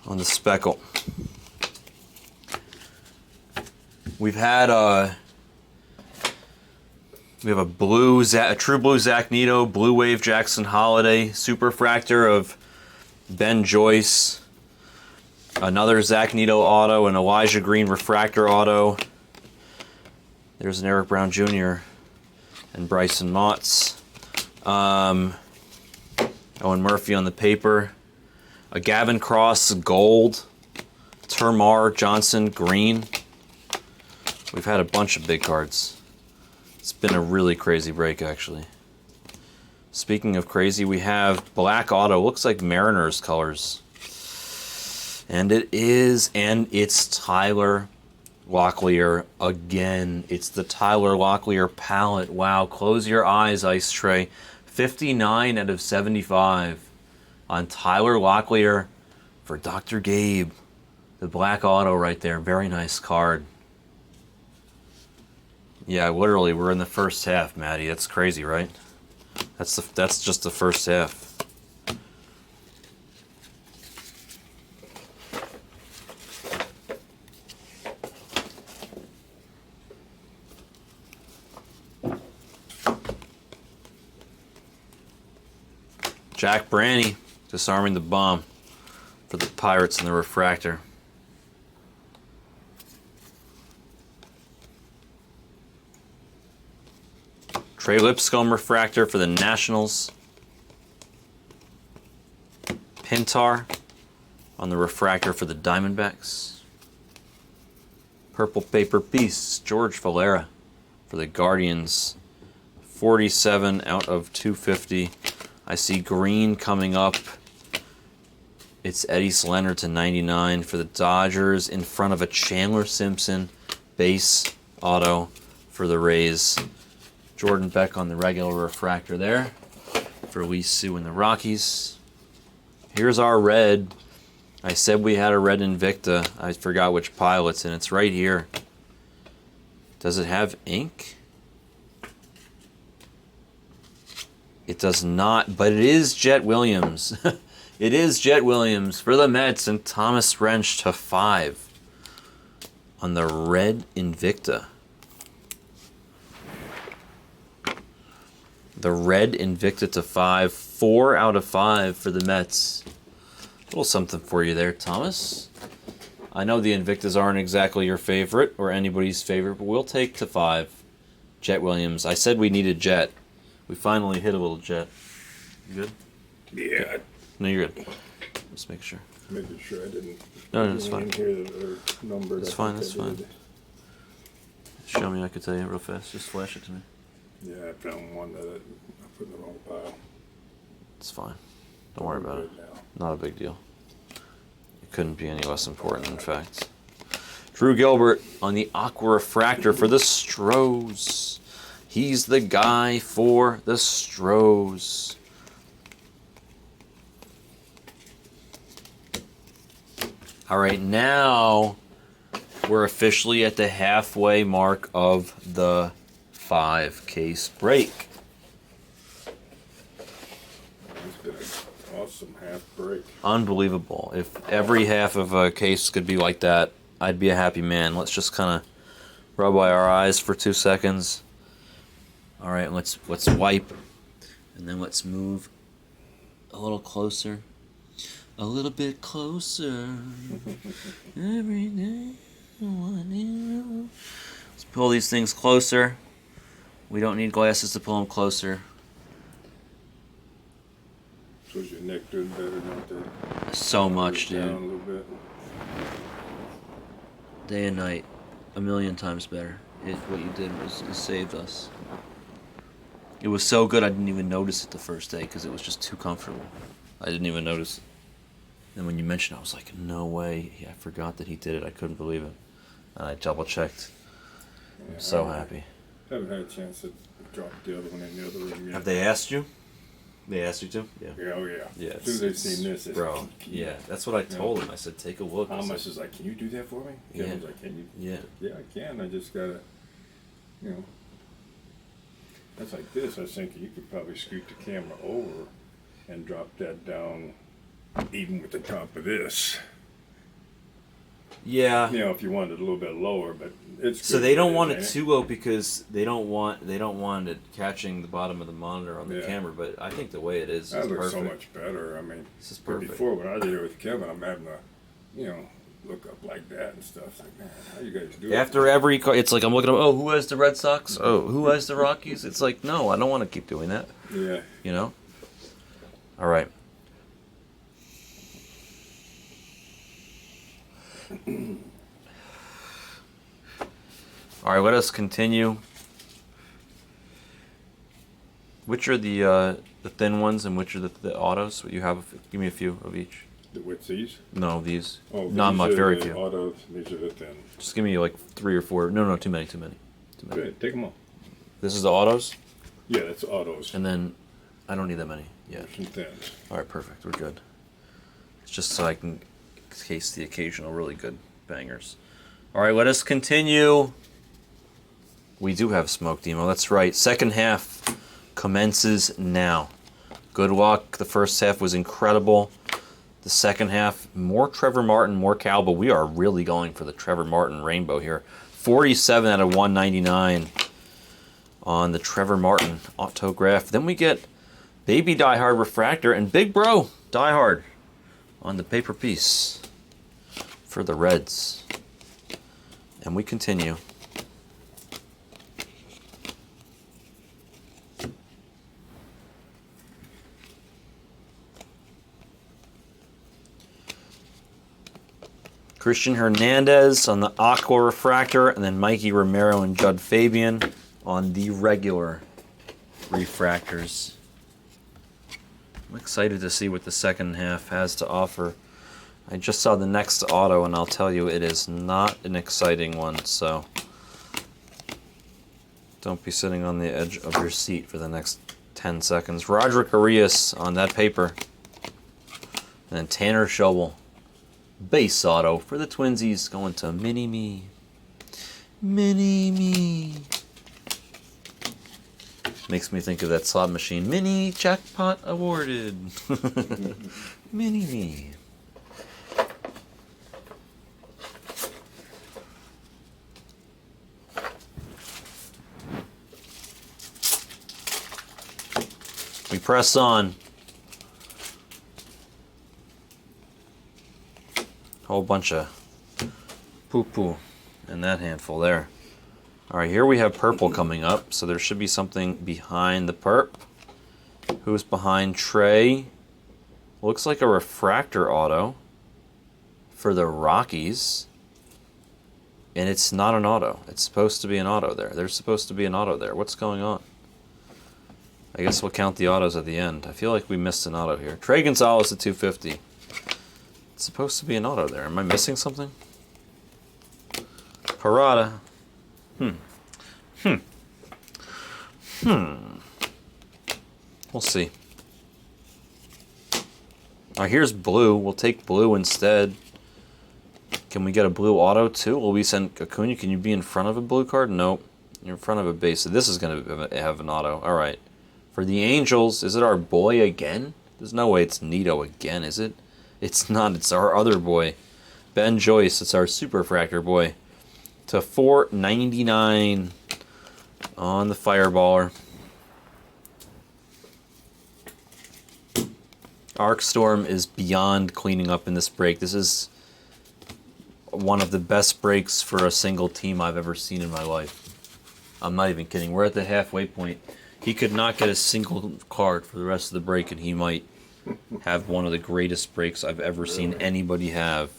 On the speckle. We have a true blue Zach Neto, blue wave Jackson Holiday, super fractor of Ben Joyce, another Zach Neto auto, an Elijah Green refractor auto. There's an Eric Brown Jr. and Bryson Motts. Owen Murphy on the paper. A Gavin Cross gold. Termar Johnson green. We've had a bunch of big cards. It's been a really crazy break, actually. Speaking of crazy, we have black auto. Looks like Mariners colors. And it is, and it's Tyler Locklear again. It's the Tyler Locklear palette. Wow, close your eyes, Ice Tray. 59 out of 75 on Tyler Locklear for Dr. Gabe. The black auto right there. Very nice card. Yeah, literally, we're in the first half, Maddie. That's crazy, right? That's just the first half. Jack Branny disarming the bomb for the Pirates in the refractor. Trey Lipscomb refractor for the Nationals. Pintar on the refractor for the Diamondbacks. Purple paper piece, George Valera for the Guardians. 47 out of 250. I see green coming up. It's Eddie Slender to 99 for the Dodgers in front of a Chandler Simpson base auto for the Rays. Jordan Beck on the regular refractor there for Lee Sue and the Rockies. Here's our red. I said we had a red Invicta. I forgot which pile it's in. It's right here. Does it have ink? It does not, but it is Jet Williams. It is Jet Williams for the Mets and Thomas Wrench to 5 on the red Invicta. The red Invicta to 5. 4 out of 5 for the Mets. A little something for you there, Thomas. I know the Invictas aren't exactly your favorite or anybody's favorite, but we'll take to 5. Jet Williams. I said we needed Jet. We finally hit a little Jet. You good? Yeah. No, you're good. Just make sure. Making sure I didn't. No, it's fine. Here that are numbered. It's fine. It's fine. Show me. I could tell you real fast. Just flash it to me. Yeah, I found one that I put in the wrong pile. It's fine. Don't worry about it. Now. Not a big deal. It couldn't be any less important, in fact. Drew Gilbert on the Aqua Refractor for the Stros. He's the guy for the Stros. All right, now we're officially at the halfway mark of the 5-case break. It's been an awesome half break. Unbelievable. If every half of a case could be like that, I'd be a happy man. Let's just kind of rub our eyes for 2 seconds. All right, let's wipe, and then let's move a little closer. A little bit closer. Every day I want you. Let's pull these things closer. We don't need glasses to pull them closer. So is your neck doing better, not that? So much, Down a dude. little bit. Day and night, a million times better. What you did was it saved us. It was so good I didn't even notice it the first day because it was just too comfortable. I didn't even notice it. And when you mentioned it, I was like, no way. I forgot that he did it. I couldn't believe it. And I double-checked. I'm so happy. Haven't had a chance to drop the other one in the other room yet. Have they asked you? They asked you to? Yeah. Yeah, oh yeah. Yeah, As soon as they've seen this, it's bro. Yeah, that's what I told him. I said, take a look. I Thomas said, is like, can you do that for me? Yeah. Kevin's like, can you? Yeah. Yeah, I can. I just gotta, you know. That's like this. I was thinking you could probably scoot the camera over and drop that down even with the top of this. Yeah. You know, if you wanted it a little bit lower, but it's So good they don't as want is, it ain't too low because they don't want it catching the bottom of the monitor on the Yeah. camera. But I think the way it is That is looks perfect. so much better. I mean, This is but perfect. before when I did it with Kevin, I'm having to, you know, look up like that and stuff. It's like, man, how you guys do it? After every car, it's like I'm looking at, oh, who has the Red Sox? Oh, who has the Rockies? It's like, no, I don't want to keep doing that. Yeah. You know? All right. All right, let us continue. Which are the thin ones and which are the autos? You have, give me a few of each. What's these? No, these. Oh, Not these much, are very the few. Autos. These are the thin. Just give me like 3 or 4. No, too many. Good. Take them all. This is the autos, Yeah, that's autos. and then I don't need that many. Yeah. There's some thins. All right, perfect. We're good. It's just so I can case the occasional really good bangers. All right, let us continue. We do have smoke demo. That's right. Second half commences now. Good luck. The first half was incredible. The second half, more Trevor Martin, more Cal, but we are really going for the Trevor Martin rainbow here. 47 out of 199 on the Trevor Martin autograph. Then we get Baby Die Hard Refractor and Big Bro Die Hard on the paper piece for the Reds. And we continue. Christian Hernandez on the Aqua Refractor, and then Mikey Romero and Judd Fabian on the regular refractors. I'm excited to see what the second half has to offer. I just saw the next auto, and I'll tell you it is not an exciting one, so don't be sitting on the edge of your seat for the next 10 seconds. Roderick Arias on that paper. And then Tanner Schobel. Base auto for the Twinsies going to Mini-Me. Mini-Me. Makes me think of that slot machine. Mini jackpot awarded. Mini-Me. We press on. Whole bunch of poo-poo in that handful there. All right, here we have purple coming up, so there should be something behind the perp. Who's behind Trey? Looks like a refractor auto for the Rockies. And it's not an auto. It's supposed to be an auto there. There's supposed to be an auto there. What's going on? I guess we'll count the autos at the end. I feel like we missed an auto here. Trey Gonzalez at 250. It's supposed to be an auto there. Am I missing something? Parada. We'll see. All right, here's blue. We'll take blue instead. Can we get a blue auto too? Will we send Acuna? Can you be in front of a blue card? Nope. You're in front of a base. So this is going to have an auto. All right. For the Angels, is it our boy again? There's no way it's Nito again, is it? It's not. It's our other boy, Ben Joyce. It's our super refractor boy. To 499 on the Fireballer. Arcstorm is beyond cleaning up in this break. This is one of the best breaks for a single team I've ever seen in my life. I'm not even kidding. We're at the halfway point. He could not get a single card for the rest of the break, and he might have one of the greatest breaks I've ever seen anybody have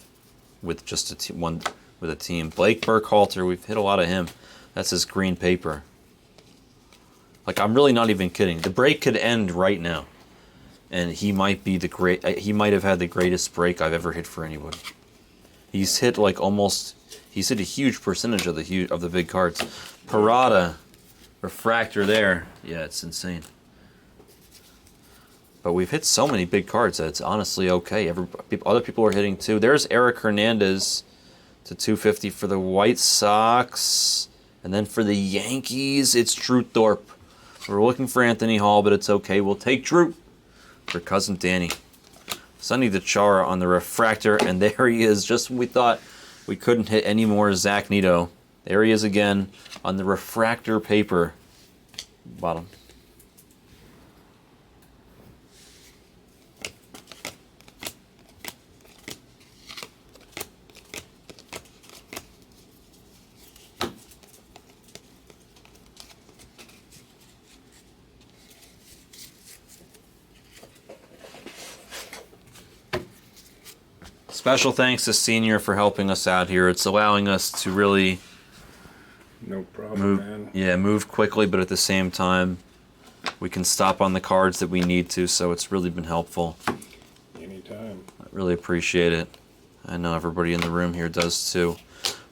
with just a team. Blake Burkhalter, we've hit a lot of him. That's his green paper. Like, I'm really not even kidding. The break could end right now, and he might be he might have had the greatest break I've ever hit for anybody. He's hit he's hit a huge percentage of the big cards. Parada, refractor there. Yeah, it's insane. But we've hit so many big cards that it's honestly okay. Other people are hitting too. There's Eric Hernandez to 250 for the White Sox. And then for the Yankees, it's Drew Thorpe. We're looking for Anthony Hall, but it's okay. We'll take Drew for Cousin Danny. Sonny DeChara on the refractor, and there he is. Just when we thought we couldn't hit any more Zach Nito. There he is again on the refractor paper. Bottom. Special thanks to Senior for helping us out here. It's allowing us to really No problem, man. move quickly, but at the same time, we can stop on the cards that we need to, so it's really been helpful. Anytime. It Really appreciate it. I know everybody in the room here does too,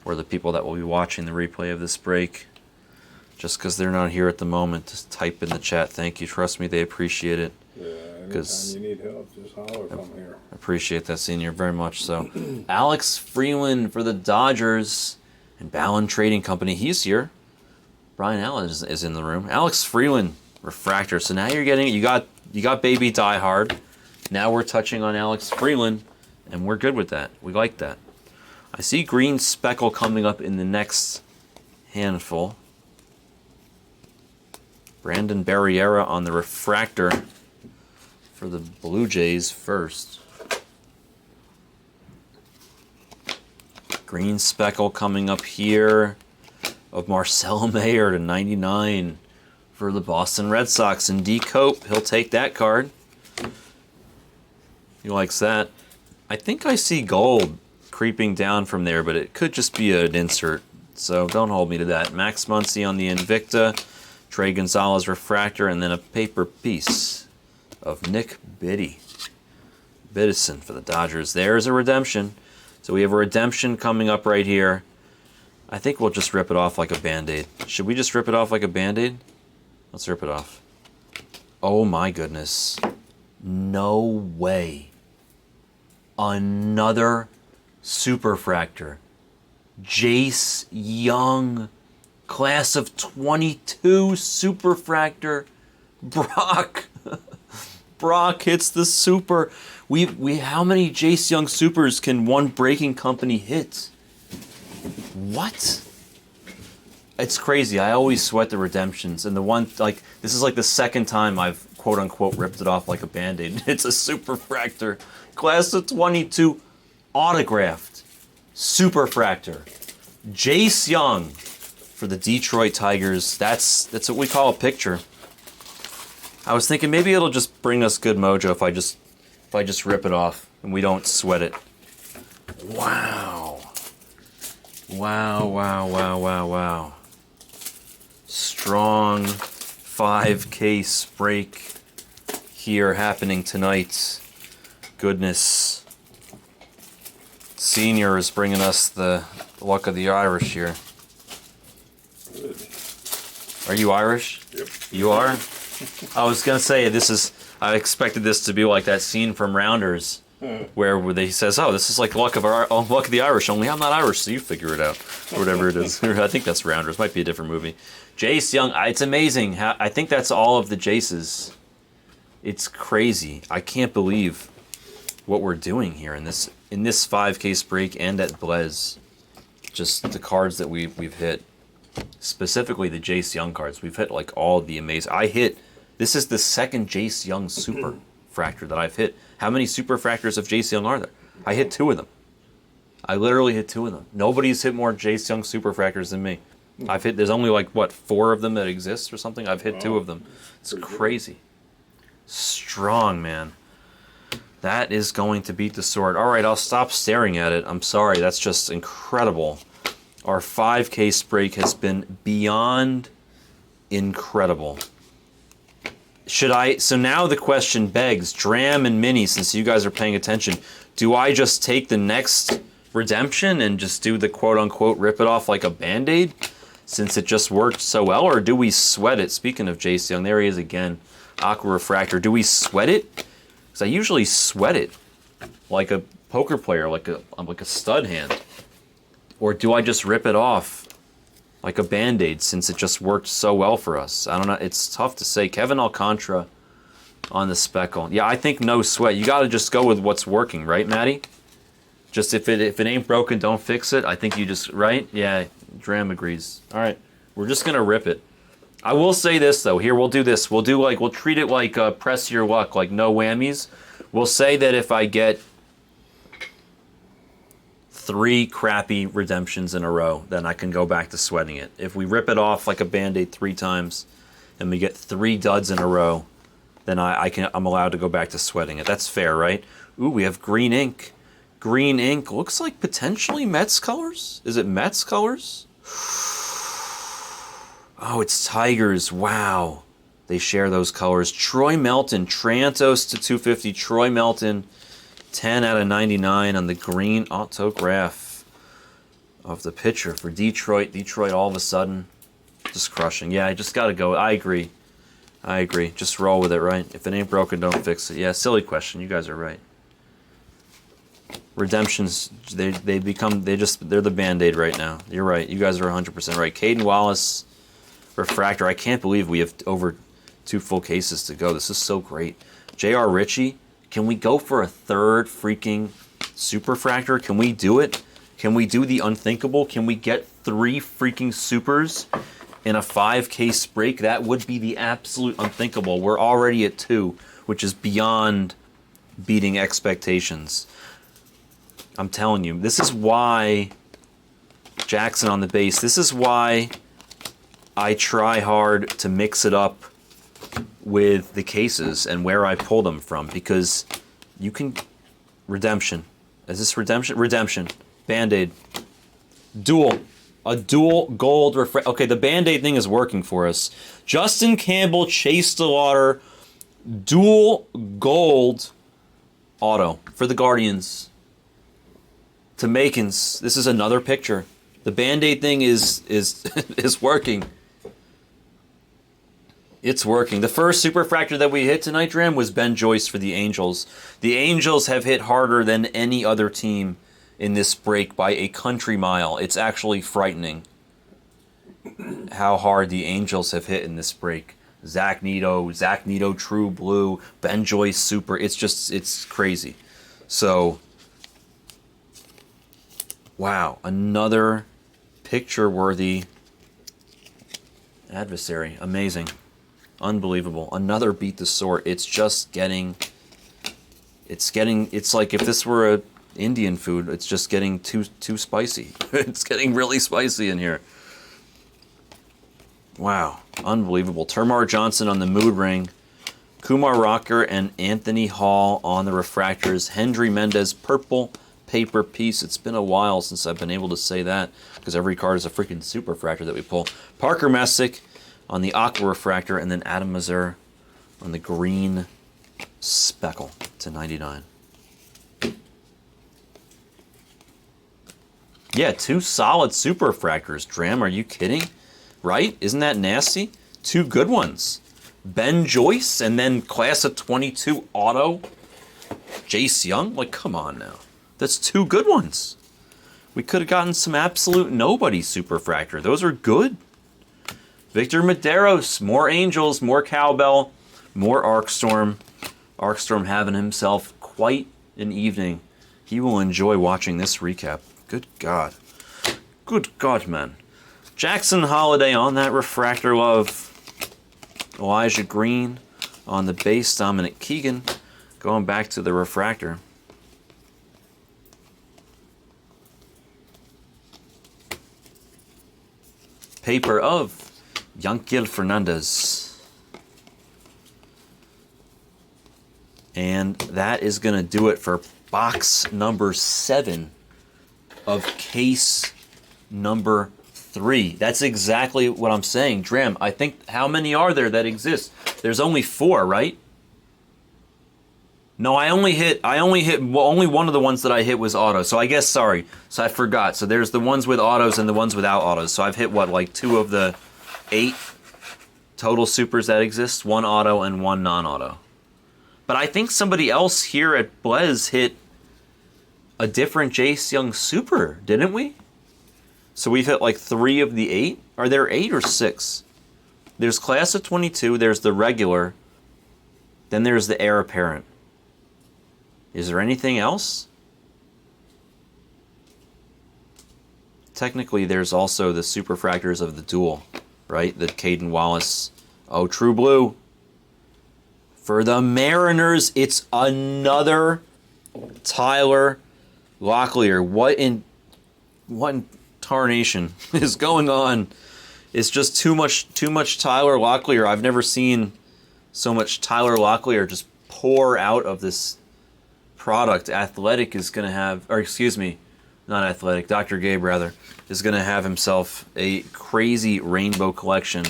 or the people that will be watching the replay of this break. Just because they're not here at the moment, just type in the chat. Thank you. Trust me, they appreciate it. Yeah, anytime you need help, just holler from here. Appreciate that, Senior, very much so. Alex Freeland for the Dodgers and Ballon Trading Company. He's here. Brian Allen is in the room. Alex Freeland, refractor. So now you're getting, you got Baby Die Hard. Now we're touching on Alex Freeland, and we're good with that. We like that. I see green speckle coming up in the next handful. Brandon Barriera on the refractor for the Blue Jays first. Green speckle coming up here of Marcelo Mayer to 99 for the Boston Red Sox. And D. Cope, he'll take that card. He likes that. I think I see gold creeping down from there, but it could just be an insert. So don't hold me to that. Max Muncy on the Invicta. Trey Gonzalez refractor, and then a paper piece of Nick Biddison for the Dodgers. There's a redemption. So we have a redemption coming up right here. I think we'll just rip it off like a Band-Aid. Should we just rip it off like a Band-Aid? Let's rip it off. Oh my goodness. No way. Another superfractor. Jace Young. Class of 22 superfractor. Brock. Brock hits the super. We how many Jace Young supers can one breaking company hit? What? It's crazy. I always sweat the redemptions, and the one like this is like the second time I've quote unquote ripped it off like a Band-Aid. It's a superfractor. Class of 22 autographed superfractor. Jace Young for the Detroit Tigers. That's what we call a picture. I was thinking maybe it'll just bring us good mojo if I just rip it off and we don't sweat it. Wow. Wow, wow, wow, wow, wow. Strong 5-case break here happening tonight. Goodness. Senior is bringing us the luck of the Irish here. Good. Are you Irish? Yep. You are? I was going to say, I expected this to be like that scene from Rounders where he says, oh, this is like luck of the Irish, only I'm not Irish, so you figure it out. Or whatever it is. I think that's Rounders. Might be a different movie. Jace Young, it's amazing. I think that's all of the Jaces. It's crazy. I can't believe what we're doing here in this 5-case break and at Blaze. Just the cards that we've hit. Specifically the Jace Young cards. We've hit like all the amazing. This is the second Jace Young super fractor that I've hit. How many super fractors of Jace Young are there? I hit 2 of them. I literally hit 2 of them. Nobody's hit more Jace Young super fractors than me. There's only like, 4 of them that exist or something? I've hit 2 of them. It's crazy. Strong, man. That is going to beat the sword. All right, I'll stop staring at it. I'm sorry. That's just incredible. Our 5-case break has been beyond incredible. So now the question begs, Dram and Minnie, since you guys are paying attention, do I just take the next redemption and just do the quote-unquote rip it off like a Band-Aid, since it just worked so well, or do we sweat it? Speaking of Jace Young, there he is again. Aqua Refractor. Do we sweat it? Because I usually sweat it like a poker player, like a stud hand. Or do I just rip it off like a Band-Aid since it just worked so well for us? I don't know. It's tough to say. Kevin Alcantara on the speckle. Yeah, I think no sweat. You got to just go with what's working, right, Maddie? Just if it ain't broken, don't fix it. I think you just, right? Yeah, Dram agrees. All right, we're just going to rip it. I will say this, though. Here, we'll do this. We'll treat it like press your luck, like no whammies. We'll say that if I get 3 crappy redemptions in a row, then I can go back to sweating it. If we rip it off like a Band-Aid 3 times and we get 3 duds in a row, then I'm allowed to go back to sweating it. That's fair, right? Ooh, we have green ink. Green ink looks like potentially Mets colors. Is it Mets colors? Oh, it's Tigers. Wow. They share those colors. Troy Melton, Trantos to 250. Troy Melton 10 out of 99 on the green autograph of the pitcher for Detroit. Detroit all of a sudden just crushing. Yeah, I just got to go. I agree. Just roll with it, right? If it ain't broken, don't fix it. Yeah, silly question. You guys are right. Redemptions, they're the Band-Aid right now. You're right. You guys are 100% right. Caden Wallace, refractor. I can't believe we have over 2 full cases to go. This is so great. J.R. Ritchie, can we go for a third freaking superfractor? Can we do it? Can we do the unthinkable? Can we get 3 freaking supers in a 5-case break? That would be the absolute unthinkable. We're already at 2, which is beyond beating expectations. I'm telling you, this is why Jackson on the base. This is why I try hard to mix it up with the cases and where I pull them from, because you can... Redemption. Is this redemption? Redemption. Band-Aid. Dual. A dual gold refract. Okay, the Band-Aid thing is working for us. Justin Campbell, Chase DeLauder, dual gold auto for the Guardians. To Makins. This is another picture. The Band-Aid thing is working. It's working. The first superfractor that we hit tonight, Dram, was Ben Joyce for the Angels. The Angels have hit harder than any other team in this break by a country mile. It's actually frightening how hard the Angels have hit in this break. Zach Nito, True Blue, Ben Joyce, Super. It's crazy. So, wow, another picture-worthy adversary. Amazing. Unbelievable. Another beat the sort. It's like if this were a Indian food, it's just getting too spicy. It's getting really spicy in here. Wow. Unbelievable. Termar Johnson on the mood ring. Kumar Rocker and Anthony Hall on the refractors. Hendry Mendez, purple paper piece. It's been a while since I've been able to say that, because every card is a freaking superfractor that we pull. Parker Messick on the aqua refractor, and then Adam Mazur on the green speckle to 99. Yeah, 2 solid superfractors. Dram, are you kidding? Right? Isn't that nasty? 2 good ones. Ben Joyce, and then class of 22 auto Jace Young. Like, come on now. That's 2 good ones. We could have gotten some absolute nobody superfractor. Those are good. Victor Medeiros, more Angels, more Cowbell, more Arcstorm. Arcstorm having himself quite an evening. He will enjoy watching this recap. Good God. Good God, man. Jackson Holiday on that refractor, love. Elijah Green on the base. Dominic Keegan going back to the refractor. Paper of Yanquiel Fernandez. And that is going to do it for box number 7 of case number 3. That's exactly what I'm saying. Dram, I think, how many are there that exist? There's only 4, right? No, only one of the ones that I hit was auto. So I guess, sorry. So I forgot. So there's the ones with autos and the ones without autos. So I've hit, what, like 2 of the 8 total supers that exist? 1 auto and 1 non-auto. But I think somebody else here at Blez hit a different Jace Young super, didn't we? So we've hit like 3 of the 8? Are there 8 or 6? There's class of 22, there's the regular, then there's the heir apparent. Is there anything else? Technically, there's also the superfractors of the duel, right? The Caden Wallace. Oh, True Blue. For the Mariners, it's another Tyler Locklear. What in tarnation is going on? It's just too much Tyler Locklear. I've never seen so much Tyler Locklear just pour out of this product. Athletic is going to have, or excuse me, not Athletic, Dr. Gabe rather, is going to have himself a crazy rainbow collection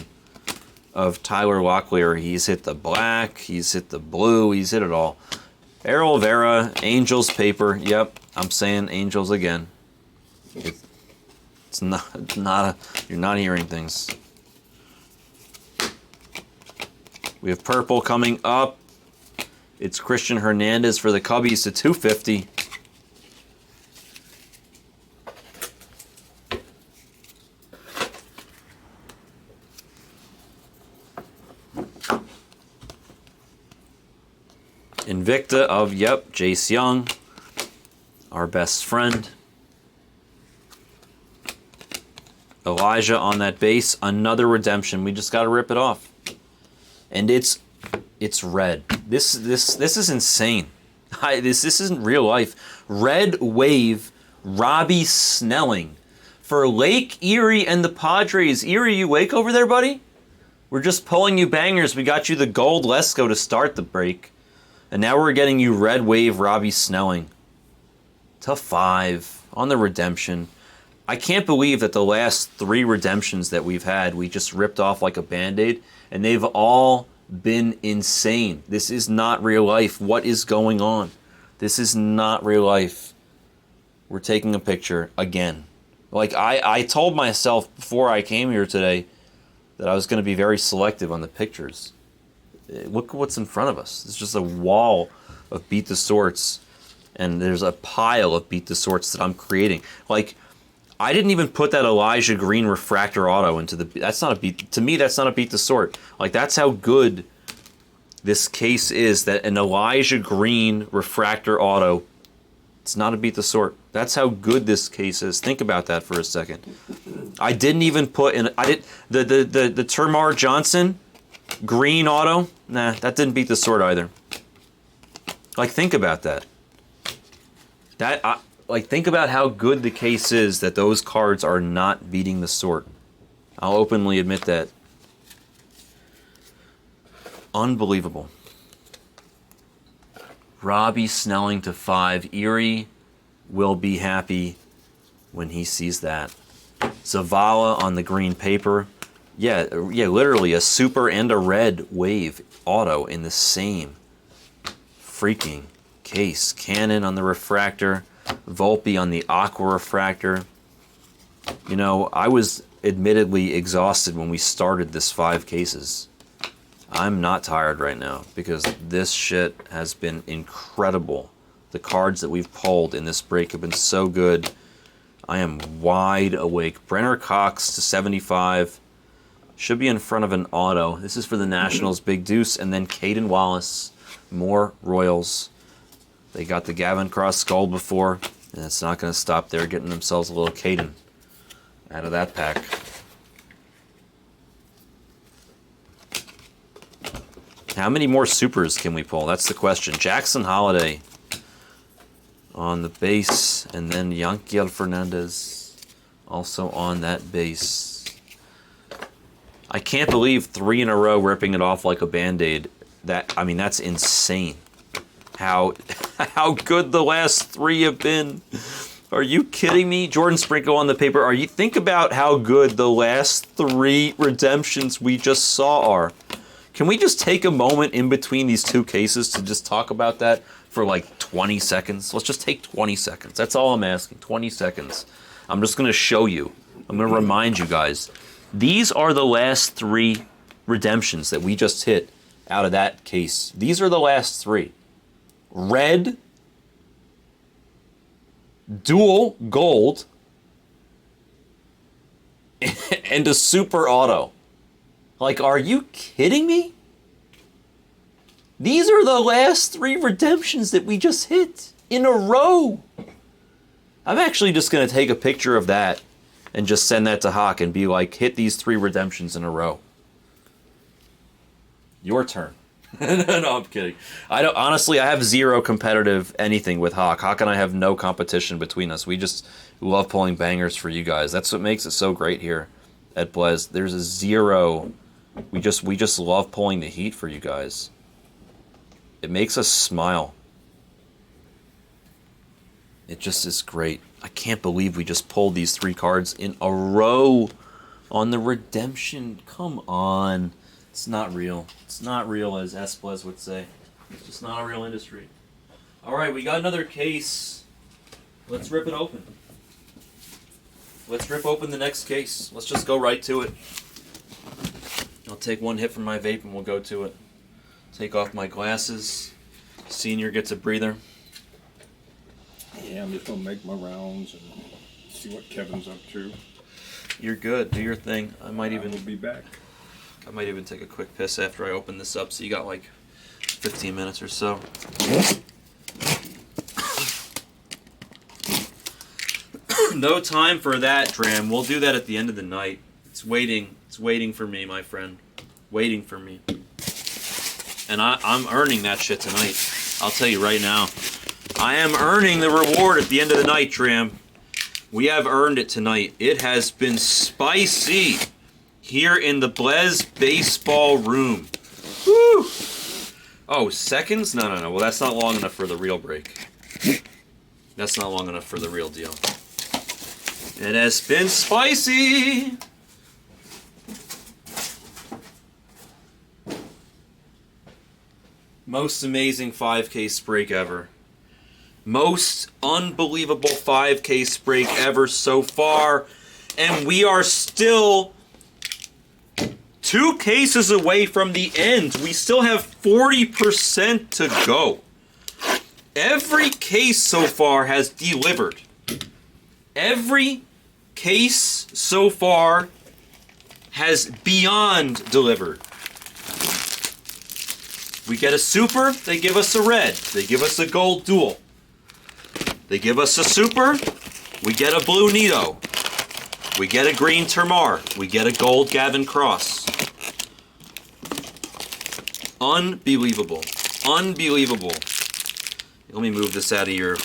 of Tyler Locklear. He's hit the black, he's hit the blue, he's hit it all. Errol Vera, Angels paper. Yep, I'm saying Angels again. It's not you're not hearing things. We have purple coming up. It's Christian Hernandez for the Cubbies to 250. Invicta of, yep, Jace Young, our best friend. Elijah on that base, another redemption. We just got to rip it off. And it's red. This is insane. This isn't real life. Red Wave, Robbie Snelling for Lake Erie and the Padres. Erie, you awake over there, buddy? We're just pulling you bangers. We got you the gold Lesko to start the break. And now we're getting you Red Wave, Robbie Snelling. /5 on the redemption. I can't believe that the last 3 redemptions that we've had, we just ripped off like a Band-Aid, and they've all been insane. This is not real life. What is going on? This is not real life. We're taking a picture again. Like, I told myself before I came here today that I was going to be very selective on the pictures. Look at what's in front of us. It's just a wall of Beat the Sorts, and there's a pile of Beat the Sorts that I'm creating. Like, I didn't even put that Elijah Green refractor auto into the... That's not a beat... To me, that's not a Beat the Sort. Like, that's how good this case is, that an Elijah Green refractor auto, it's not a Beat the Sort. That's how good this case is. Think about that for a second. I didn't even put in... The Termar Johnson Green auto, nah, that didn't beat the sort either. Like, think about that. Think about how good the case is that those cards are not beating the sort. I'll openly admit that. Unbelievable. Robbie Snelling to 5. Erie will be happy when he sees that. Zavala on the green paper. Yeah, literally a super and a red wave auto in the same freaking case. Cannon on the refractor, Volpe on the aqua refractor. You know, I was admittedly exhausted when we started this 5 cases. I'm not tired right now because this shit has been incredible. The cards that we've pulled in this break have been so good. I am wide awake. Brenner Cox to 75. Should be in front of an auto. This is for the Nationals, Big Deuce, and then Caden Wallace. More Royals. They got the Gavin Cross Gold before, and it's not going to stop there, getting themselves a little Caden out of that pack. How many more supers can we pull? That's the question. Jackson Holiday on the base, and then Yanquiel Fernandez also on that base. I can't believe 3 in a row ripping it off like a Band-Aid. That's insane. How good the last 3 have been. Are you kidding me? Jordan Sprinkle on the paper. Think about how good the last 3 redemptions we just saw are. Can we just take a moment in between these 2 cases to just talk about that for like 20 seconds? Let's just take 20 seconds. That's all I'm asking. 20 seconds. I'm just going to show you. I'm going to remind you guys. These are the last 3 redemptions that we just hit out of that case. These are the last 3. Red, dual gold, and a super auto. Like, are you kidding me? These are the last 3 redemptions that we just hit in a row. I'm actually just going to take a picture of that and just send that to Hawk and be like, hit these 3 redemptions in a row. Your turn. No, I'm kidding. Honestly, I have 0 competitive anything with Hawk. Hawk and I have no competition between us. We just love pulling bangers for you guys. That's what makes it so great here at Blez. There's a 0. We just love pulling the heat for you guys. It makes us smile. It just is great. I can't believe we just pulled these 3 cards in a row on the redemption. Come on. It's not real. It's not real, as Esplez would say. It's just not a real industry. Alright, we got another case. Let's rip it open. Let's rip open the next case. Let's just go right to it. I'll take one hit from my vape and we'll go to it. Take off my glasses. Senior gets a breather. Yeah, I'm just gonna make my rounds and see what Kevin's up to. You're good. Do your thing. I might We'll even be back. take a quick piss after I open this up. So you got like 15 minutes or so. No time for that, Dram. We'll do that at the end of the night. It's waiting. It's waiting for me, my friend. Waiting for me. And I'm earning that shit tonight. I'll tell you right now. I am earning the reward at the end of the night, Dram. We have earned it tonight. It has been spicy here in the Blez baseball room. Woo! Oh, seconds? No. Well, that's not long enough for the real break. That's not long enough for the real deal. It has been spicy. Most amazing 5K break ever. Most unbelievable 5K break ever so far. And we are still 2 cases away from the end. We still have 40% to go. Every case so far has delivered. Every case so far has beyond delivered. We get a super, they give us a red. They give us a gold dual. They give us a super, we get a blue Nito. We get a green Termar. We get a gold Gavin Cross. Unbelievable. Unbelievable. Let me move this out of your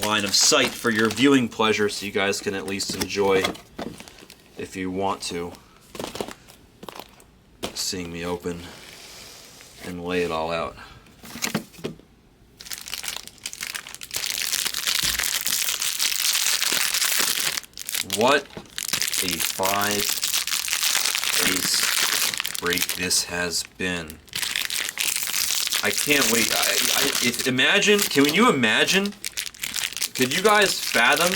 line of sight for your viewing pleasure so you guys can at least enjoy, if you want to, seeing me open and lay it all out. What a 5-case break this has been. I can't wait. Imagine, can you imagine? Could you guys fathom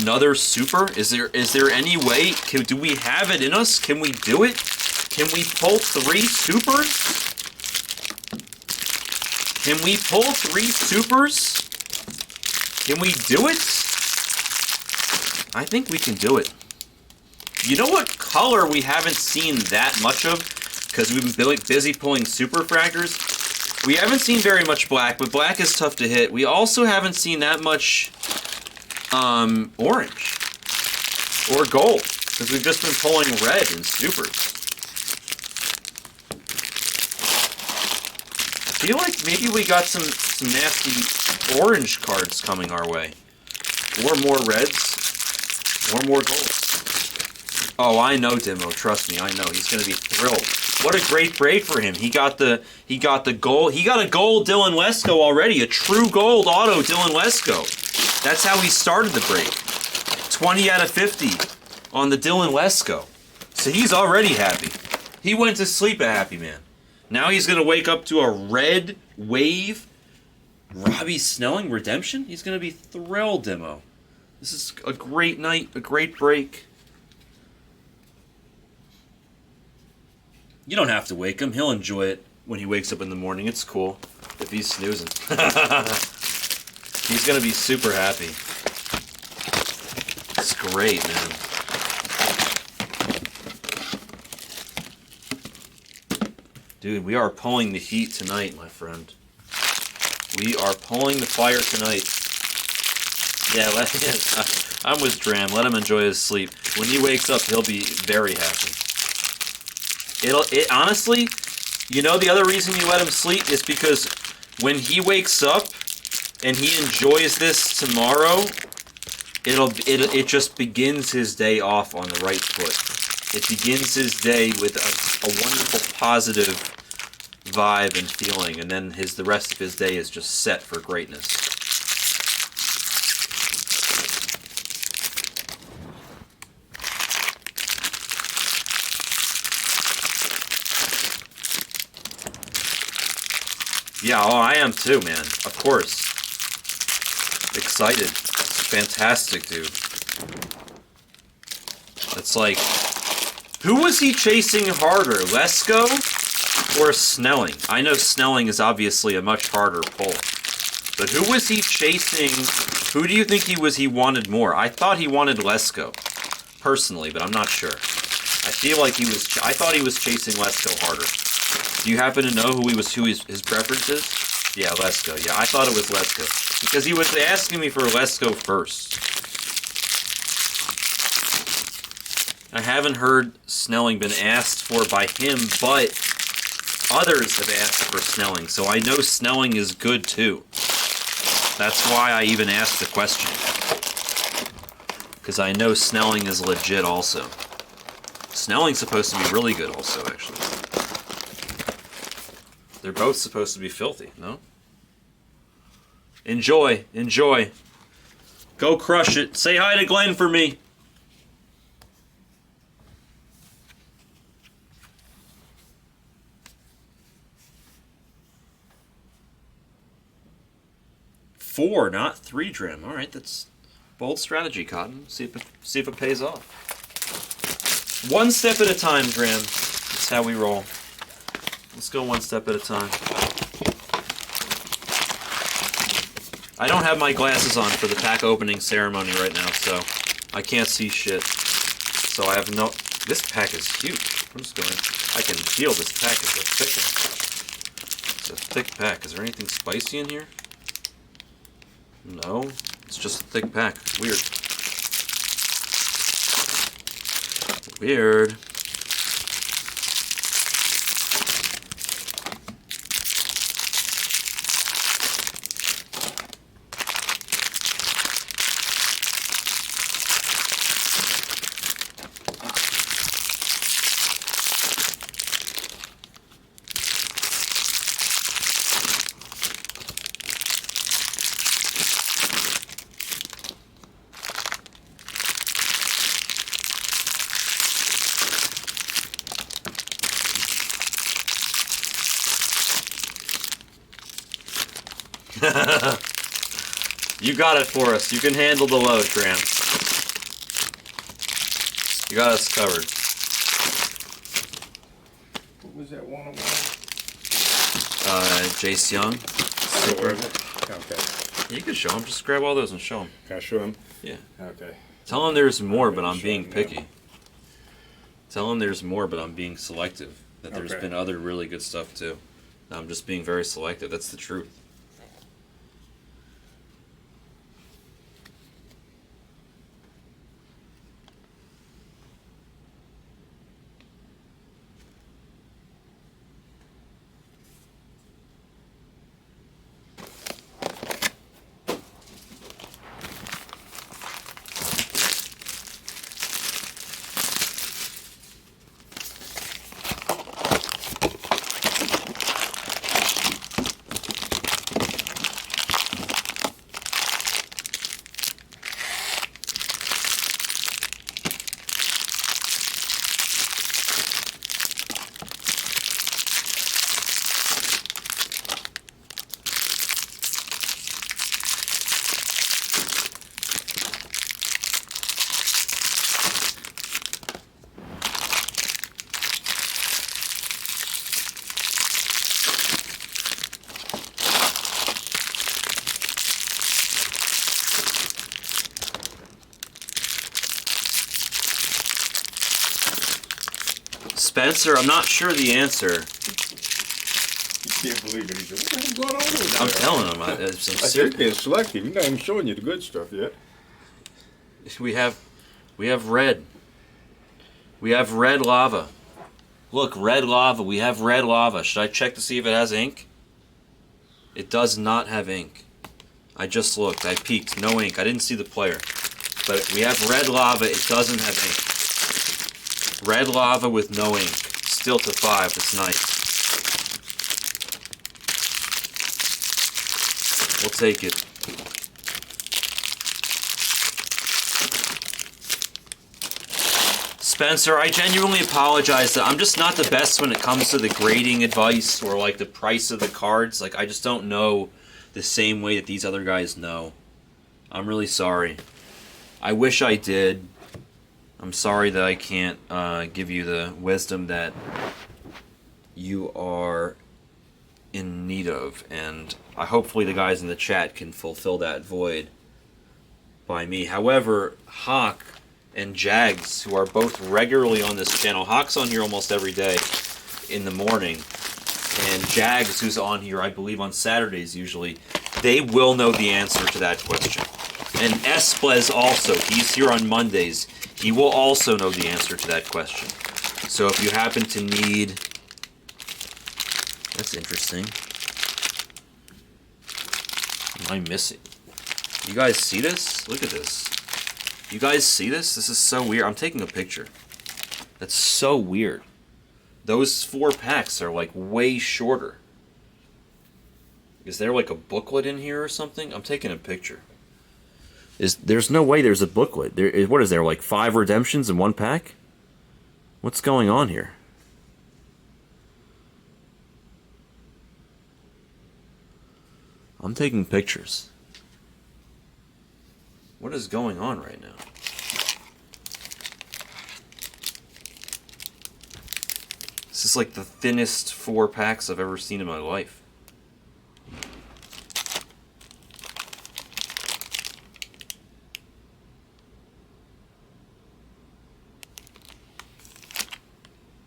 another super? Is there any way? Do we have it in us? Can we do it? Can we pull 3 supers? Can we pull 3 supers? Can we do it? I think we can do it. You know what color we haven't seen that much of? Because we've been busy pulling super fractors. We haven't seen very much black, but black is tough to hit. We also haven't seen that much orange or gold, because we've just been pulling red and supers. I feel like maybe we got some nasty orange cards coming our way. Or more reds. Or more golds. Oh, I know, Dimo. Trust me, I know. He's going to be thrilled. What a great break for him. He got the gold. He got a gold Dylan Lesko already. A true gold auto Dylan Lesko. That's how he started the break. 20 out of 50 on the Dylan Lesko. So he's already happy. He went to sleep a happy man. Now he's going to wake up to a red wave Robbie Snelling redemption. He's going to be thrilled, Dimo. This is a great night, a great break. You don't have to wake him. He'll enjoy it when he wakes up in the morning. It's cool if he's snoozing. He's going to be super happy. It's great, man. Dude, we are pulling the heat tonight, my friend. We are pulling the fire tonight. Yeah, I'm with Dram. Let him enjoy his sleep. When he wakes up, he'll be very happy. It honestly, you know, the other reason you let him sleep is because when he wakes up and he enjoys this tomorrow, it just begins his day off on the right foot. It begins his day with a wonderful positive vibe and feeling, and then the rest of his day is just set for greatness. Yeah, oh, I am too, man. Of course. Excited. It's fantastic, dude. It's like, who was he chasing harder, Lesko or Snelling? I know Snelling is obviously a much harder pull, but who was he chasing? Who do you think he wanted more? I thought he wanted Lesko, personally, but I'm not sure. I feel like I thought he was chasing Lesko harder. Do you happen to know who his preference is? Yeah, Lesko. Yeah, I thought it was Lesko because he was asking me for Lesko first. I haven't heard Snelling been asked for by him, but others have asked for Snelling, so I know Snelling is good too. That's why I even asked the question. Because I know Snelling is legit also. Snelling's supposed to be really good also, actually. They're both supposed to be filthy, no? Enjoy, enjoy. Go crush it. Say hi to Glenn for me. Four, not 3 Drim. All right, that's bold strategy, Cotton. See if it pays off. One step at a time, Graham. That's how we roll. Let's go one step at a time. I don't have my glasses on for the pack opening ceremony right now, so I can't see shit. So I have no... This pack is huge. I'm just going... I can feel this pack is a thick one. It's a thick pack. Is there anything spicy in here? No, it's just a thick pack. Weird. Weird. You got it for us. You can handle the load, Graham. You got us covered. What was that one? Jace Young. Super. Okay. You can show him. Just grab all those and show him. Can I show him? Yeah. Okay. Tell him there's more, but I'm Show being him now. picky. Tell him there's more, but I'm being selective. That there's Okay. been other really good stuff too. I'm just being very selective. That's the truth. Spencer, I'm not sure the answer. Can't believe it. He said, what the hell's going on over I'm there? telling him. I'm I said, serious. you're being selective. You're not even showing you the good stuff yet. We have red. We have red lava. Look, red lava. We have red lava. Should I check to see if it has ink? It does not have ink. I just looked. I peeked. No ink. I didn't see the player. But we have red lava. It doesn't have ink. Red lava with no ink. Still to 5. It's nice. We'll take it. Spencer, I genuinely apologize. I'm just not the best when it comes to the grading advice or like the price of the cards. Like, I just don't know the same way that these other guys know. I'm really sorry. I wish I did. I'm sorry that I can't give you the wisdom that you are in need of, and hopefully the guys in the chat can fulfill that void by me. However, Hawk and Jags, who are both regularly on this channel, Hawk's on here almost every day in the morning, and Jags, who's on here, I believe, on Saturdays usually, they will know the answer to that question. And Esplez also, he's here on Mondays, he will also know the answer to that question. So if you happen to need... That's interesting. What am I missing? You guys see this? Look at this. You guys see this? This is so weird. I'm taking a picture. That's so weird. Those 4 packs are like way shorter. Is there like a booklet in here or something? I'm taking a picture. There's no way there's a booklet. What is there, like 5 redemptions in 1 pack? What's going on here? I'm taking pictures. What is going on right now? This is like the thinnest 4 packs I've ever seen in my life.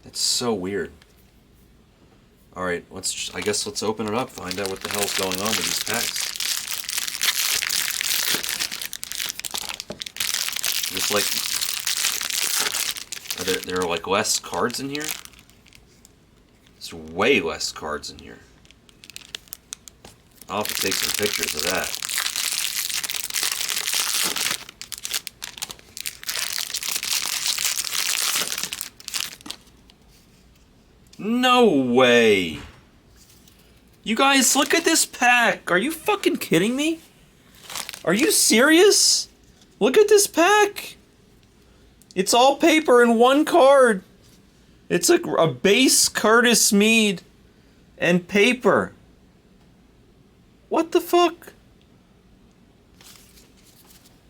That's so weird. Alright, I guess let's open it up, find out what the hell's going on with these packs. Just like... there are like less cards in here? There's way less cards in here. I'll have to take some pictures of that. No way! You guys, look at this pack! Are you fucking kidding me? Are you serious? Look at this pack! It's all paper and 1 card! It's a base Curtis Mead and paper. What the fuck?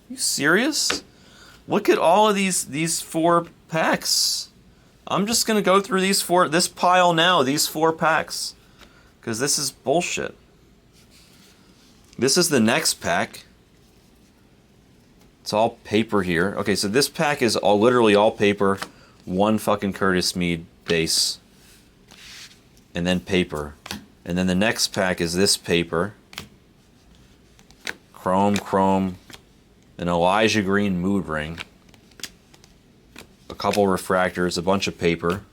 You serious? Look at all of these 4 packs. I'm just gonna go through this pile now, these 4 packs. Because this is bullshit. This is the next pack. It's all paper here. Okay, so this pack is literally all paper. 1 fucking Curtis Mead base. And then paper. And then the next pack is this paper. Chrome, an Elijah Green mood ring. A couple refractors, a bunch of paper.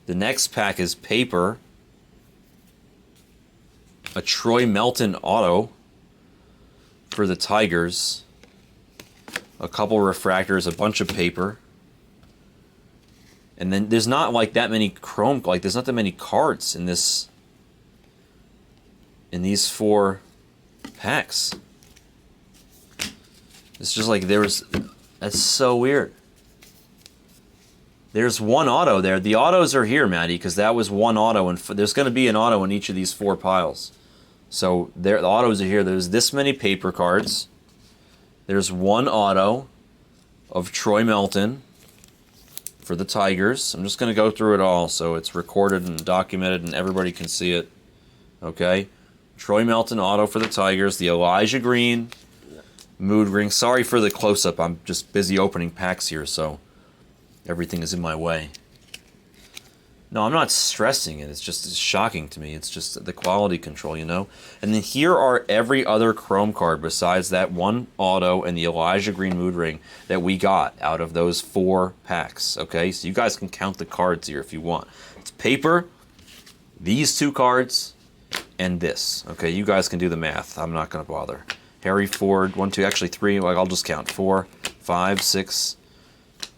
The next pack is paper. A Troy Melton auto for the Tigers. A couple refractors, a bunch of paper. And then there's not like that many there's not that many cards in these 4 packs. It's just like that's so weird. There's 1 auto there. The autos are here, Maddie, because that was 1 auto, and there's going to be an auto in each of these 4 piles. So the autos are here. There's this many paper cards. There's 1 auto of Troy Melton for the Tigers. I'm just going to go through it all so it's recorded and documented and everybody can see it. Okay? Troy Melton auto for the Tigers. The Elijah Green mood ring. Sorry for the close-up. I'm just busy opening packs here, so everything is in my way. No, I'm not stressing it. It's shocking to me. It's just the quality control, you know? And then here are every other Chrome card besides that 1 auto and the Elijah Green mood ring that we got out of those 4 packs, okay? So you guys can count the cards here if you want. It's paper, these 2 cards, and this. Okay, you guys can do the math. I'm not going to bother. Harry Ford, 1, 2, actually 3, like I'll just count. 4, 5, 6,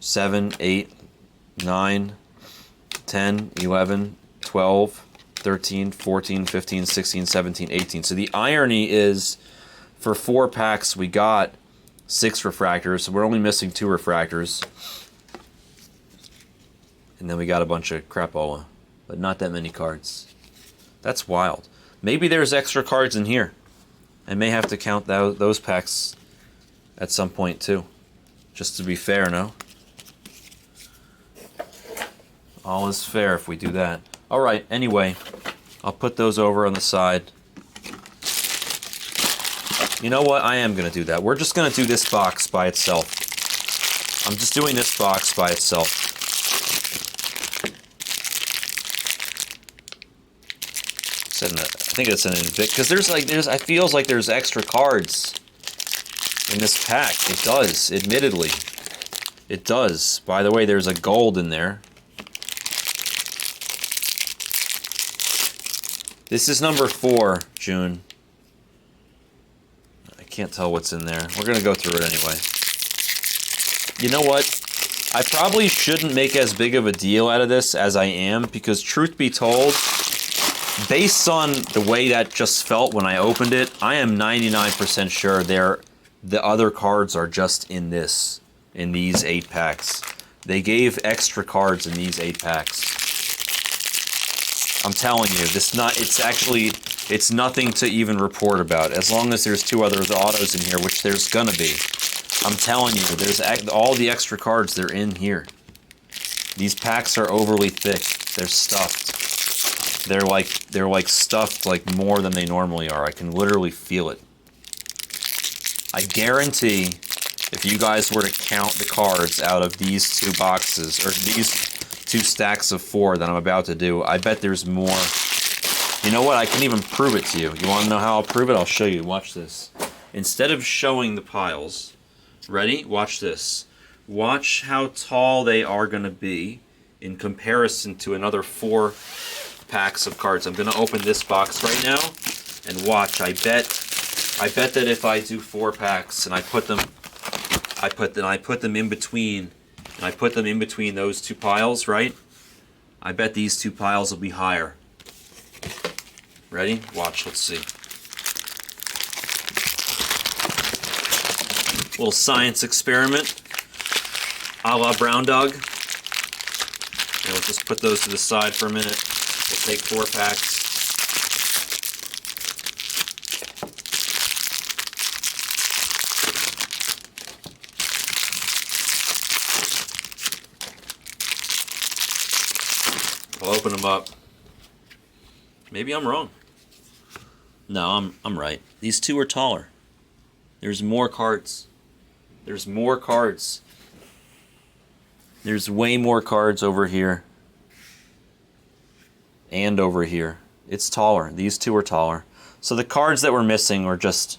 7, 8, 9, 10, 11, 12, 13, 14, 15, 16, 17, 18. So the irony is, for 4 packs, we got 6 refractors. So we're only missing 2 refractors. And then we got a bunch of crapola, but not that many cards. That's wild. Maybe there's extra cards in here. I may have to count those packs at some point too, just to be fair, no? All is fair if we do that. Alright, anyway, I'll put those over on the side. You know what? I am going to do that. We're just going to do this box by itself. I'm just doing this box by itself. I think it's an Invict, because I feels like there's extra cards in this pack. It does, admittedly. It does. By the way, there's a gold in there. This is number 4, June. I can't tell what's in there. We're going to go through it anyway. You know what? I probably shouldn't make as big of a deal out of this as I am, because truth be told, based on the way that just felt when I opened it, I am 99% sure the other cards are just in these 8 packs. They gave extra cards in these 8 packs. I'm telling you, it's nothing to even report about. As long as there's 2 other autos in here, which there's gonna be. I'm telling you, there's all the extra cards, they're in here. These packs are overly thick. They're stuffed. They're like stuffed like more than they normally are. I can literally feel it. I guarantee if you guys were to count the cards out of these 2 boxes, or these 2 stacks of 4 that I'm about to do, I bet there's more. You know what? I can even prove it to you. You want to know how I'll prove it? I'll show you. Watch this. Instead of showing the piles, ready? Watch this. Watch how tall they are going to be in comparison to another 4 packs of cards. I'm going to open this box right now and watch. I bet that if I do 4 packs and I put them in between, and I put them in between those 2 piles, right? I bet these 2 piles will be higher. Ready? Watch. Let's see. Little science experiment, a la Brown Dog. And we'll just put those to the side for a minute. We'll take 4 packs. I'll open them up. Maybe I'm wrong. No, I'm right. These 2 are taller. There's more cards. There's more cards. There's way more cards over here. And over here. It's taller. These 2 are taller. So the cards that were missing were just...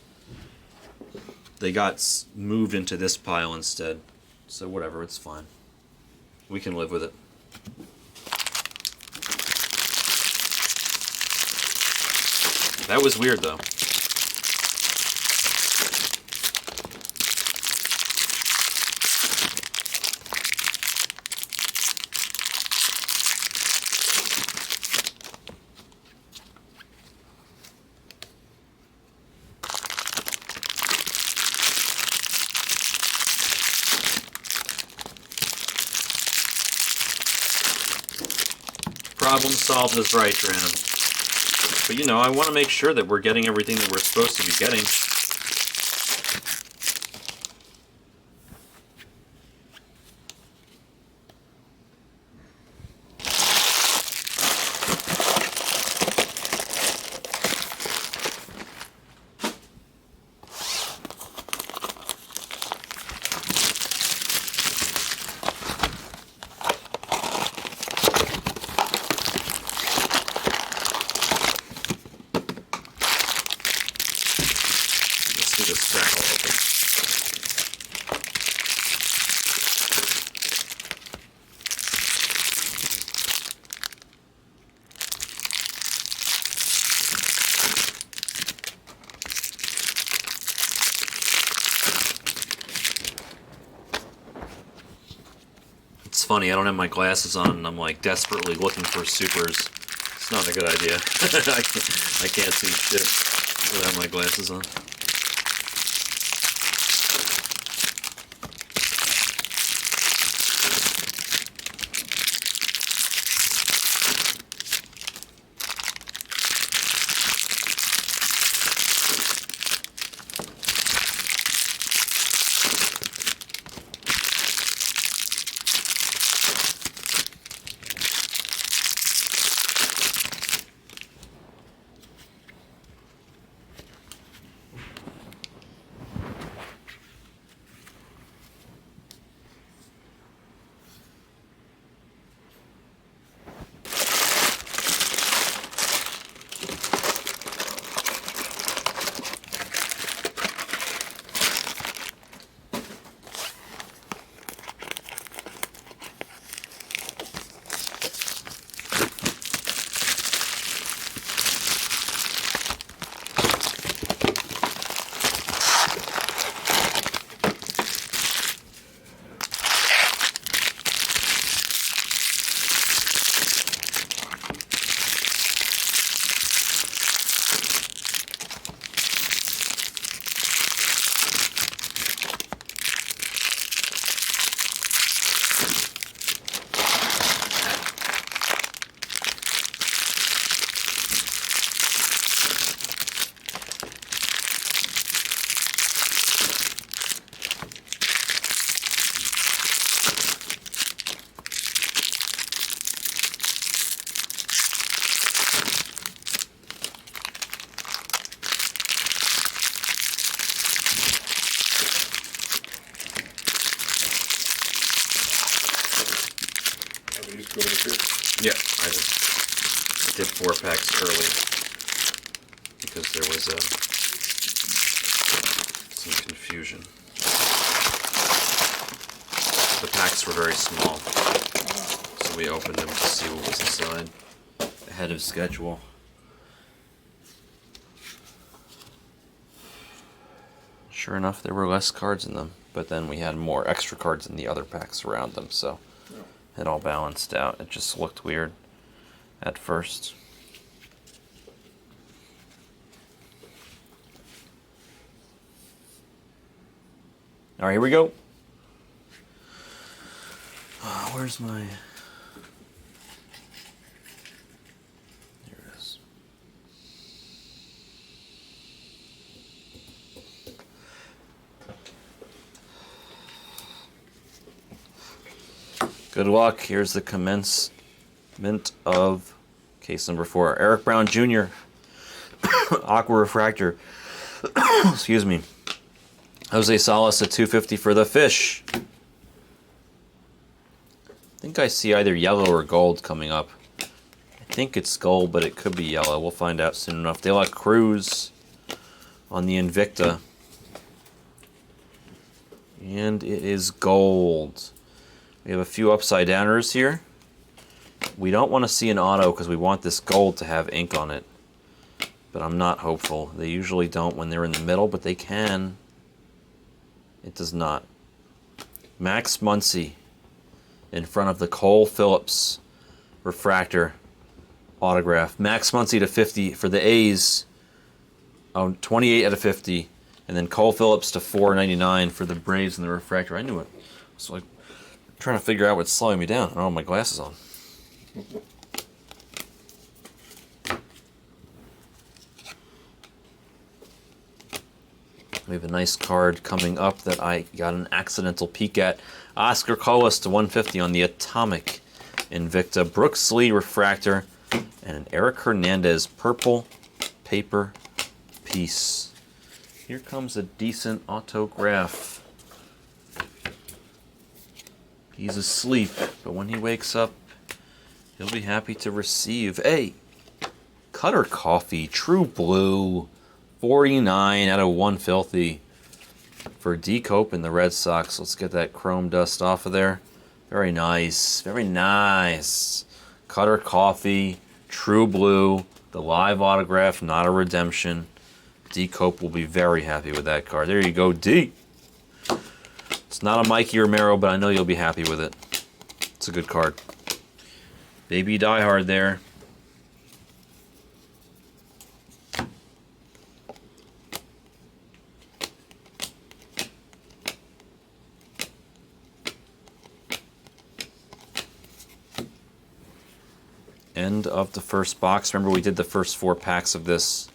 they got moved into this pile instead. So whatever, it's fine. We can live with it. That was weird, though. Problem solved is right, Dran. But you know, I want to make sure that we're getting everything that we're supposed to be getting. It's funny, I don't have my glasses on and I'm like desperately looking for supers. It's not a good idea. I can't see shit without my glasses on. too? Yeah, I did 4 packs early because there was some confusion. The packs were very small, so we opened them to see what was inside ahead of schedule. Sure enough, there were less cards in them, but then we had more extra cards in the other packs around them, so it all balanced out. It just looked weird at first. All right, here we go. Where's my... Here it is. Good luck. Here's the commencement of case number 4. Eric Brown Jr. Aqua Refractor. Excuse me. Jose Salas at 250 for the fish. I think I see either yellow or gold coming up. I think it's gold, but it could be yellow. We'll find out soon enough. De La Cruz on the Invicta. And it is gold. We have a few upside downers here. We don't want to see an auto because we want this gold to have ink on it. But I'm not hopeful. They usually don't when they're in the middle, but they can. It does not. Max Muncy in front of the Cole Phillips refractor autograph. Max Muncy to 50 for the A's. 28 out of 50. And then Cole Phillips to 499 for the Braves and the refractor. I knew it. It's like trying to figure out what's slowing me down. I don't have my glasses on. We have a nice card coming up that I got an accidental peek at. Oscar Colas to 150 on the Atomic Invicta. Brooks Lee refractor and an Eric Hernandez purple paper piece. Here comes a decent autograph. He's asleep, but when he wakes up, he'll be happy to receive a Cutter Coffee True Blue 49 out of 150 for D. Cope and the Red Sox. Let's get that chrome dust off of there. Very nice. Very nice. Cutter Coffee, True Blue, the live autograph, not a redemption. D. Cope will be very happy with that card. There you go, D. It's not a Mikey Romero, but I know you'll be happy with it. It's a good card. Baby Die Hard there. End of the first box. Remember, we did the first 4 packs of this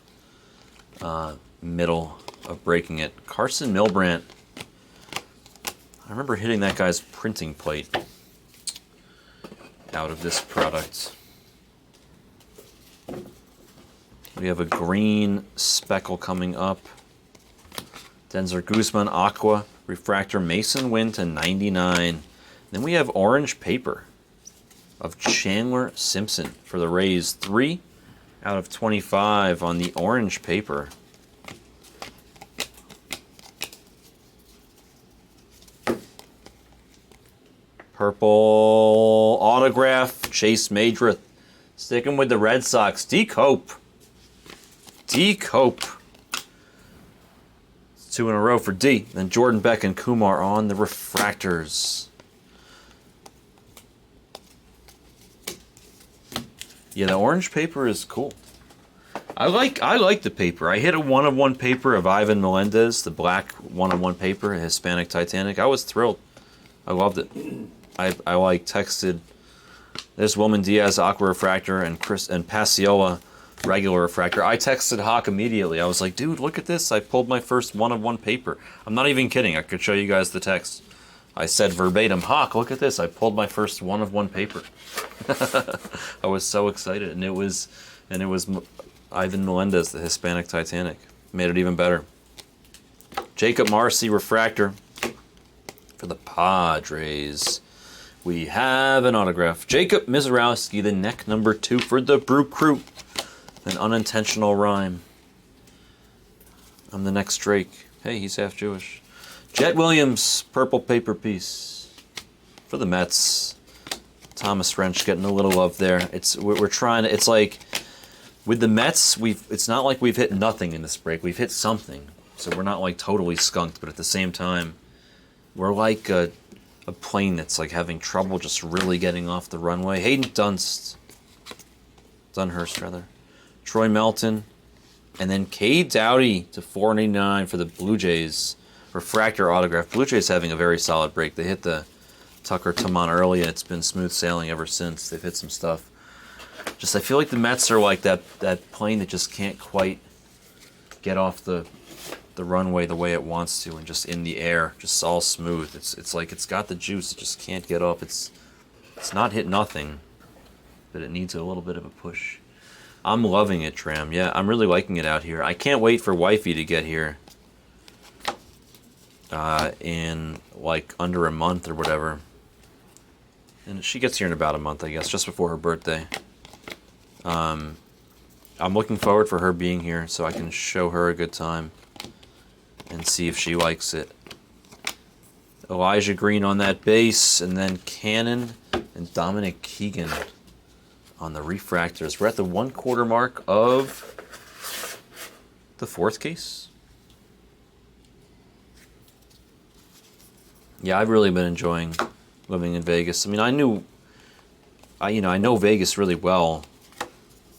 middle of breaking it. Carson Milbrandt. I remember hitting that guy's printing plate out of this product. We have a green speckle coming up. Denzer Guzman Aqua refractor. Mason Wynn to 99. Then we have orange paper of Chandler Simpson for the Rays. 3 out of 25 on the orange paper. Purple autograph, Chase Madrith. Sticking with the Red Sox. D. Cope. D. Cope. It's 2 in a row for D. Then Jordan Beck and Kumar on the refractors. Yeah, the orange paper is cool. I like the paper. I hit a 1 of 1 paper of Ivan Melendez, the black 1 of 1 paper, a Hispanic Titanic. I was thrilled. I loved it. I texted. There's Wilman Diaz Aqua Refractor and Passiola regular refractor. I texted Hawk immediately. I was like, dude, look at this. I pulled my first 1 of 1 paper. I'm not even kidding. I could show you guys the text. I said verbatim, Hawk, look at this. I pulled my first 1 of 1 paper. I was so excited, and it was Ivan Melendez, the Hispanic Titanic. Made it even better. Jacob Marcy refractor for the Padres. We have an autograph. Jacob Mizorowski, the neck number 2 for the Brew Crew. An unintentional rhyme. I'm the next Drake. Hey, he's half Jewish. Jet Williams, purple paper piece for the Mets. Thomas Wrench getting a little love there. We're trying to. It's like with the Mets, it's not like we've hit nothing in this break. We've hit something, so we're not like totally skunked. But at the same time, we're like a plane that's like having trouble just really getting off the runway. Hayden Dunst, Dunhurst rather, Troy Melton, and then Cade Doughty to 499 for the Blue Jays. Refractor autograph. Blue Jays having a very solid break. They hit the Tucker Tamon early, and it's been smooth sailing ever since. They've hit some stuff. Just I feel like the Mets are like that plane that just can't quite get off the runway the way it wants to, and just in the air, just all smooth. It's like it's got the juice, it just can't get up. It's not hit nothing, but it needs a little bit of a push. I'm loving it, Tram. Yeah, I'm really liking it out here. I can't wait for Wifey to get here in like under a month or whatever. And she gets here in about a month, I guess, just before her birthday. I'm looking forward for her being here so I can show her a good time and see if she likes it. Elijah Green on that base, and then Cannon and Dominic Keegan on the refractors. We're at the 1/4 mark of the 4th case. Yeah, I've really been enjoying living in Vegas. I mean, I know Vegas really well.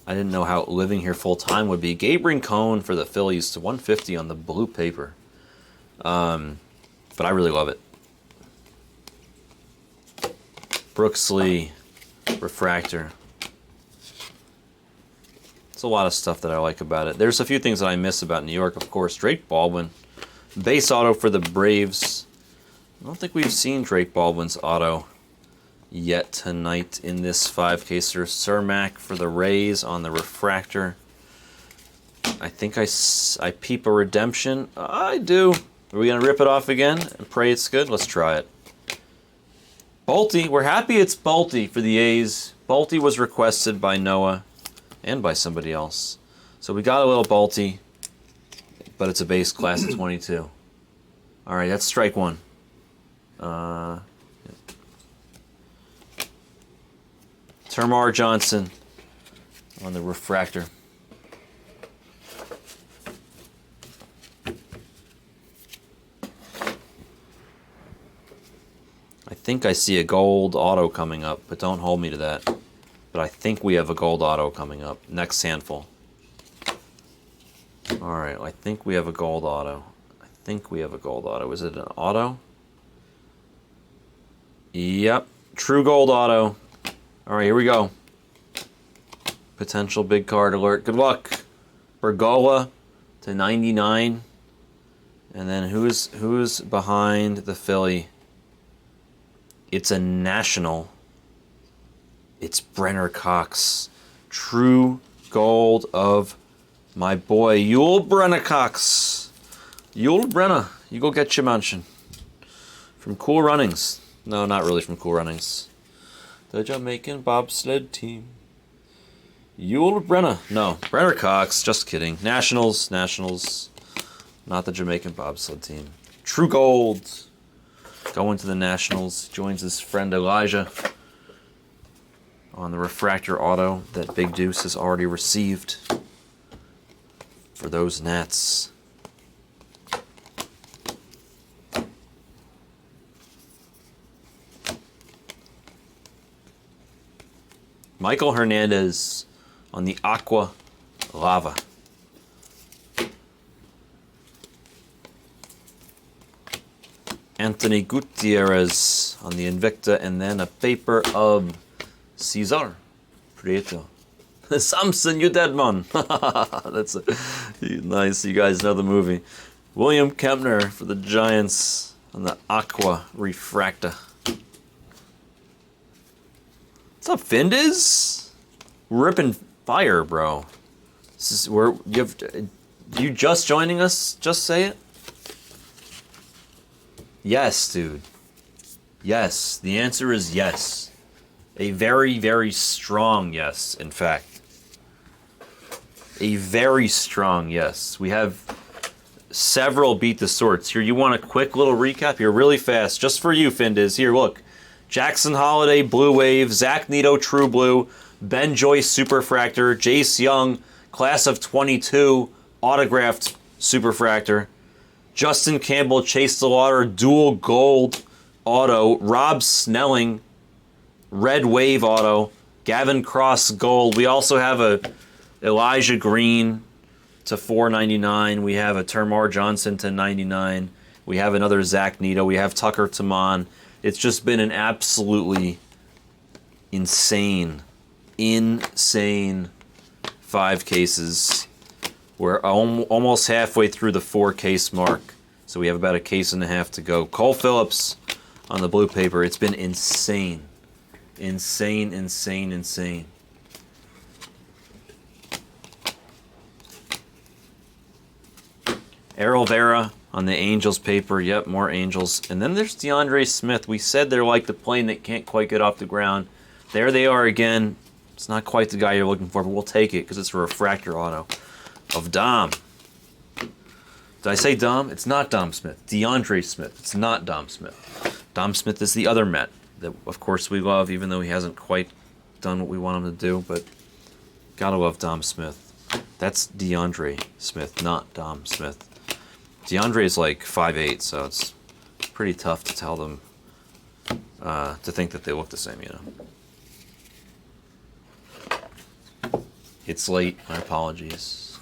I didn't know how living here full time would be. Gabe Rincon for the Phillies to 150 on the blue paper. But I really love it. Brooks Lee, refractor. It's a lot of stuff that I like about it. There's a few things that I miss about New York, of course. Drake Baldwin, base auto for the Braves. I don't think we've seen Drake Baldwin's auto yet tonight in this 5-caser. Cermak for the Rays on the refractor. I think I peep a redemption. I do. Are we going to rip it off again and pray it's good? Let's try it. Bolte. We're happy it's Bolte for the A's. Bolte was requested by Noah and by somebody else. So we got a little Bolte, but it's a base class of 22. All right, that's strike 1. Termar Johnson on the refractor. I think I see a gold auto coming up, but don't hold me to that. But I think we have a gold auto coming up. Next handful. Alright, I think we have a gold auto. Is it an auto? Yep. True gold auto. Alright, here we go. Potential big card alert. Good luck. Bergola to 99. And then who's behind the Philly? It's a national. It's Brenner Cox. True gold of my boy, Yul Brenner Cox. Yul Brenner, you go get your mansion. From Cool Runnings. No, not really from Cool Runnings. The Jamaican bobsled team. Yul Brenner. No, Brenner Cox. Just kidding. Nationals. Not the Jamaican bobsled team. True gold. Going to the Nationals. Joins his friend Elijah on the refractor auto that Big Deuce has already received for those Nats. Michael Hernandez on the Aqua Lava. Anthony Gutierrez on the Invicta, and then a paper of Cesar Prieto. Samson, you dead man. That's nice. You guys know the movie. William Kempner for the Giants on the Aqua Refracta. What's up, Findiz? We're ripping fire, bro. This is where you just joining us? Just say it. Yes, dude. Yes. The answer is yes. A very, very strong yes, in fact. A very strong yes. We have several beat the sorts. Here, you want a quick little recap here, really fast, just for you, Findiz. Here, look. Jackson Holiday, Blue Wave. Zach Nito, True Blue. Ben Joyce, Superfractor. Jace Young, Class of 22, Autographed Superfractor. Justin Campbell, Chase the Water, Dual Gold Auto. Rob Snelling, Red Wave Auto. Gavin Cross, Gold. We also have a Elijah Green to $4.99. We have a Termar Johnson to $99. We have another Zach Nito. We have Tucker Tamon. It's just been an absolutely insane 5 cases. We're almost halfway through the 4-case mark. So we have about a case and a half to go. Cole Phillips on the blue paper. It's been insane. Insane, insane, insane. Errol Vera on the Angels paper. Yep, more Angels. And then there's DeAndre Smith. We said they're like the plane that can't quite get off the ground. There they are again. It's not quite the guy you're looking for, but we'll take it because it's a refractor auto of Dom. Did I say Dom? It's not Dom Smith. DeAndre Smith. It's not Dom Smith. Dom Smith is the other Met that, of course, we love, even though he hasn't quite done what we want him to do. But gotta love Dom Smith. That's DeAndre Smith, not Dom Smith. DeAndre is like 5'8", so it's pretty tough to tell them, to think that they look the same, you know. It's late. My apologies.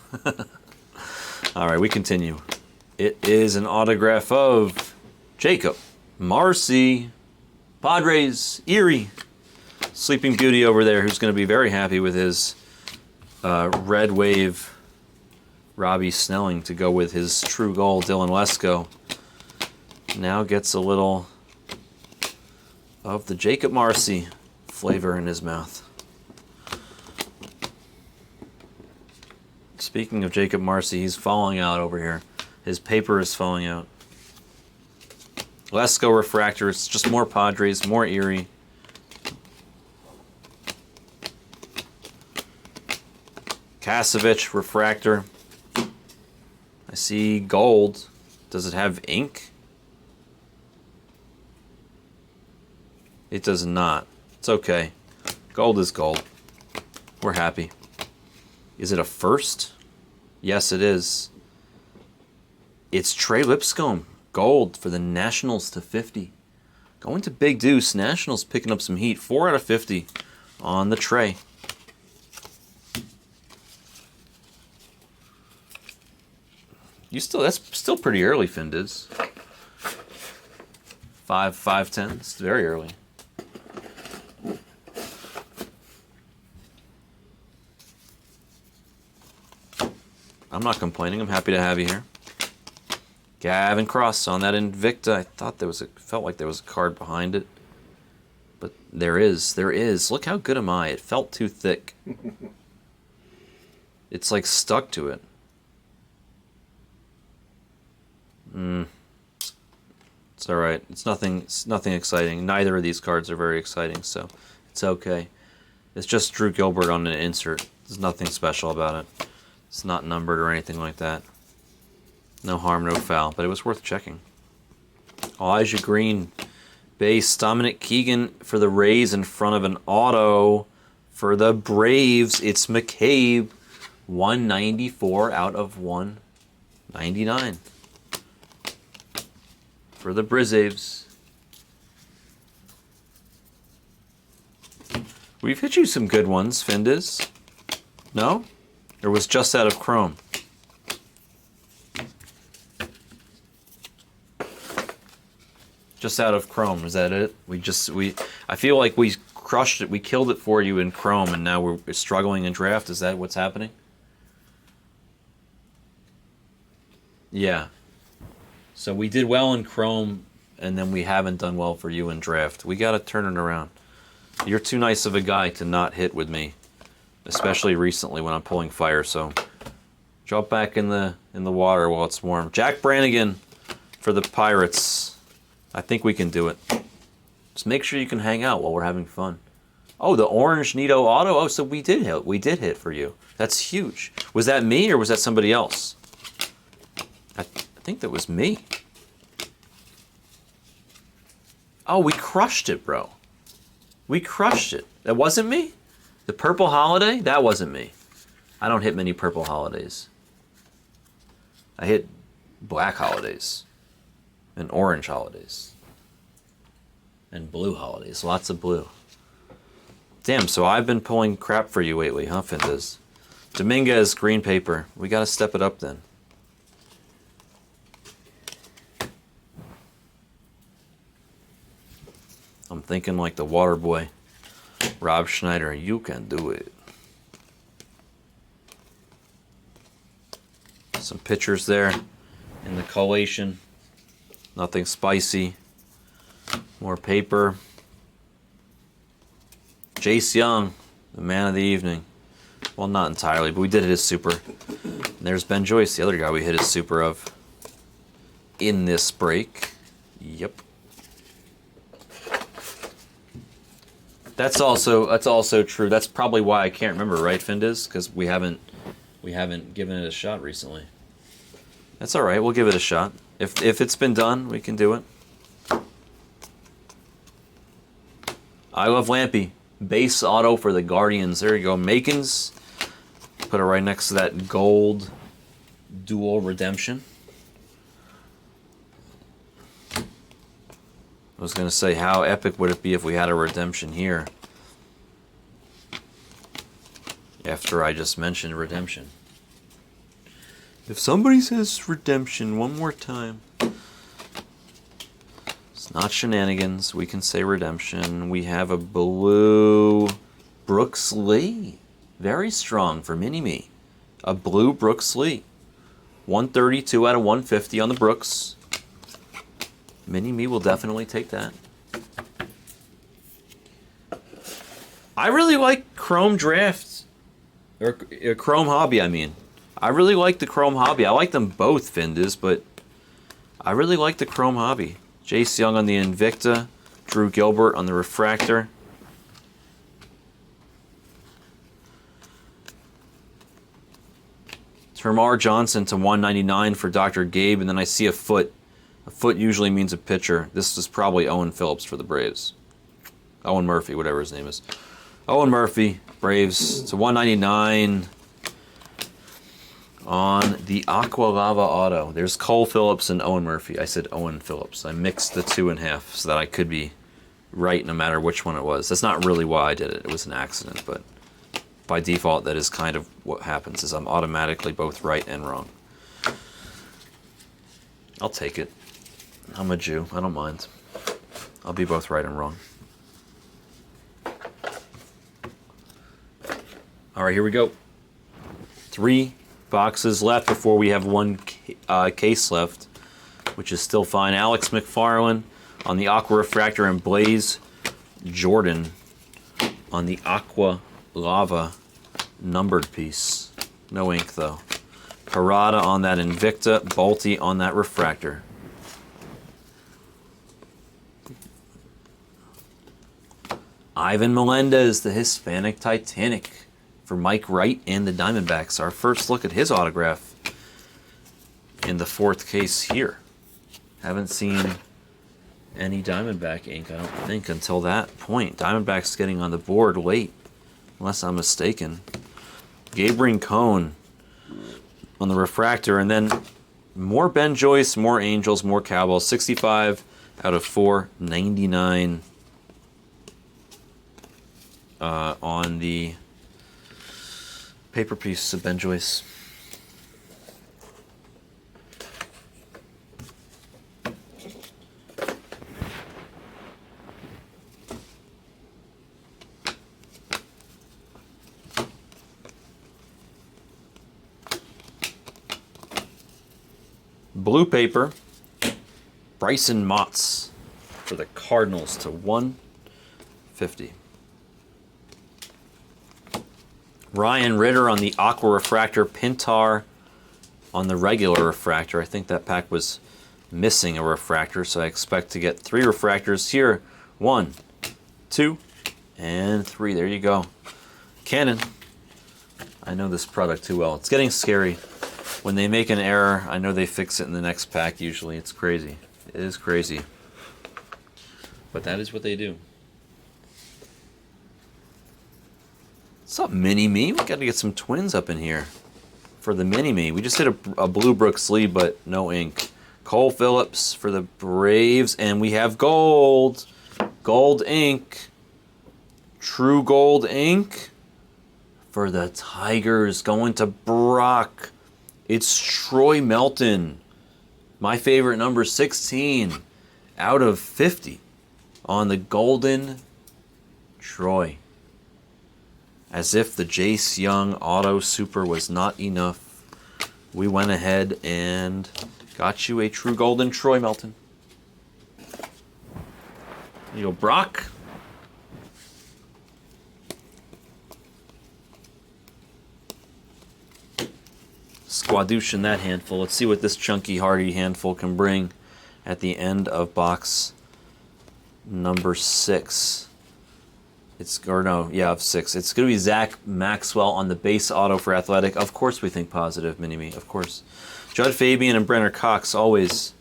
All right, we continue. It is an autograph of Jacob Marcy, Padres, Erie. Sleeping Beauty over there, who's going to be very happy with his Red Wave Robbie Snelling to go with his True Gold Dylan Lesko. Now gets a little of the Jacob Marcy flavor in his mouth. Speaking of Jacob Marcy, he's falling out over here. His paper is falling out. Lesko refractor. It's just more Padres, more Erie. Kasevich refractor. I see gold. Does it have ink? It does not. It's okay. Gold is gold. We're happy. Is it a first? Yes, it is. It's Trey Lipscomb. Gold for the Nationals to 50. Going to Big Deuce. Nationals picking up some heat. 4 out of 50 on the Trey. That's still pretty early, Findiz. 5-10. It's very early. I'm not complaining. I'm happy to have you here. Gavin Cross on that Invicta. I thought felt like there was a card behind it. But there is. Look how good am I. It felt too thick. It's like stuck to it. It's alright. It's nothing exciting. Neither of these cards are very exciting, so it's okay. It's just Drew Gilbert on an insert. There's nothing special about it. It's not numbered or anything like that. No harm, no foul, but it was worth checking. Elijah Green, base. Dominic Keegan for the Rays in front of an auto. For the Braves, it's McCabe. 194 out of 199. For the Braves. We've hit you some good ones, Findiz. No? Or was just out of Chrome? Just out of Chrome, is that it? I feel like we crushed it, we killed it for you in Chrome, and now we're struggling in draft. Is that what's happening? Yeah. So we did well in Chrome, and then we haven't done well for you in draft. We got to turn it around. You're too nice of a guy to not hit with me, especially recently when I'm pulling fire. So jump back in the water while it's warm. Jack Brannigan for the Pirates. I think we can do it. Just make sure you can hang out while we're having fun. Oh, the orange Nito Auto. Oh, so we did hit. We did hit for you. That's huge. Was that me or was that somebody else? I think that was me. Oh, we crushed it, bro. We crushed it. That wasn't me? The Purple Holiday? That wasn't me. I don't hit many Purple Holidays. I hit Black Holidays. And Orange Holidays. And Blue Holidays. Lots of blue. Damn, so I've been pulling crap for you lately, huh, Findas? Dominguez, green paper. We gotta step it up then. I'm thinking like the water boy. Rob Schneider, you can do it. Some pictures there in the collation. Nothing spicy. More paper. Jace Young, the man of the evening. Well, not entirely, but we did hit his super. And there's Ben Joyce, the other guy we hit his super of in this break. Yep. That's also true. That's probably why I can't remember, right, Findas? Because we haven't given it a shot recently. That's all right. We'll give it a shot. If it's been done, we can do it. I love Lampy. Base auto for the Guardians. There you go. Makins. Put it right next to that gold dual redemption. I was going to say, how epic would it be if we had a redemption here? After I just mentioned redemption. If somebody says redemption one more time, it's not shenanigans. We can say redemption. We have a blue Brooks Lee. Very strong for Mini-Me. A blue Brooks Lee. 132 out of 150 on the Brooks. Mini-Me will definitely take that. I really like Chrome Draft. Or Chrome Hobby, I mean. I really like the Chrome Hobby. I like them both, Findas, but I really like the Chrome Hobby. Jace Young on the Invicta. Drew Gilbert on the Refractor. Termar Johnson to 199 for Dr. Gabe, and then I see a foot. A foot usually means a pitcher. This is probably Owen Phillips for the Braves. Owen Murphy, whatever his name is. Owen Murphy, Braves to 199 on the Aqua Lava Auto. There's Cole Phillips and Owen Murphy. I said Owen Phillips. I mixed the two in half so that I could be right no matter which one it was. That's not really why I did it. It was an accident, but by default, that is kind of what happens, is I'm automatically both right and wrong. I'll take it. I'm a Jew. I don't mind. I'll be both right and wrong. All right, here we go. 3 boxes left before we have one case left, which is still fine. Alex McFarland on the Aqua Refractor and Blaze Jordan on the Aqua Lava numbered piece. No ink, though. Parada on that Invicta. Bolte on that Refractor. Ivan Melendez, the Hispanic Titanic for Mike Wright and the Diamondbacks. Our first look at his autograph in the 4th case here. Haven't seen any Diamondback ink, I don't think, until that point. Diamondbacks getting on the board late, unless I'm mistaken. Gabe Rincon on the Refractor, and then more Ben Joyce, more Angels, more Cowboys. 65 out of 499 on the paper piece of Ben Joyce. Blue paper, Bryson Motts for the Cardinals to 150. Ryan Ritter on the Aqua Refractor, Pintar on the regular Refractor. I think that pack was missing a Refractor, so I expect to get 3 Refractors here. 1, 2, and 3. There you go. Canon. I know this product too well. It's getting scary. When they make an error, I know they fix it in the next pack usually. It's crazy. It is crazy. But that is what they do. What's up, Mini-Me? We got to get some twins up in here for the Mini-Me. We just did a Blue Brook sleeve, but no ink. Cole Phillips for the Braves, and we have gold. Gold ink. True gold ink for the Tigers. Going to Brock. It's Troy Melton. My favorite number, 16 out of 50 on the Golden Troy. As if the Jace Young Auto Super was not enough, we went ahead and got you a true Golden Troy Melton. There you go, Brock. Squadouche in that handful. Let's see what this chunky, hardy handful can bring at the end of box number 6. Of 6. It's going to be Zach Maxwell on the base auto for Athletic. Of course we think positive, Mini-Me. Of course. Judd Fabian and Brenner Cox, always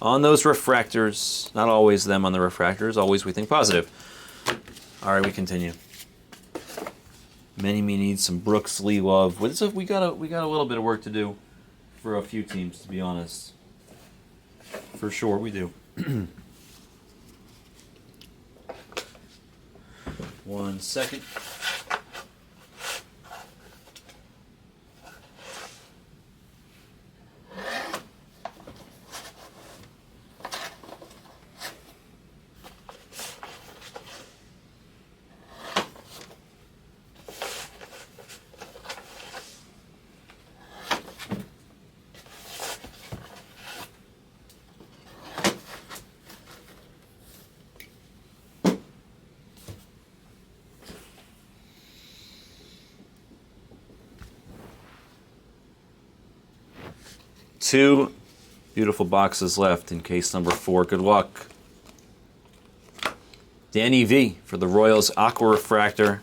on those refractors. Not always them on the refractors. Always we think positive. All right, we continue. Mini-Me needs some Brooks Lee love. We got a little bit of work to do for a few teams, to be honest. For sure, we do. 1 second. Two beautiful boxes left in case number 4. Good luck. Danny V for the Royals Aqua Refractor.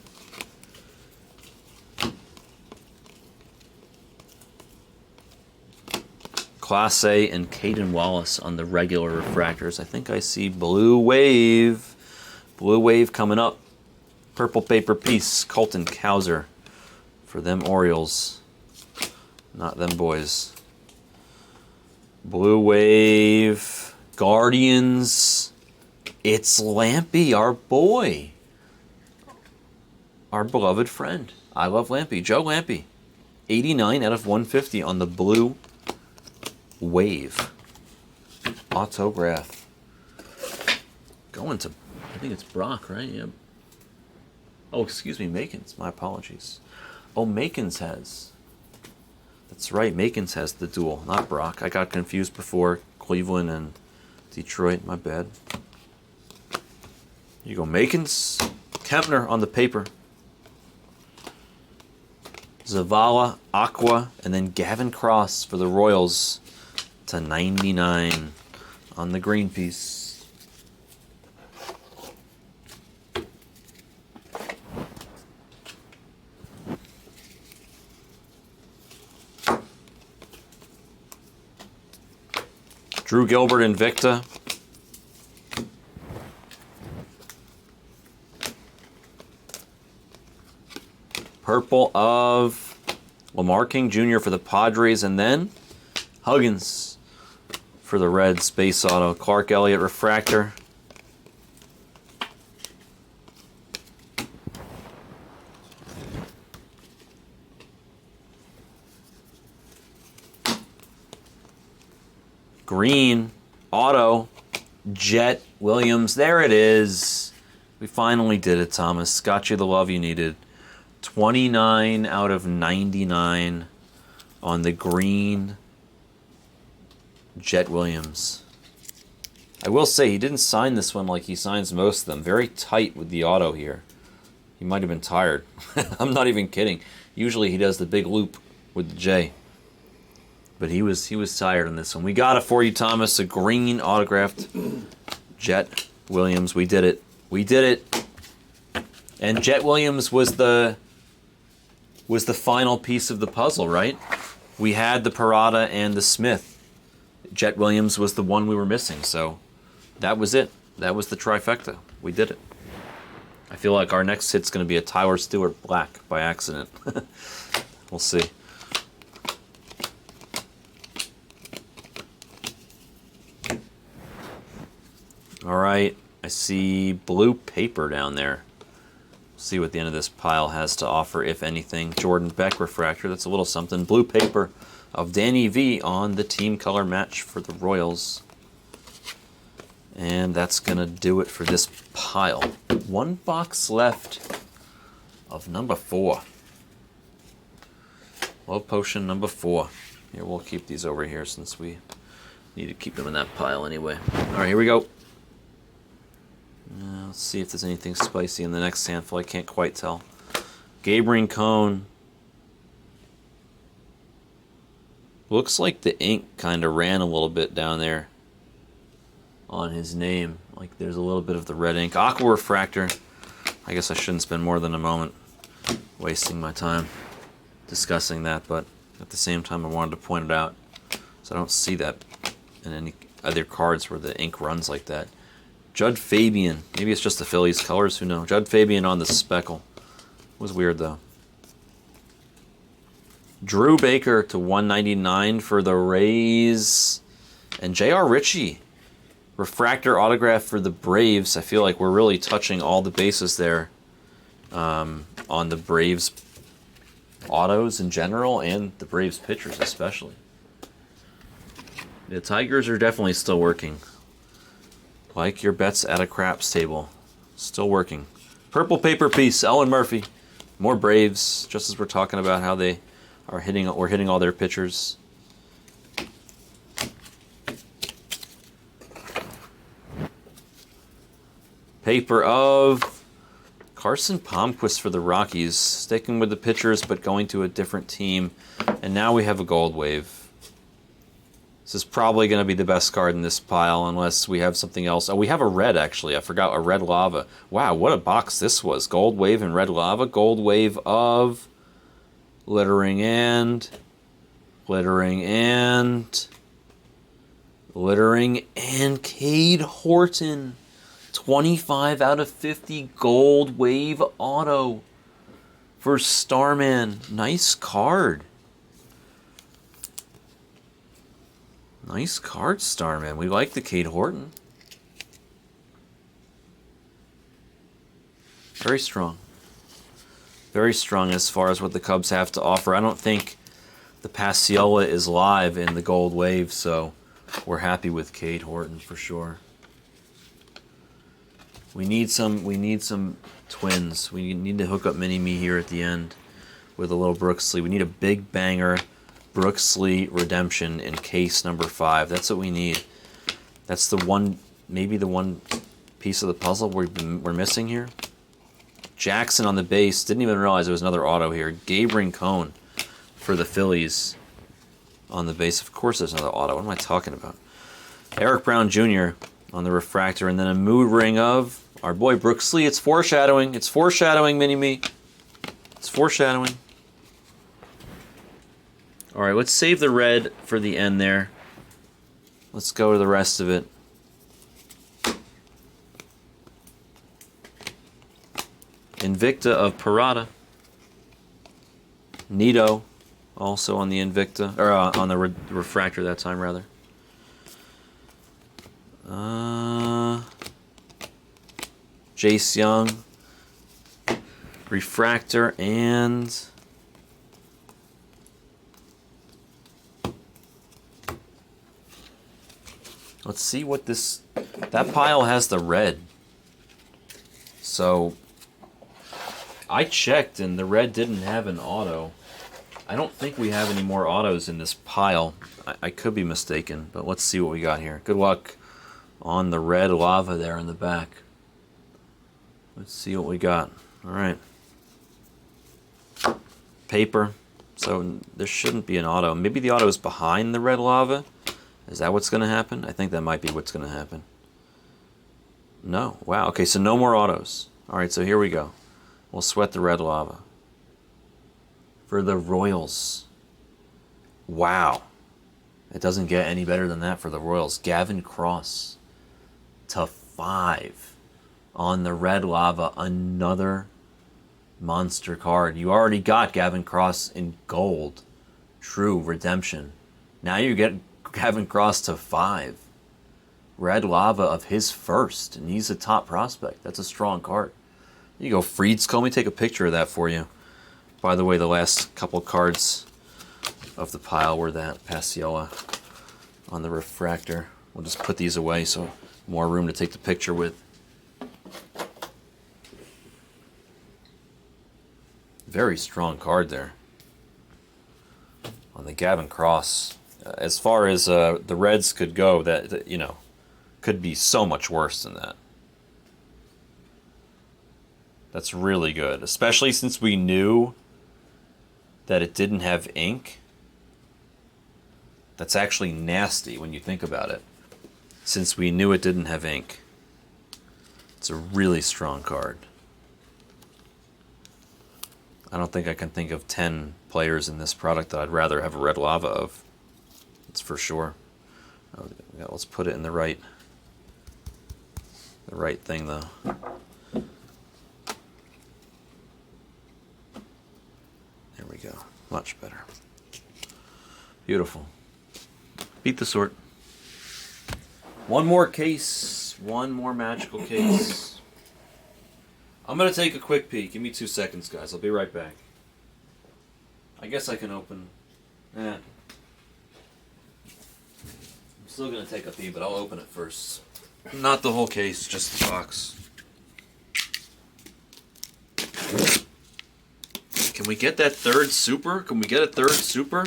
Class A and Caden Wallace on the regular refractors. I think I see Blue Wave. Blue Wave coming up. Purple paper piece. Colton Cowser for them Orioles. Not them boys. Blue Wave, Guardians, it's Lampy, our boy. Our beloved friend. I love Lampy. Joe Lampy. 89 out of 150 on the Blue Wave. Autograph. Going to, I think it's Brock, right? Yep. Oh, excuse me, Makins. My apologies. Oh, Makins has. That's right, Makins has the duel, not Brock. I got confused before. Cleveland and Detroit, my bad. Here you go, Makins. Kempner on the paper. Zavala, Aqua, and then Gavin Cross for the Royals to 99 on the green piece. Drew Gilbert Invicta. Purple of Lamar King Jr. for the Padres, and then Huggins for the Reds. Base auto. Clark Elliott Refractor. Green, auto, Jet Williams. There it is. We finally did it, Thomas. Got you the love you needed. 29 out of 99 on the green Jet Williams. I will say, he didn't sign this one like he signs most of them. Very tight with the auto here. He might have been tired. I'm not even kidding. Usually he does the big loop with the J. But he was tired on this one. We got it for you, Thomas. A green autographed Jet Williams. We did it. We did it. And Jet Williams was the final piece of the puzzle, right? We had the Parada and the Smith. Jet Williams was the one we were missing, so that was it. That was the trifecta. We did it. I feel like our next hit's going to be a Tyler Stewart Black by accident. We'll see. All right, I see blue paper down there. See what the end of this pile has to offer, if anything. Jordan Beck refractor, that's a little something. Blue paper of Danny V on the team color match for the Royals. And that's going to do it for this pile. One box left of number 4. Love Potion number 4. Here, we'll keep these over here since we need to keep them in that pile anyway. All right, here we go. Let's see if there's anything spicy in the next handful. I can't quite tell. Gabriel Cone. Looks like the ink kind of ran a little bit down there on his name. Like there's a little bit of the red ink. Aqua Refractor. I guess I shouldn't spend more than a moment wasting my time discussing that, but at the same time I wanted to point it out. So I don't see that in any other cards where the ink runs like that. Judd Fabian. Maybe it's just the Phillies colors, who knows. Judd Fabian on the speckle. Was weird though. Drew Baker to 199 for the Rays. And J.R. Ritchie. Refractor autograph for the Braves. I feel like we're really touching all the bases there on the Braves autos in general and the Braves pitchers especially. The Tigers are definitely still working. Like your bets at a craps table. Still working. Purple paper piece, Ellen Murphy. More Braves, just as we're talking about how they are hitting all their pitchers. Paper of Carson Palmquist for the Rockies. Sticking with the pitchers, but going to a different team. And now we have a gold wave. This is probably going to be the best card in this pile unless we have something else. Oh, we have a red, actually. I forgot a red lava. Wow, what a box this was. Gold wave and red lava. Gold wave of Littering and Cade Horton. 25 out of 50 gold wave auto for Starman. Nice card. Nice card, Starman. We like the Cade Horton. Very strong. Very strong as far as what the Cubs have to offer. I don't think the Passiola is live in the gold wave, so we're happy with Cade Horton for sure. We need some twins. We need to hook up Mini-Me here at the end with a little Brooks Lee. We need a big banger Brooks Lee redemption in case number 5. That's what we need. That's the one, maybe the one piece of the puzzle we're missing here. Jackson on the base. Didn't even realize there was another auto here. Gabriel Cone for the Phillies on the base. Of course there's another auto. What am I talking about? Eric Brown Jr. on the refractor. And then a mood ring of our boy Brooks Lee. It's foreshadowing. It's foreshadowing, Mini-Me. It's foreshadowing. All right, let's save the red for the end there. Let's go to the rest of it. Invicta of Parada. Nito, also on the Invicta, or on the refractor that time, rather. Jace Young, refractor, and let's see what this. That pile has the red. So I checked and the red didn't have an auto. I don't think we have any more autos in this pile. I could be mistaken, but let's see what we got here. Good luck on the red lava there in the back. Let's see what we got. All right. Paper. So there shouldn't be an auto. Maybe the auto is behind the red lava. Is that what's going to happen? I think that might be what's going to happen. No. Wow. Okay, so no more autos. All right, so here we go. We'll sweat the red lava. For the Royals. Wow. It doesn't get any better than that for the Royals. Gavin Cross to 5 on the red lava. Another monster card. You already got Gavin Cross in gold. True redemption. Now you get Gavin Cross to 5. Red lava of his first, and he's a top prospect. That's a strong card. There you go, Freeds. Let me take a picture of that for you. By the way, the last couple cards of the pile were that Passiola on the refractor. We'll just put these away so more room to take the picture with. Very strong card there on the Gavin Cross. As far as the Reds could go, that you know, could be so much worse than that. That's really good, especially since we knew that it didn't have ink. That's actually nasty when you think about it. Since we knew it didn't have ink. It's a really strong card. I don't think I can think of 10 players in this product that I'd rather have a red lava of. That's for sure. Oh, yeah, let's put it in the right thing though. There we go. Much better. Beautiful. Beat the sort. One more case. One more magical case. I'm going to take a quick peek. Give me 2 seconds, guys. I'll be right back. I guess I can open... I'm still going to take a peek, but I'll open it first. Not the whole case, just the box. Can we get that third super? Can we get a third super?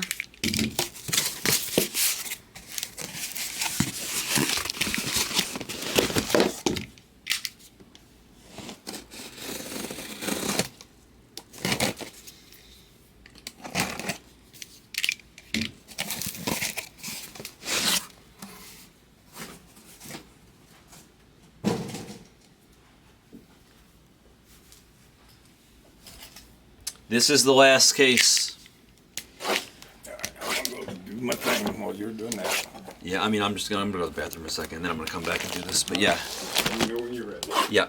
This is the last case. Alright, I'm gonna go do my thing while you're doing that. Yeah, I mean, I'm gonna go to the bathroom in a second, and then I'm gonna come back and do this. But yeah, Let me know when you're ready. yeah.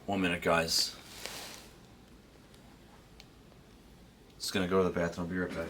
One minute, guys. Just gonna go to the bathroom. I'll be right back.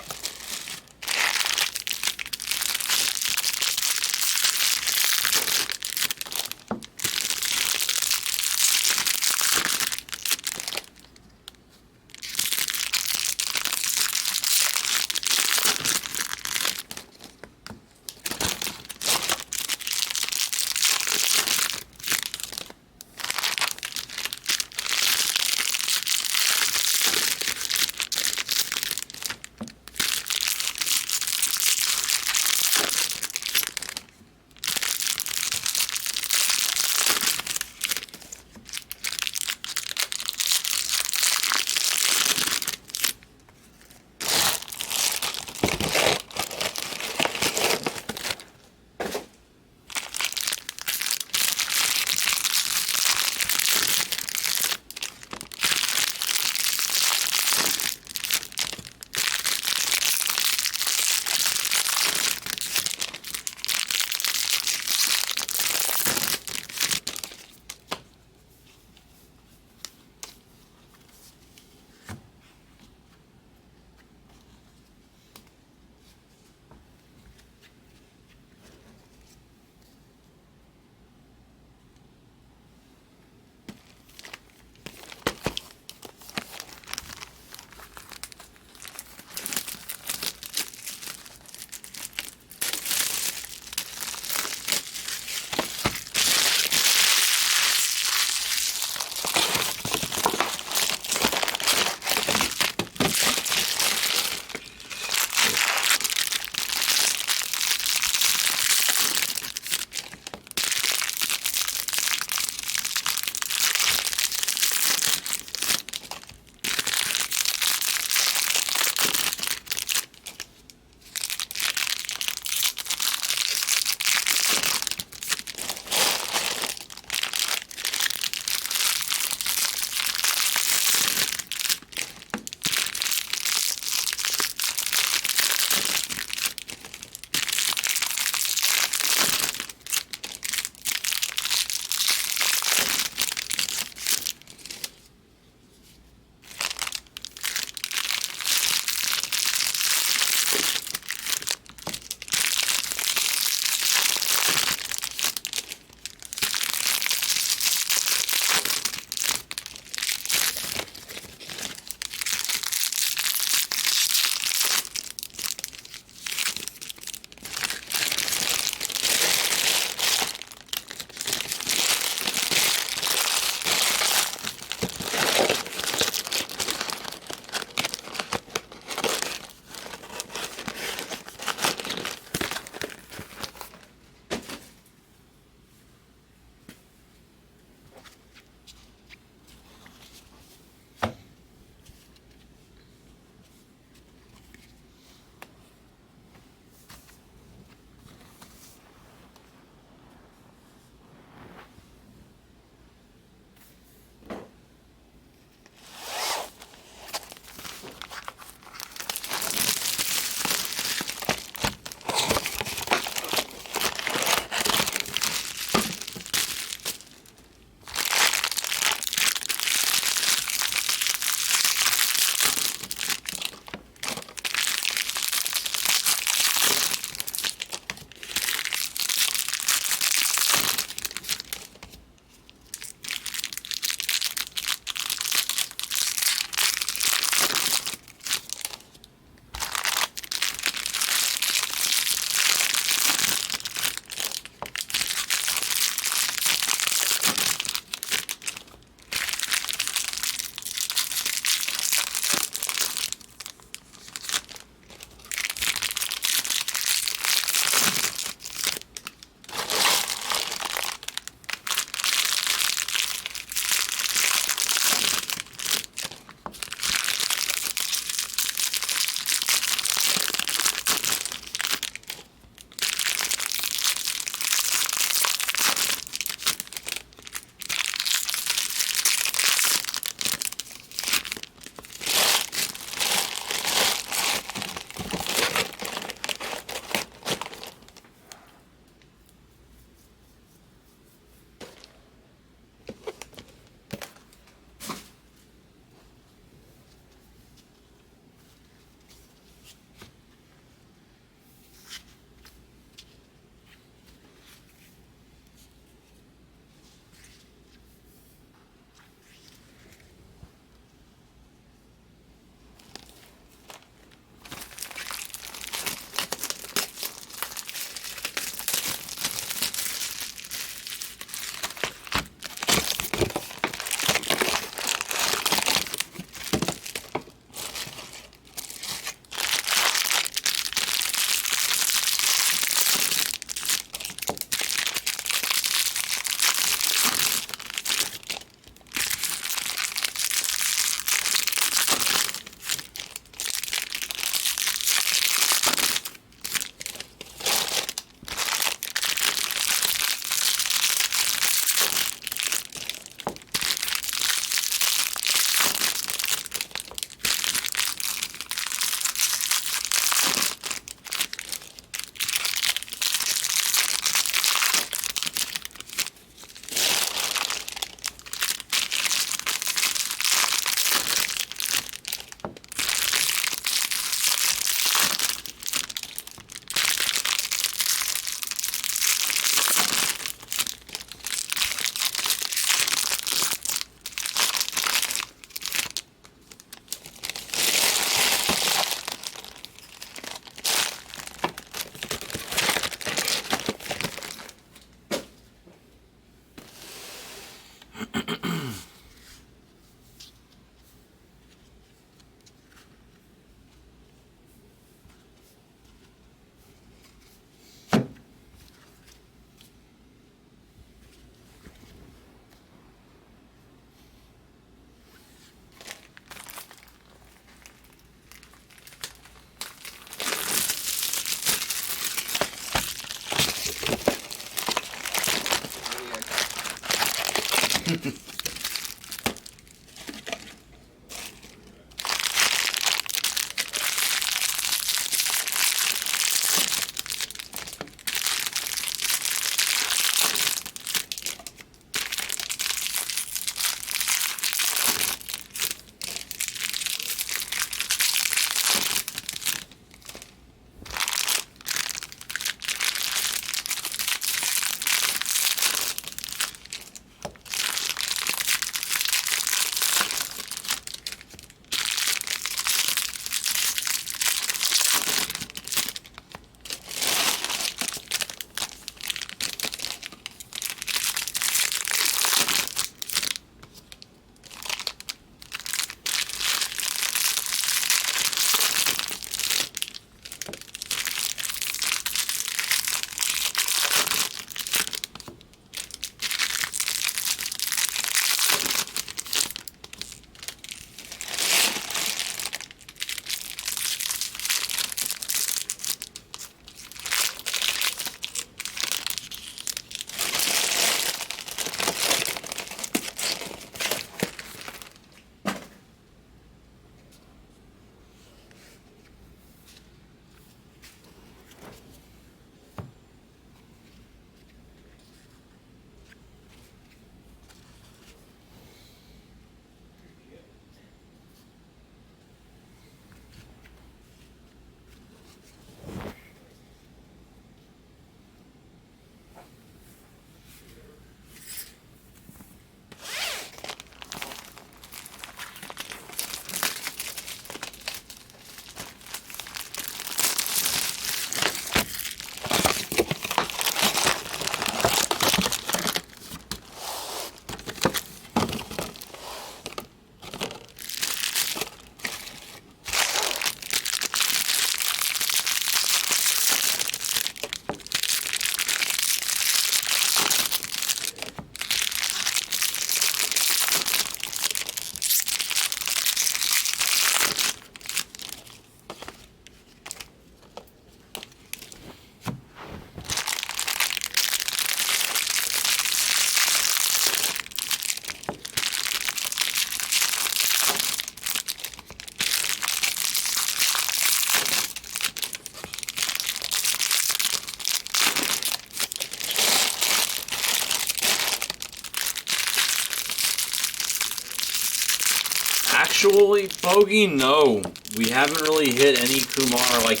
Actually, Bogey, no. We haven't really hit any Kumar. Like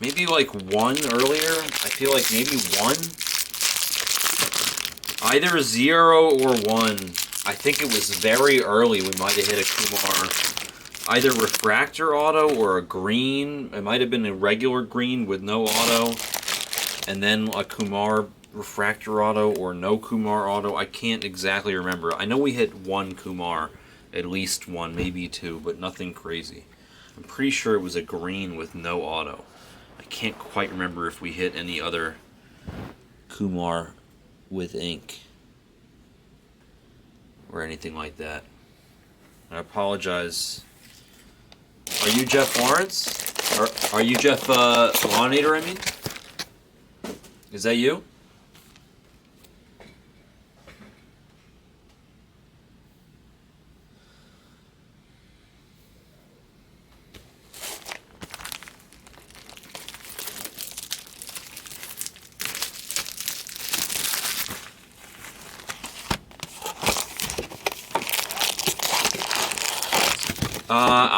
maybe like one earlier. I feel like maybe one. Either 0 or 1. I think it was very early we might have hit a Kumar. Either refractor auto or a green. It might have been a regular green with no auto. And then a Kumar refractor auto or no Kumar auto. I can't exactly remember. I know we hit one Kumar. At least one, maybe two, but nothing crazy. I'm pretty sure it was a green with no auto. I can't quite remember if we hit any other Kumar with ink or anything like that. I apologize. Are you Jeff Lawrence? Are you Jeff Lawnator, I mean? Is that you?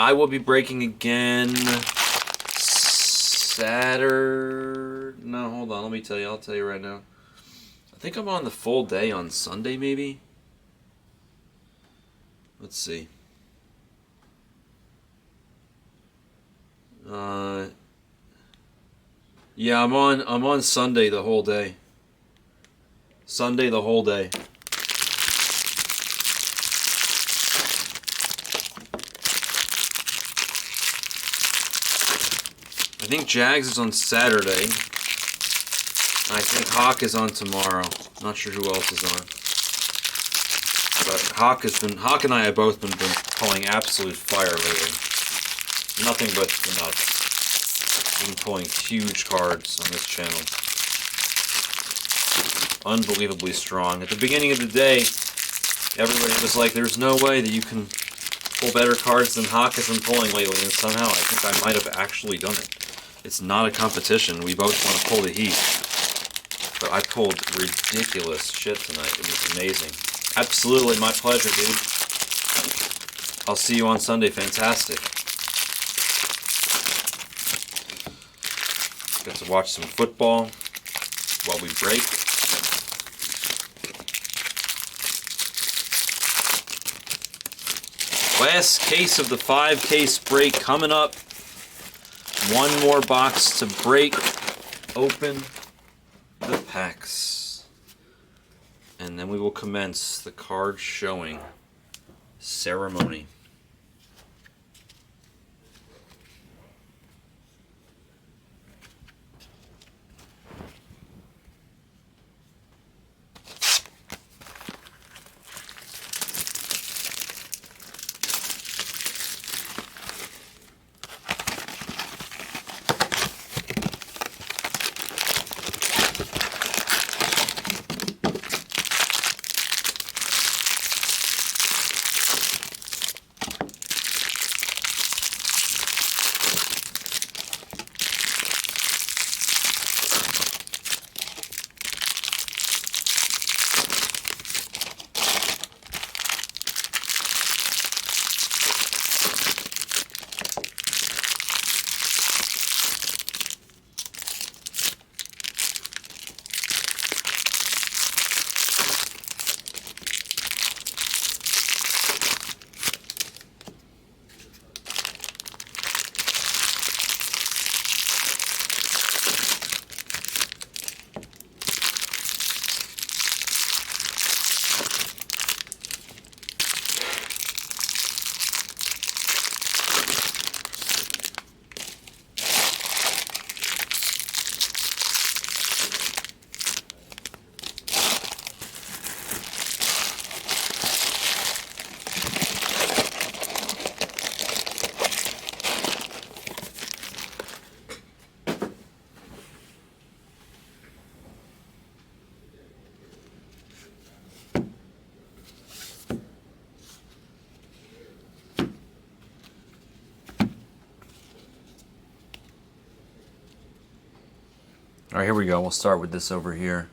I will be breaking again Saturday. No, hold on. Let me tell you. I'll tell you right now. I think I'm on the full day on Sunday, maybe. Let's see. Yeah, I'm on Sunday the whole day. Sunday the whole day. I think Jags is on Saturday. I think Hawk is on tomorrow. Not sure who else is on. But Hawk and I have both been pulling absolute fire lately. Nothing but the nuts. We've been pulling huge cards on this channel. Unbelievably strong. At the beginning of the day, everybody was like, there's no way that you can pull better cards than Hawk has been pulling lately, and somehow I think I might have actually done it. It's not a competition. We both want to pull the heat. But I pulled ridiculous shit tonight. It was amazing. Absolutely my pleasure, dude. I'll see you on Sunday. Fantastic. Get to watch some football while we break. Last case of the 5-case break coming up. One more box to break open the packs. And then we will commence the card showing ceremony. Alright, here we go. We'll start with this over here.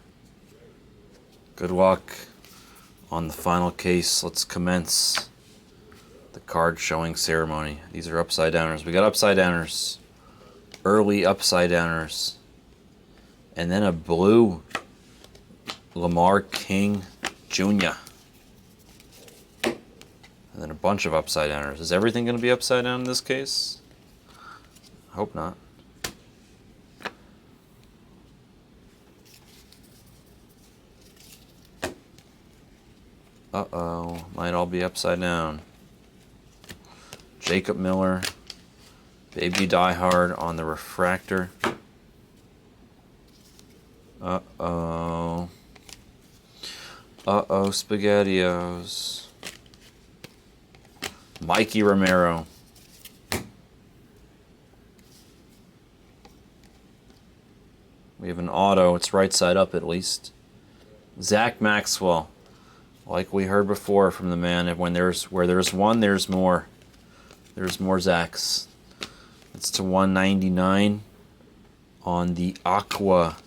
Good luck on the final case. Let's commence the card showing ceremony. These are upside downers. We got upside downers. Early upside downers. And then a blue Lamar King Jr. And then a bunch of upside downers. Is everything going to be upside down in this case? I hope not. Uh-oh, might all be upside down. Jacob Miller, Baby Die Hard on the refractor. Uh-oh. Uh-oh, SpaghettiOs. Mikey Romero. We have an auto, it's right side up at least. Zach Maxwell. Like we heard before from the man, where there's one, there's more. There's more Zachs. It's to 199 on the Aqua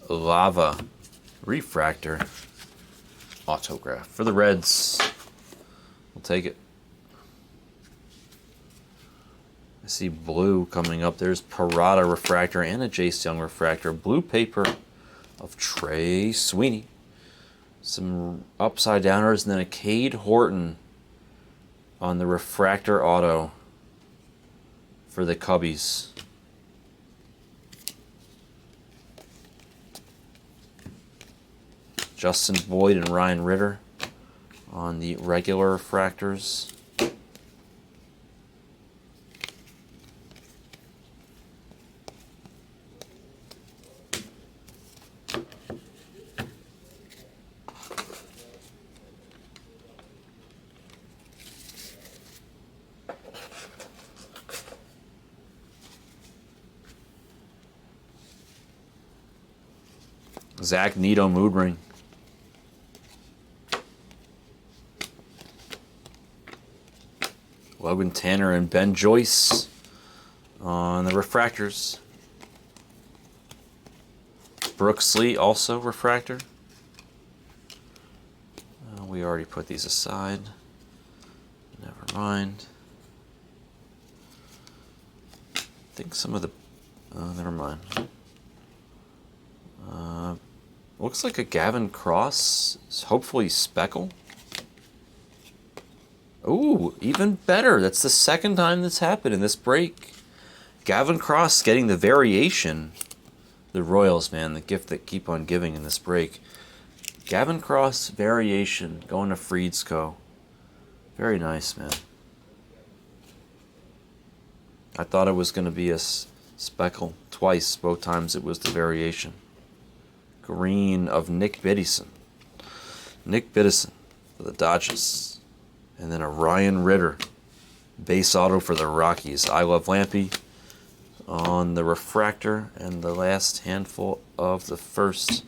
Lava Refractor autograph. For the Reds, we'll take it. I see blue coming up. There's Parada Refractor and a Jace Young Refractor. Blue paper of Trey Sweeney. Some upside downers, and then a Cade Horton on the refractor auto for the Cubbies. Justin Boyd and Ryan Ritter on the regular refractors. Zach Neto mood ring. Logan Tanner and Ben Joyce on the refractors. Brooks Lee also refractor. We already put these aside. Never mind. I think some of the... never mind. Looks like a Gavin Cross. Hopefully Speckle. Ooh, even better. That's the second time this happened in this break. Gavin Cross getting the variation. The Royals, man, the gift that keep on giving in this break. Gavin Cross variation going to Freed's Co. Very nice, man. I thought it was going to be a Speckle twice. Both times it was the variation. Green of Nick Biddison. Nick Biddison for the Dodgers. And then a Ryan Ritter. Base auto for the Rockies. I Love Lampy on the refractor. And the last handful of the first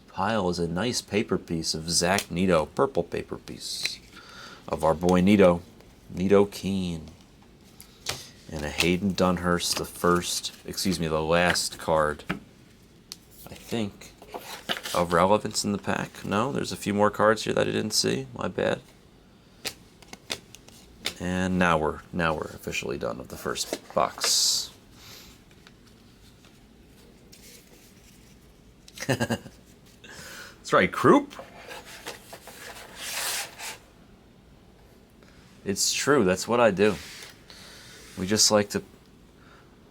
pile is a nice paper piece of Zach Neto. Purple paper piece of our boy Neto. Neto Keane. And a Hayden Dunhurst, the last card, I think, of relevance in the pack. No, there's a few more cards here that I didn't see. My bad. And now we're officially done with the first box. That's right, Croup. It's true, that's what I do. We just like to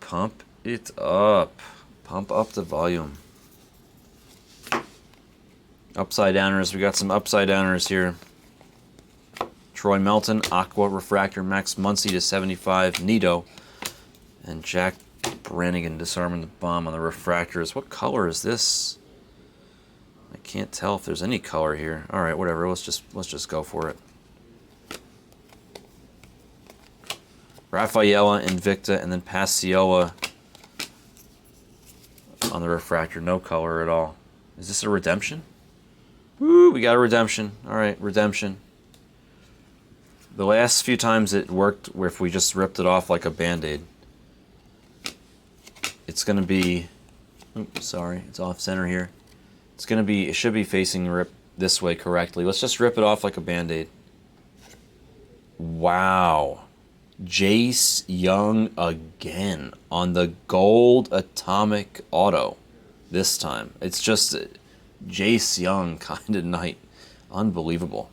pump it up. Pump up the volume. Upside downers, we got some upside downers here. Troy Melton, Aqua Refractor, Max Muncy to 75, Neto. And Jack Brannigan disarming the bomb on the refractors. What color is this? I can't tell if there's any color here. Alright, whatever, let's just go for it. Rafaela, Invicta, and then Passiola on the refractor. No color at all. Is this a redemption? Woo, we got a redemption. Alright, redemption. The last few times it worked where if we just ripped it off like a Band-Aid. It's going to be... Oops, sorry, it's off center here. It's going to be... It should be facing rip this way correctly. Let's just rip it off like a Band-Aid. Wow. Jace Young again on the gold atomic auto this time. It's just Jace Young kind of night. Unbelievable.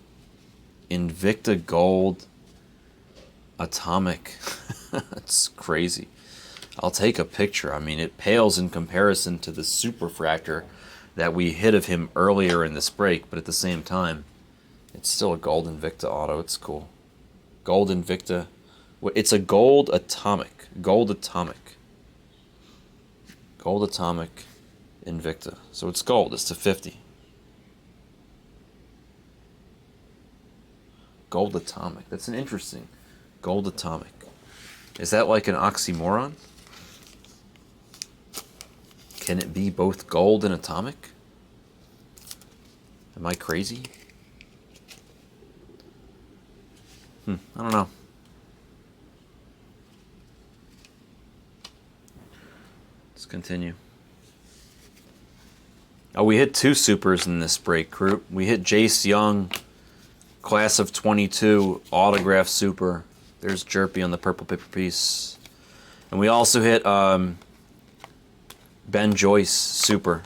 Invicta gold atomic. It's crazy. I'll take a picture. I mean, it pales in comparison to the Superfractor that we hit of him earlier in this break, but at the same time, it's still a gold Invicta auto. It's cool. Gold Invicta. It's a gold atomic. Gold atomic. Gold atomic Invicta. So it's gold. It's to 50. Gold atomic. That's an interesting. Gold atomic. Is that like an oxymoron? Can it be both gold and atomic? Am I crazy? I don't know. Let's continue. Oh, we hit two supers in this break group. We hit Jace Young, class of 22, autograph super. There's Jerpy on the purple paper piece. And we also hit Ben Joyce super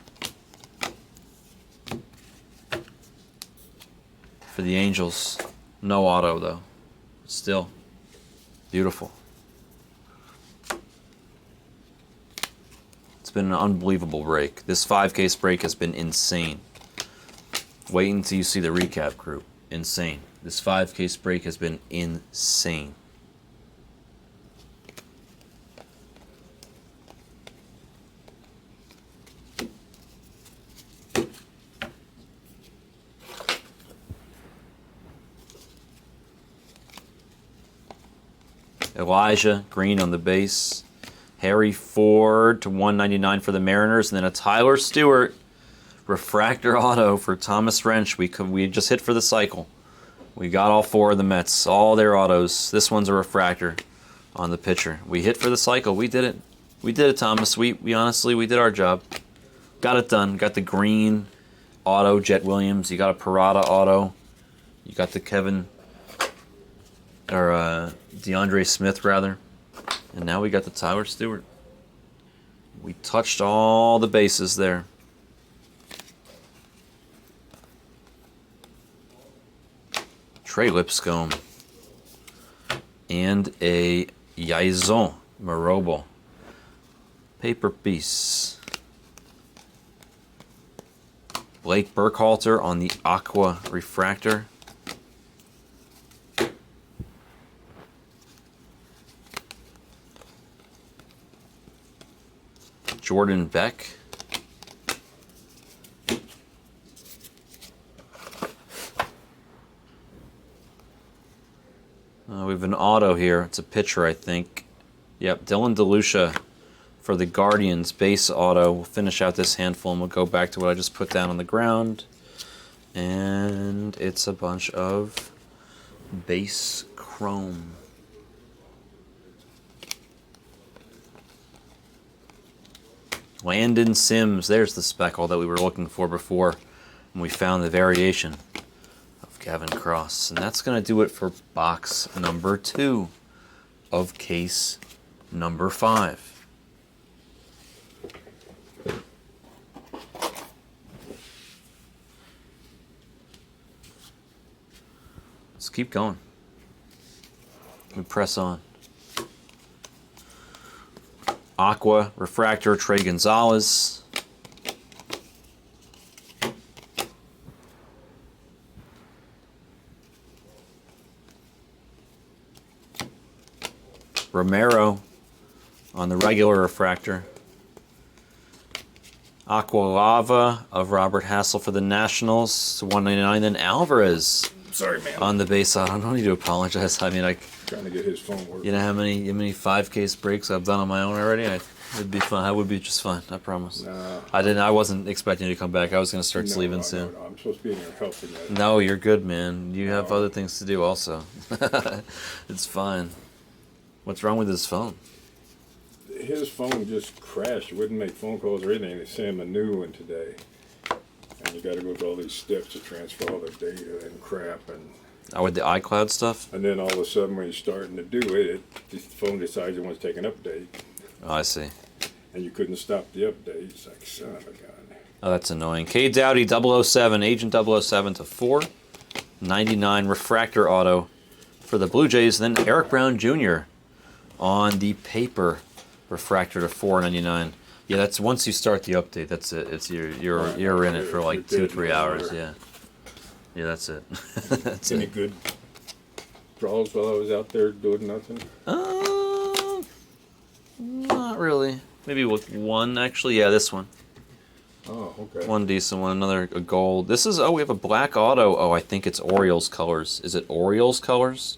for the Angels. No auto, though. Still beautiful. It's been an unbelievable break. This 5-case break has been insane. Wait until you see the recap group. Insane. This 5-case break has been insane. Elijah Green on the base. Harry Ford to 199 for the Mariners, and then a Tyler Stewart refractor auto for Thomas Wrench. We just hit for the cycle. We got all 4 of the Mets, all their autos. This one's a refractor on the pitcher. We hit for the cycle. We did it. We did it, Thomas. We honestly, we did our job. Got it done. Got the green auto, Jet Williams. You got a Parada auto. You got the DeAndre Smith, rather. And now we got the Tyler Stewart. We touched all the bases there. Trey Lipscomb. And a Yaison Marobel. Paper piece. Blake Burkhalter on the Aqua Refractor. Jordan Beck. We have an auto here. It's a pitcher, I think. Yep, Dylan DeLucia for the Guardians base auto. We'll finish out this handful and we'll go back to what I just put down on the ground. And it's a bunch of base chrome. Landon Sims, there's the speckle that we were looking for before when we found the variation of Gavin Cross. And that's going to do it for box number 2 of case number 5. Let's keep going. We press on. Aqua Refractor, Trey Gonzalez. Romero on the regular refractor. Aqua Lava of Robert Hassel for the Nationals, to 199. Then Alvarez Sorry, man. on the base. I don't need to apologize. I mean, Trying to get his phone working. you know how many 5-case breaks I've done on my own already? It'd be fun. I would be just fine. I promise. Nah. I wasn't expecting you to come back. I was gonna start sleeping soon. No, I'm supposed to be in here helping you. No, you're good, man. You have other things to do also. It's fine. What's wrong with his phone? His phone just crashed. It wouldn't make phone calls or anything. They sent him a new one today. And you got to go through all these steps to transfer all the data and crap. Oh, with the iCloud stuff? And then all of a sudden when you're starting to do it, the phone decides it wants to take an update. Oh, I see. And you couldn't stop the update. It's like, son of a gun. Oh, that's annoying. K. Dowdy 007, Agent 007 to 499 refractor auto for the Blue Jays. Then Eric Brown Jr. on the paper refractor to 499. Yeah, that's once you start the update. That's it. It's you're in it for like 2-3 hours. Yeah, yeah, that's it. That's Any it. good draws while I was out there doing nothing? Not really. Maybe with one actually. Yeah, this one. Oh, okay. One decent one. Another a gold. This is we have a black auto. Oh, I think it's Orioles colors. Is it Orioles colors?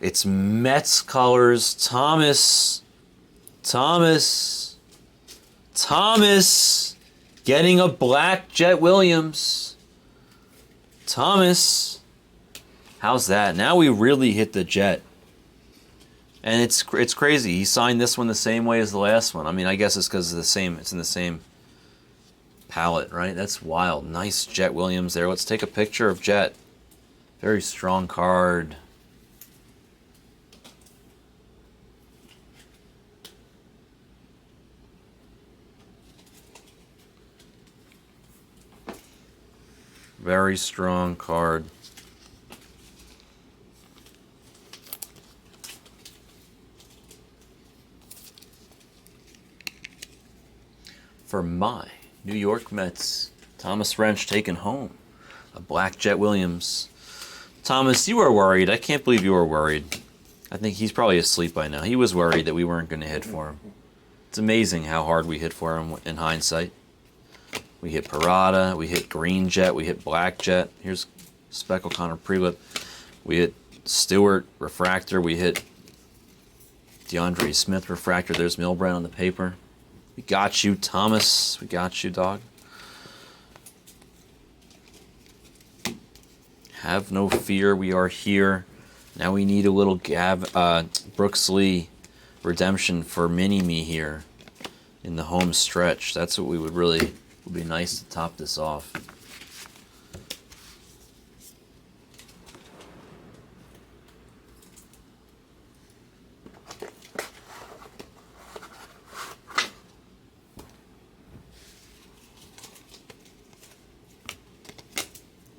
It's Mets colors. Thomas getting a black Jet Williams. Thomas, how's that? Now we really hit the Jet. And it's crazy. He signed this one the same way as the last one. I mean, I guess it's because it's in the same palette, right? That's wild. Nice Jet Williams there. Let's take a picture of Jet. Very strong card. Very strong card. For my New York Mets, Thomas Wrench taken home. A black Jet Williams. Thomas, you were worried. I can't believe you were worried. I think he's probably asleep by now. He was worried that we weren't going to hit for him. It's amazing how hard we hit for him in hindsight. We hit Parada, we hit Green Jet, we hit Black Jet. Here's Speckle Connor Prelip. We hit Stewart Refractor, we hit DeAndre Smith Refractor. There's Milbrand on the paper. We got you, Thomas. We got you, dog. Have no fear, we are here. Now we need a little Brooks Lee redemption for Mini-Me here in the home stretch. That's what we would be nice to top this off.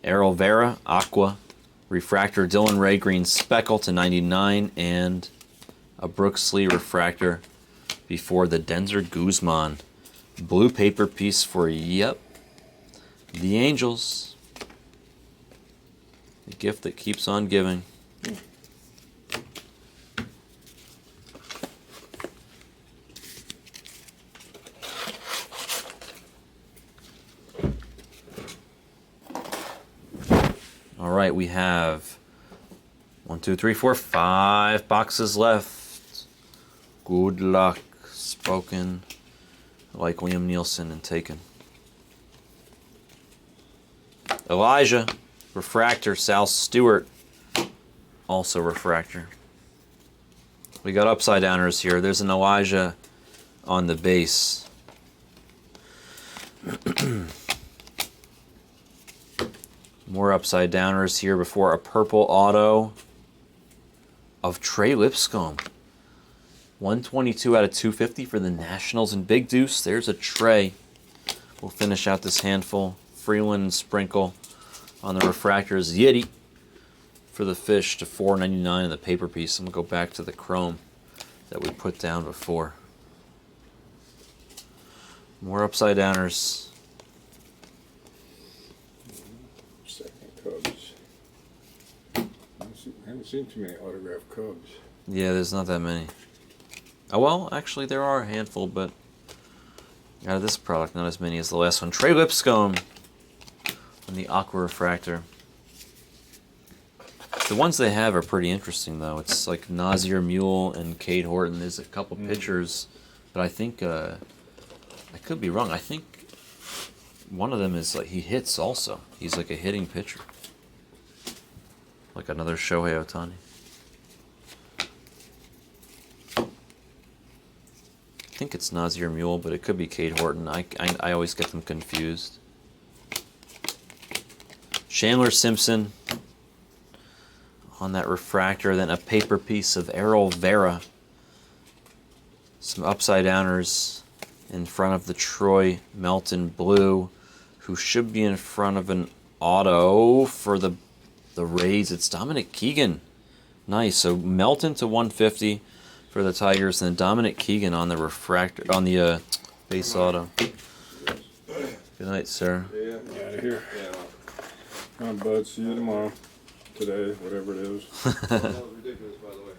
Errol Vera, Aqua. Refractor, Dylan Ray Green Speckle to 99. And a Brooks Lee refractor before the Denzer Guzman. Blue paper piece for, the Angels. The gift that keeps on giving. All right, we have 1, 2, 3, 4, 5 boxes left. Good luck. Spoken like Liam Nielsen and taken. Elijah, refractor. Sal Stewart, also refractor. We got upside downers here. There's an Elijah on the base. More upside downers here before a purple auto of Trey Lipscomb. 122 out of 250 for the Nationals and Big Deuce. There's a Trey. We'll finish out this handful. Freeland and Sprinkle on the refractors. Yeti for the Fish to $4.99 in the paper piece. I'm going to go back to the chrome that we put down before. More upside downers. Cubs. I haven't seen too many autographed Cubs. Yeah, there's not that many. Oh, well, actually, there are a handful, but out of this product, not as many as the last one. Trey Lipscomb on the Aqua Refractor. The ones they have are pretty interesting, though. It's like Nazir Mule and Cade Horton. There's a couple pitchers, but I think, I could be wrong. I think one of them is like, he hits also. He's like a hitting pitcher. Like another Shohei Ohtani. I think it's Nazir Mule, but it could be Cade Horton. I always get them confused. Chandler Simpson on that refractor. Then a paper piece of Errol Vera. Some upside downers in front of the Troy Melton Blue, who should be in front of an auto for the Rays. It's Dominic Keegan. Nice. So Melton to 150 for the Tigers, and then Dominic Keegan on the refractor, on the base auto. Good night, sir. Yeah, out of here. Come on, bud. See you tomorrow. Today, whatever it is. That was ridiculous, by the way.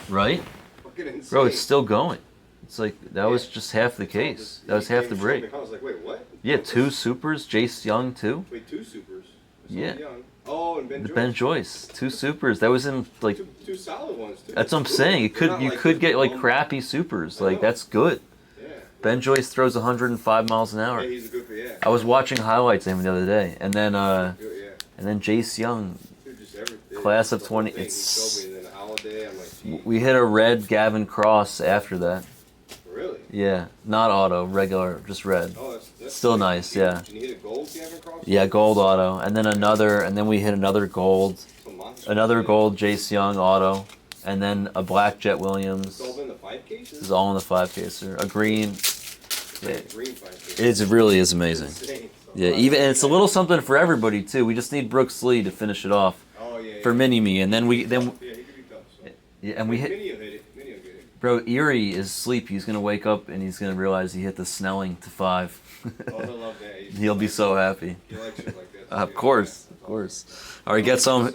Right? Fucking insane. Bro, it's still going. It's like, that was just half the case. That was half the break. I was like, wait, what? Yeah, 2 supers. Jace Young, too. Wait, 2 supers? Yeah. Young. Oh, and Ben Joyce. Ben Joyce. 2 supers. That was in, like, Two solid ones, too. that's what I'm saying. You could get, like, crappy supers. Like, that's good. Yeah. Ben Joyce throws 105 miles an hour. Yeah, he's a good, yeah. I was watching highlights of him the other day, and then Yeah. Jace Young, Dude, just everything. class of The 20. whole thing. It's He showed me, and then Holiday, I'm like, gee, we hit a red Gavin Cross after that. really? Yeah, not auto, regular, just red. Oh, that's Still nice, yeah. Did you hit a gold Gavin Cross? Yeah, gold auto, and then we hit another gold, Jace Young auto, and then a black Jet Williams. It's all been the 5 cases? This is all in the 5 caser. A green. Yeah, Green 5 cases. it really is amazing. Insane. Yeah, even and it's a little something for everybody too. We just need Brooks Lee to finish it off Oh, yeah. for Mini-Me, and then Yeah, he could be tough, so. yeah, and we hit. Mini will hit it. Mini will get it. Bro, Erie is asleep. He's gonna wake up and he's gonna realize he hit the Snelling to 5. Oh, he'll love that. He'll be so happy. He likes shit like that. Of course, of course. All right, get some.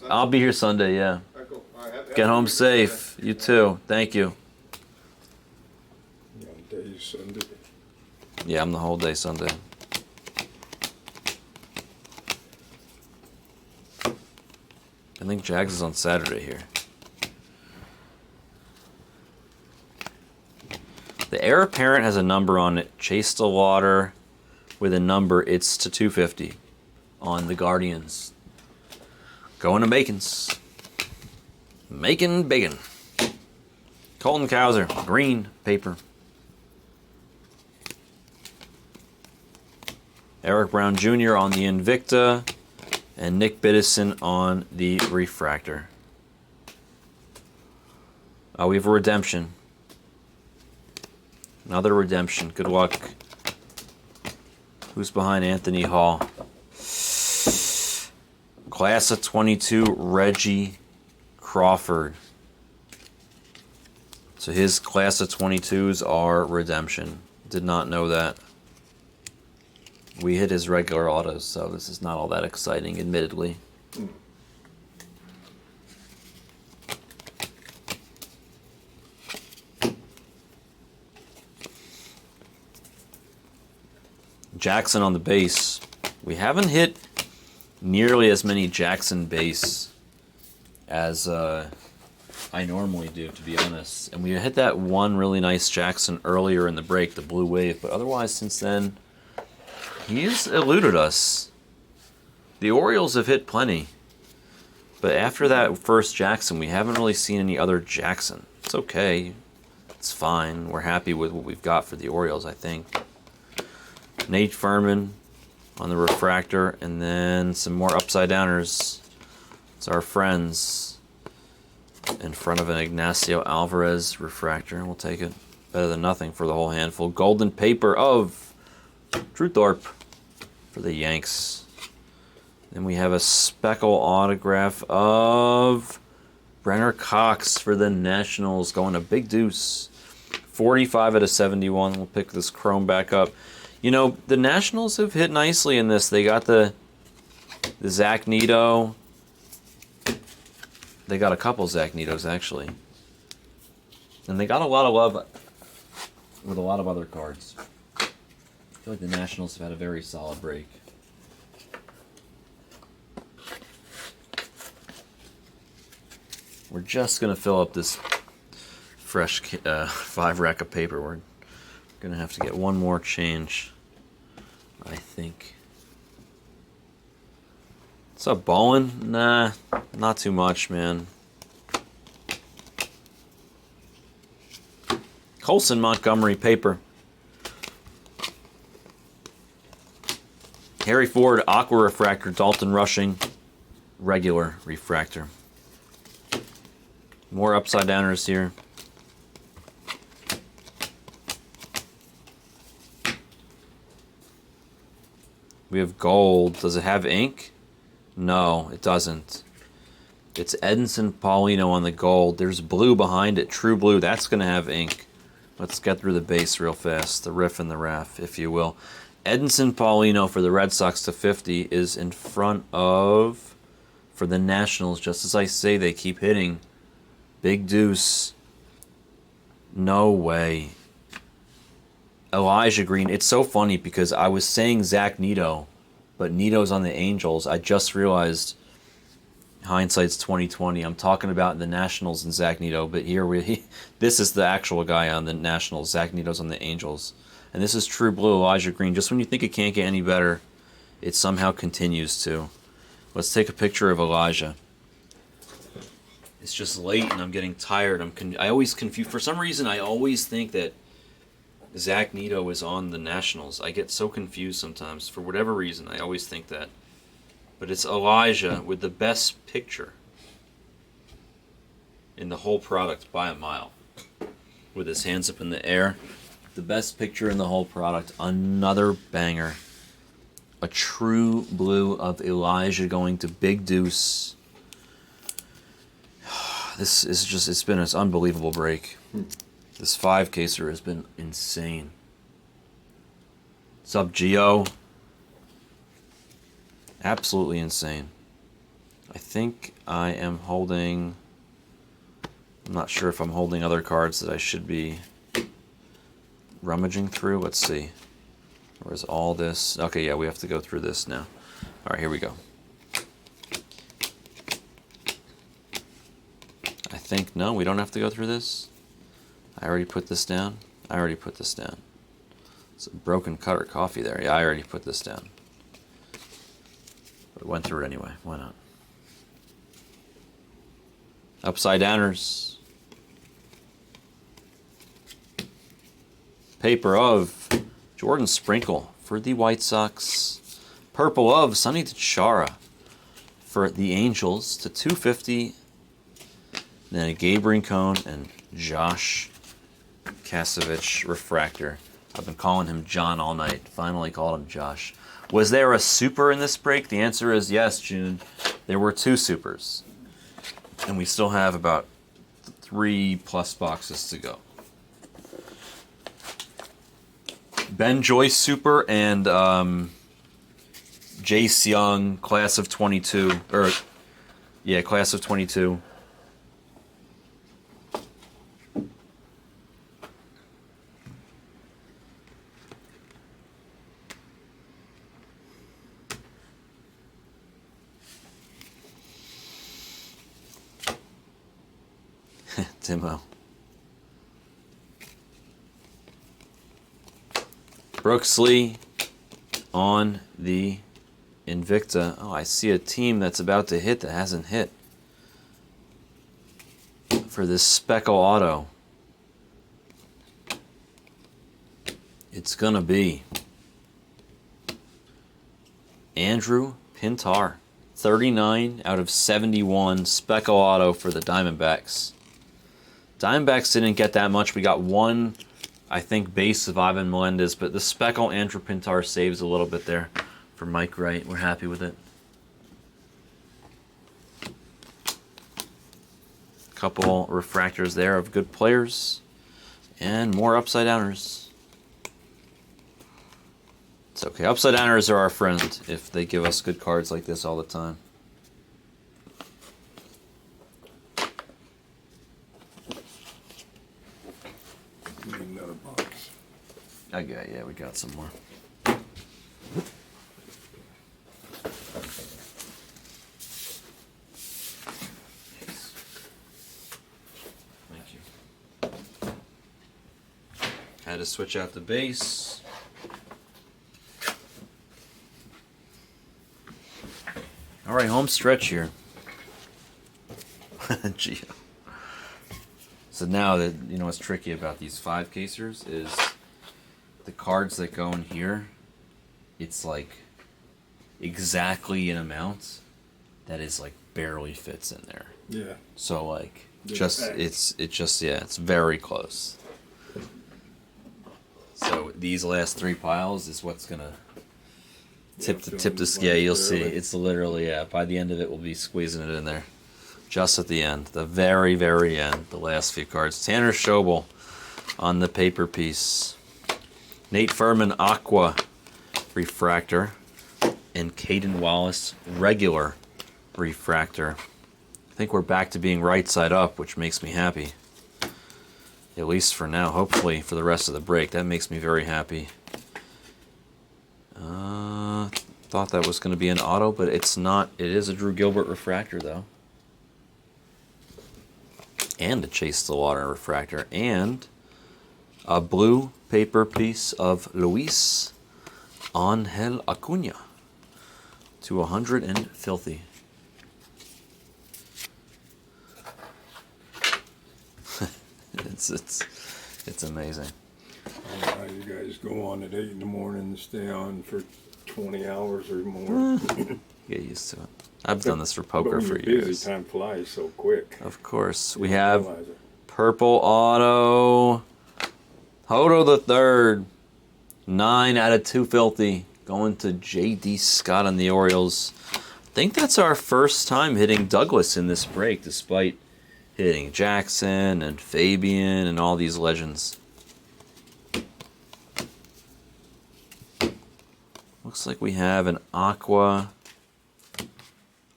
I'll be here Sunday. Yeah. Get home safe. You too. Thank you. One day Sunday. Yeah, I'm the whole day Sunday. I think Jags is on Saturday here. The heir apparent has a number on it. Chase Stillwater with a number. It's to 250 on the Guardians Going to Bacon's. Making bacon. Colton Cowser, green paper. Eric Brown Jr. on the Invicta. And Nick Biddison on the Refractor. Oh, we have a redemption. Another redemption. Good luck. Who's behind Anthony Hall? Class of 22, Reggie Crawford. So his class of 22s are redemption. Did not know that. We hit his regular autos, so this is not all that exciting, admittedly. Jackson on the base. We haven't hit nearly as many Jackson base as I normally do, to be honest. And we hit that one really nice Jackson earlier in the break, the Blue Wave, but otherwise since then, he's eluded us. The Orioles have hit plenty, but after that first Jackson, we haven't really seen any other Jackson. It's okay. It's fine. We're happy with what we've got for the Orioles, I think. Nate Furman on the Refractor, and then some more upside downers. It's our friends in front of an Ignacio Alvarez Refractor. We'll take it. Better than nothing for the whole handful. Golden paper of Drew Thorpe for the Yanks. Then we have a speckle autograph of Brenner Cox for the Nationals, going to Big Deuce. 45 out of 71. We'll pick this chrome back up. You know, the Nationals have hit nicely in this. They got the Zach Neto. They got a couple Zach Netos, actually. And they got a lot of love with a lot of other cards. I feel like the Nationals have had a very solid break. We're just going to fill up this fresh 5 rack of paper. We're going to have to get one more change, I think. What's up, Bowman? Nah, not too much, man. Colson Montgomery paper. Harry Ford Aqua Refractor, Dalton Rushing regular refractor. More upside downers here. We have gold. Does it have ink? No, it doesn't. It's Edinson Paulino on the gold. There's blue behind it, true blue. That's going to have ink. Let's get through the base real fast, the riff and the raff, if you will. Edinson Paulino for the Red Sox to 50 is in front of, for the Nationals, just as I say, they keep hitting. Big Deuce. No way. Elijah Green. It's so funny because I was saying Zach Neto, but Neto's on the Angels. I just realized, hindsight's 2020. I'm talking about the Nationals and Zach Neto, but here this is the actual guy on the Nationals. Zach Neto's on the Angels. And this is true blue Elijah Green. Just when you think it can't get any better, it somehow continues to. Let's take a picture of Elijah. It's just late and I'm getting tired. I always confuse. For some reason, I always think that Zach Neto is on the Nationals. I get so confused sometimes. For whatever reason, I always think that. But it's Elijah with the best picture in the whole product by a mile. With his hands up in the air. The best picture in the whole product. Another banger. A true blue of Elijah going to Big Deuce. This is just, it's been an unbelievable break. This 5-caser has been insane. What's up, Gio? Absolutely insane. I think I am holding... I'm not sure if I'm holding other cards that I should be rummaging through. Let's see. Where's all this? Okay, yeah, we have to go through this now. All right, here we go. I think, no, we don't have to go through this. I already put this down. I already put this down. It's a broken cutter coffee there. Yeah, I already put this down. But went through it anyway. Why not? Upside downers. Paper of Jordan Sprinkle for the White Sox. Purple of Sonny DiChiara for the Angels to 250. Then a Gabe Rincon and Josh Kasevich refractor. I've been calling him John all night. Finally called him Josh. Was there a super in this break? The answer is yes, June. There were 2 supers. And we still have about 3+ boxes to go. Ben Joyce super and Jace Young, class of 22. Class of 22. Timo. Brooks Lee on the Invicta. Oh, I see a team that's about to hit that hasn't hit. For this Speckle Auto. It's going to be Andrew Pintar. 39 out of 71 Speckle Auto for the Diamondbacks. Diamondbacks didn't get that much. We got one, I think, base of Ivan Melendez, but the Speckle Andrew Pintar saves a little bit there for Mike Wright. We're happy with it. Couple refractors there of good players. And more upside downers. It's okay. Upside downers are our friend if they give us good cards like this all the time. Need another box. Yeah, we got some more. Thank you. Had to switch out the base. All right, home stretch here. Gio. So now that you know what's tricky about these 5-casers is the cards that go in here. It's like exactly an amount that is like barely fits in there. Yeah. So like Just it's very close. So these last 3 piles is what's gonna tip the scale. You'll see. It's literally by the end of it we'll be squeezing it in there. Just at the end, the very, very end, the last few cards. Tanner Schobel on the paper piece. Nate Furman Aqua refractor and Caden Wallace regular refractor. I think we're back to being right side up, which makes me happy. At least for now. Hopefully for the rest of the break. That makes me very happy. Thought that was going to be an auto, but it's not. It is a Drew Gilbert refractor, though. And a Chase Stillwater refractor. And a blue paper piece of Luis Angel Acuna to 100 and filthy. It's amazing. You guys go on at 8 in the morning and stay on for 20 hours or more. Get used to it. I've done this for poker But when for you're years. busy, time flies so quick. Of course. You We don't have realize it. purple auto. Hodo the third. 9 out of 2 filthy. Going to J.D. Scott on the Orioles. I think that's our first time hitting Douglas in this break, despite hitting Jackson and Fabian and all these legends. Looks like we have an Aqua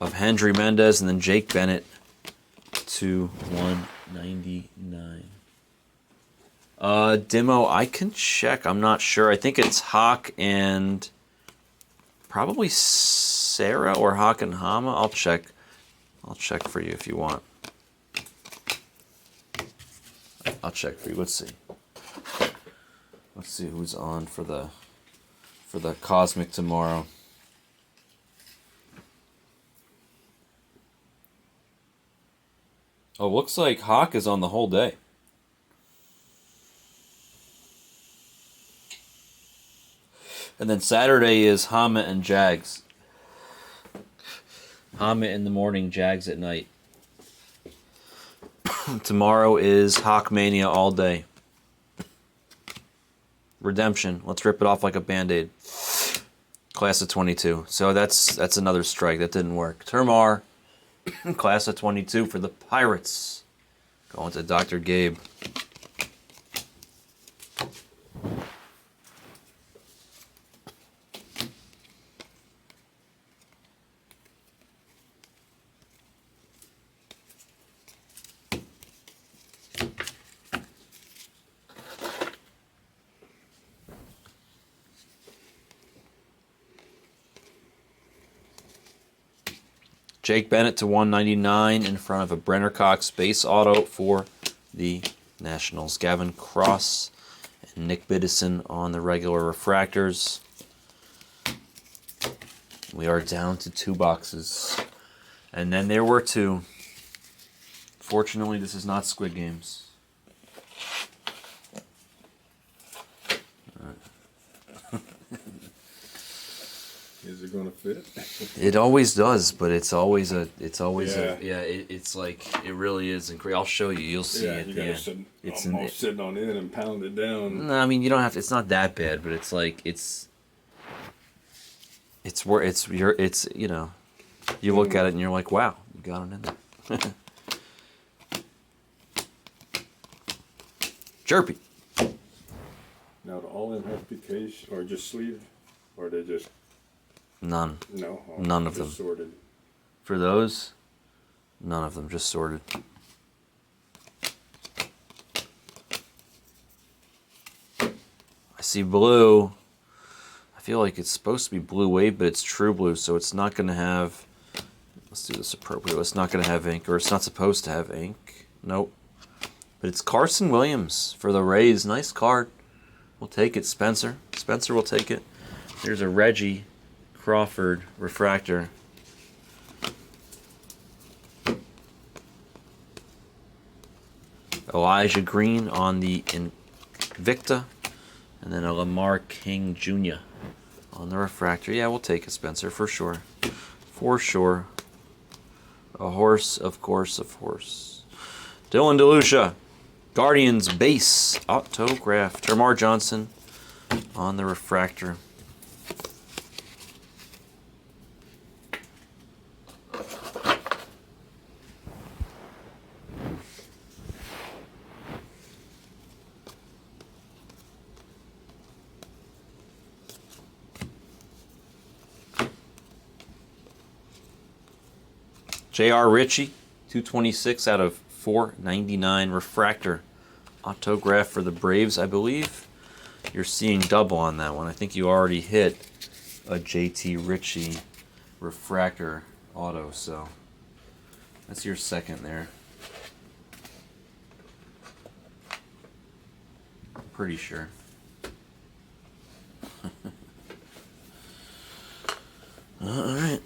of Hendry Mendez and then Jake Bennett to 199. Demo, I can check. I'm not sure. I think it's Hawk and probably Sarah or Hawk and Hama. I'll check. I'll check for you if you want. I'll check for you. Let's see. Let's see who's on for the Cosmic tomorrow. Oh, looks like Hawk is on the whole day. And then Saturday is Hama and Jags. Hama in the morning, Jags at night. Tomorrow is Hawk Mania all day. Redemption. Let's rip it off like a Band-Aid. Class of 22. So that's another strike. That didn't work. Termar. Class of 22 for the Pirates. Going to Dr. Gabe. Jake Bennett to 199 in front of a Brenner Cox base auto for the Nationals. Gavin Cross and Nick Biddison on the regular refractors. We are down to 2 boxes. And then there were 2. Fortunately, this is not Squid Games. Is it gonna fit? It always does, but it's always it's like, it really is incredible. I'll show you, you'll see Yeah, it. you gotta Yeah. sit, It's almost sitting on it and pound it down. No, I mean, you don't have to, it's not that bad, but it's like, you know, you look at it and you're like, wow, you got it in there. Chirpy. Now, do all of them have PKs or just sleeve, or they just None. no? None of just them. sorted. For those, none of them, just sorted. I see blue. I feel like it's supposed to be blue wave, but it's true blue, so it's not going to have, let's do this appropriately, it's not going to have ink, or it's not supposed to have ink. Nope. But it's Carson Williams for the Rays. Nice card. We'll take it, Spencer. Spencer will take it. There's a Reggie Crawford refractor. Elijah Green on the Invicta. And then a Lamar King Jr. on the refractor. Yeah, we'll take it, Spencer, for sure. For sure. A horse, of course, of course. Dylan DeLucia. Guardians base autograph. Termar Johnson on the refractor. J.R. Ritchie, 226 out of 499 refractor. Autograph for the Braves, I believe. You're seeing double on that one. I think you already hit a J.T. Ritchie refractor auto, so that's your second there. Pretty sure. All right.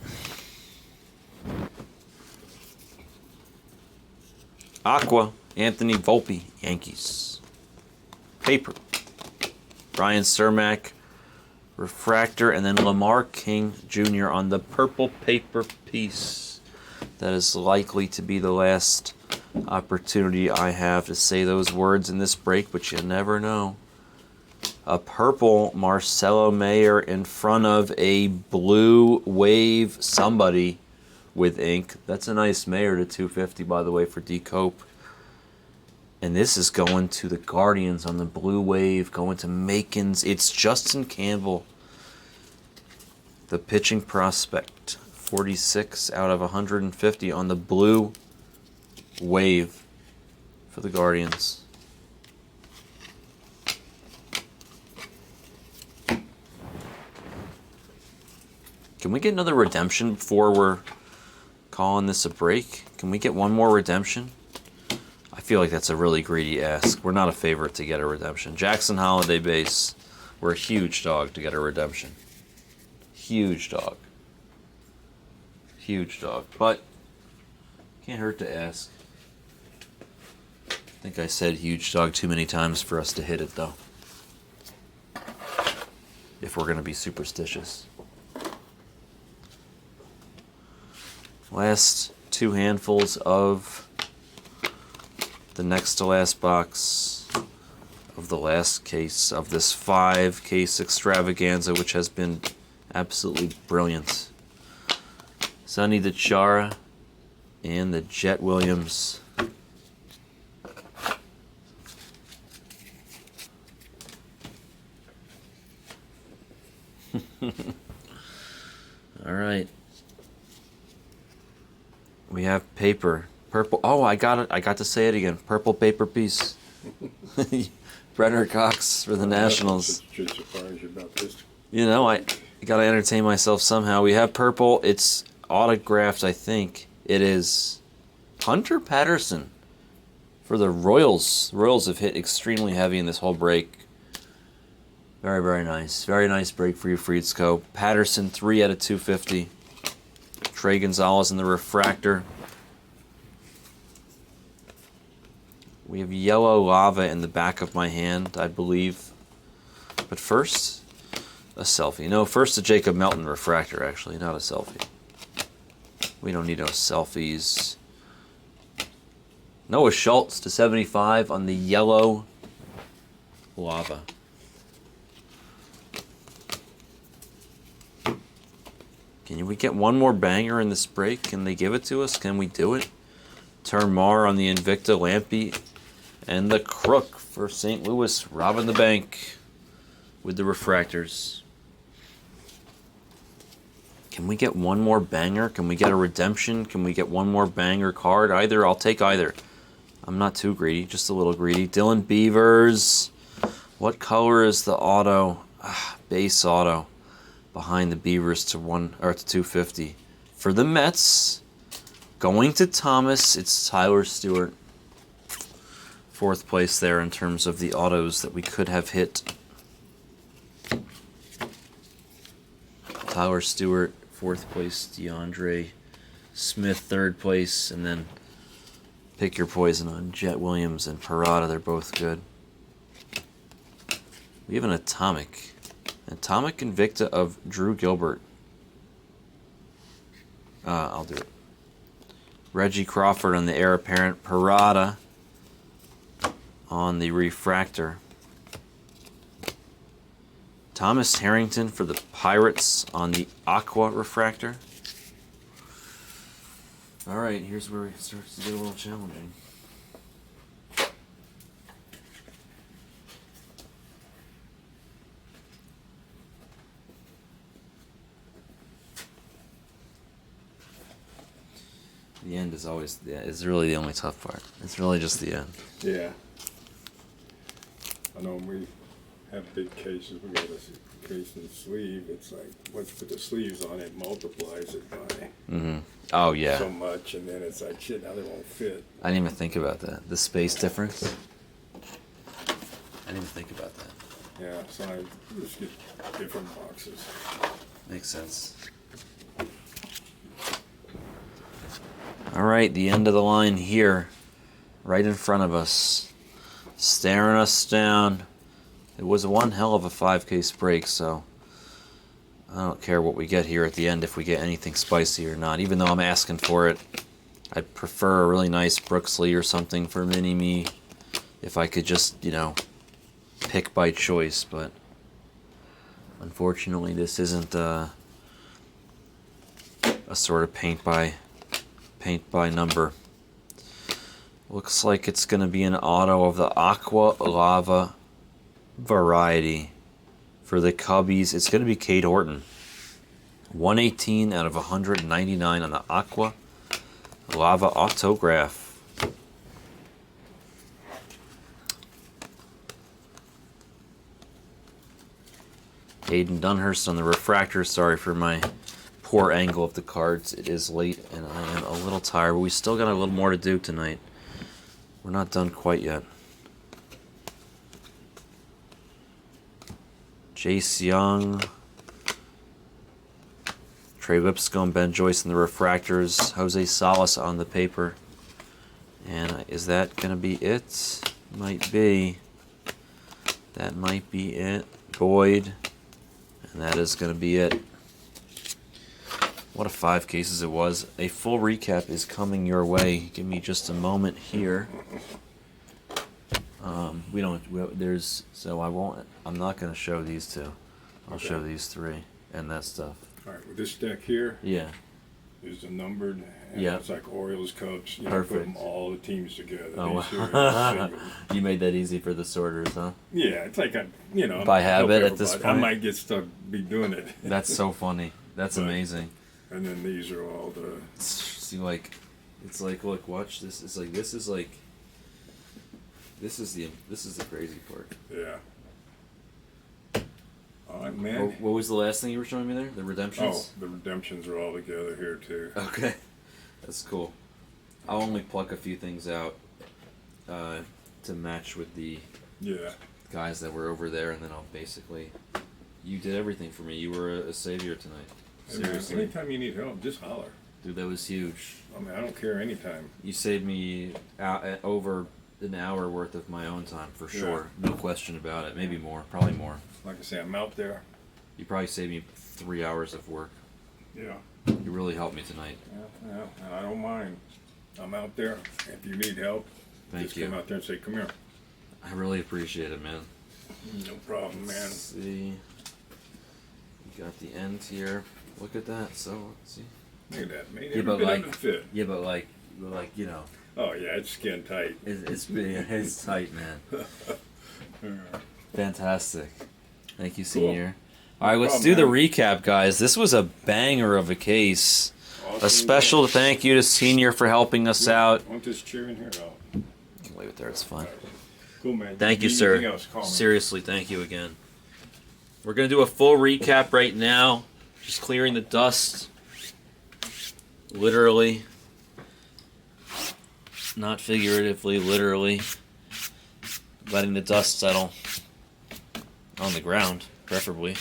Aqua, Anthony Volpe, Yankees. Paper, Brian Cermak, refractor, and then Lamar King Jr. on the purple paper piece. That is likely to be the last opportunity I have to say those words in this break, but you never know. A purple Marcelo Mayer in front of a blue wave somebody with ink. That's a nice Mayer to 250, by the way, for D. Cope. And this is going to the Guardians on the blue wave, going to Makins. It's Justin Campbell, the pitching prospect. 46 out of 150 on the blue wave for the Guardians. Can we get another redemption before we're calling this a break? Can we get one more redemption? I feel like that's a really greedy ask. We're not a favorite to get a redemption. Jackson Holiday base. We're a huge dog to get a redemption. Huge dog. Huge dog. But can't hurt to ask. think I said huge dog too many times for us to hit it, though. If we're going to be superstitious. Last 2 handfuls of the next to last box of the last case of this 5-case extravaganza, which has been absolutely brilliant. Sonny the Chara and the Jet Williams. All right. We have paper. Purple. Oh, I got it. I got to say it again. Purple paper piece. Brenner Cox for the Nationals. Should surprise you about this. You know, I got to entertain myself somehow. We have purple. It's autographed, I think. It is Hunter Patterson for the Royals. The Royals have hit extremely heavy in this whole break. Very, very nice. Very nice break for you, Friedzko. Patterson, 3 out of 250. Trey Gonzalez in the refractor. We have yellow lava in the back of my hand, I believe. But first, a selfie. No, first a Jacob Melton refractor, actually, not a selfie. We don't need no selfies. Noah Schultz to 75 on the yellow lava. Can we get one more banger in this break? Can they give it to us? Can we do it? Termar on the Invicta Lampy. And the Crook for St. Louis, robbing the bank with the refractors. Can we get one more banger? Can we get a redemption? Can we get one more banger card? Either, I'll take either. I'm not too greedy, just a little greedy. Dylan Beavers. What color is the auto? Base auto. Behind the Beavers to 250. For the Mets, going to Thomas, it's Tyler Stewart. 4th place there in terms of the autos that we could have hit. Tyler Stewart, 4th place. DeAndre Smith, 3rd place. And then pick your poison on Jet Williams and Parada. They're both good. We have an Atomic Invicta of Drew Gilbert. I'll do it. Reggie Crawford on the heir apparent. Parada on the refractor. Thomas Harrington for the Pirates on the aqua refractor. All right, here's where it starts to get a little challenging. The end is always, it's really the only tough part. It's really just the end. Yeah. I know when we have big cases, we got a case and sleeve. It's like, once you put the sleeves on, it multiplies it by Oh, yeah. so much, and then it's like, shit, now they won't fit. I didn't even think about that. The space difference. I didn't even think about that. Yeah, so I just get different boxes. Makes sense. All right, the end of the line here, right in front of us, staring us down. It was one hell of a 5-case break, so I don't care what we get here at the end if we get anything spicy or not, even though I'm asking for it. I'd prefer a really nice Brooksley or something for mini-me if I could just, pick by choice, but unfortunately this isn't a sort of paint by number. Looks like it's going to be an auto of the Aqua Lava variety. For the Cubbies, it's going to be Cade Horton. 118 out of 199 on the Aqua Lava autograph. Aiden Dunhurst on the refractor. Sorry for my poor angle of the cards. It is late and I am a little tired, but we still got a little more to do tonight. We're not done quite yet. Jace Young, Trey Lipscomb, Ben Joyce in the refractors, Jose Salas on the paper, and Is that gonna be it? Might be. That might be it. Boyd. And that is gonna be it. What a 5 cases it was. A full recap is coming your way. Give me just a moment here. I'm not gonna show these 2. I'll Okay. show these 3 and that stuff. All right, with this deck here Yeah. is the numbered, and Yeah. it's like Orioles, Cubs. You know, Perfect. put them all the teams together. Oh, These here wow. are single. You made that easy for the sorters, huh? Yeah, it's like By I help habit at this everybody. I point? might get stuck be doing it. That's so funny. That's But- amazing. And then these are all the. See, like, it's like, look, watch this. It's like this is the crazy part. Yeah. All right, man. What was the last thing you were showing me there? The Oh, redemptions. the redemptions are all together here too. Okay, that's cool. I'll only pluck a few things out to match with the Yeah. guys that were over there, and then I'll basically. You did everything for me. You were a savior tonight. Hey, man, Seriously, anytime you need help, just holler. dude, that was huge. I mean, I don't care anytime. You saved me over an hour worth of my own time for sure. No question about it. Maybe more. Probably more. Like I say, I'm out there. You probably saved me 3 hours of work. Yeah. You really helped me tonight. Yeah, and I don't mind. I'm out there. If you need help, Thank just you. come out there and say, "Come here." I really appreciate it, man. No problem, man. Let's see. You got the ends here. Look at that. So, let's see. Look at that, man. Yeah, Every but bit like- of it fit. Yeah, but like, you know, Oh yeah, it's skin tight. it's tight, man. Yeah. Fantastic. Thank you, Cool. Senior. All right, let's problem, do the man. recap, guys. This was a banger of a case. Awesome. A special thank you to Senior for helping us out. Want this chair in here? No. You can leave it there. It's fine. Cool, man. Thank you, Need sir. anything else, call me. Seriously, thank you again. We're going to do a full recap right now. Just clearing the dust. Literally. Not figuratively, literally. Letting the dust settle. On the ground, preferably.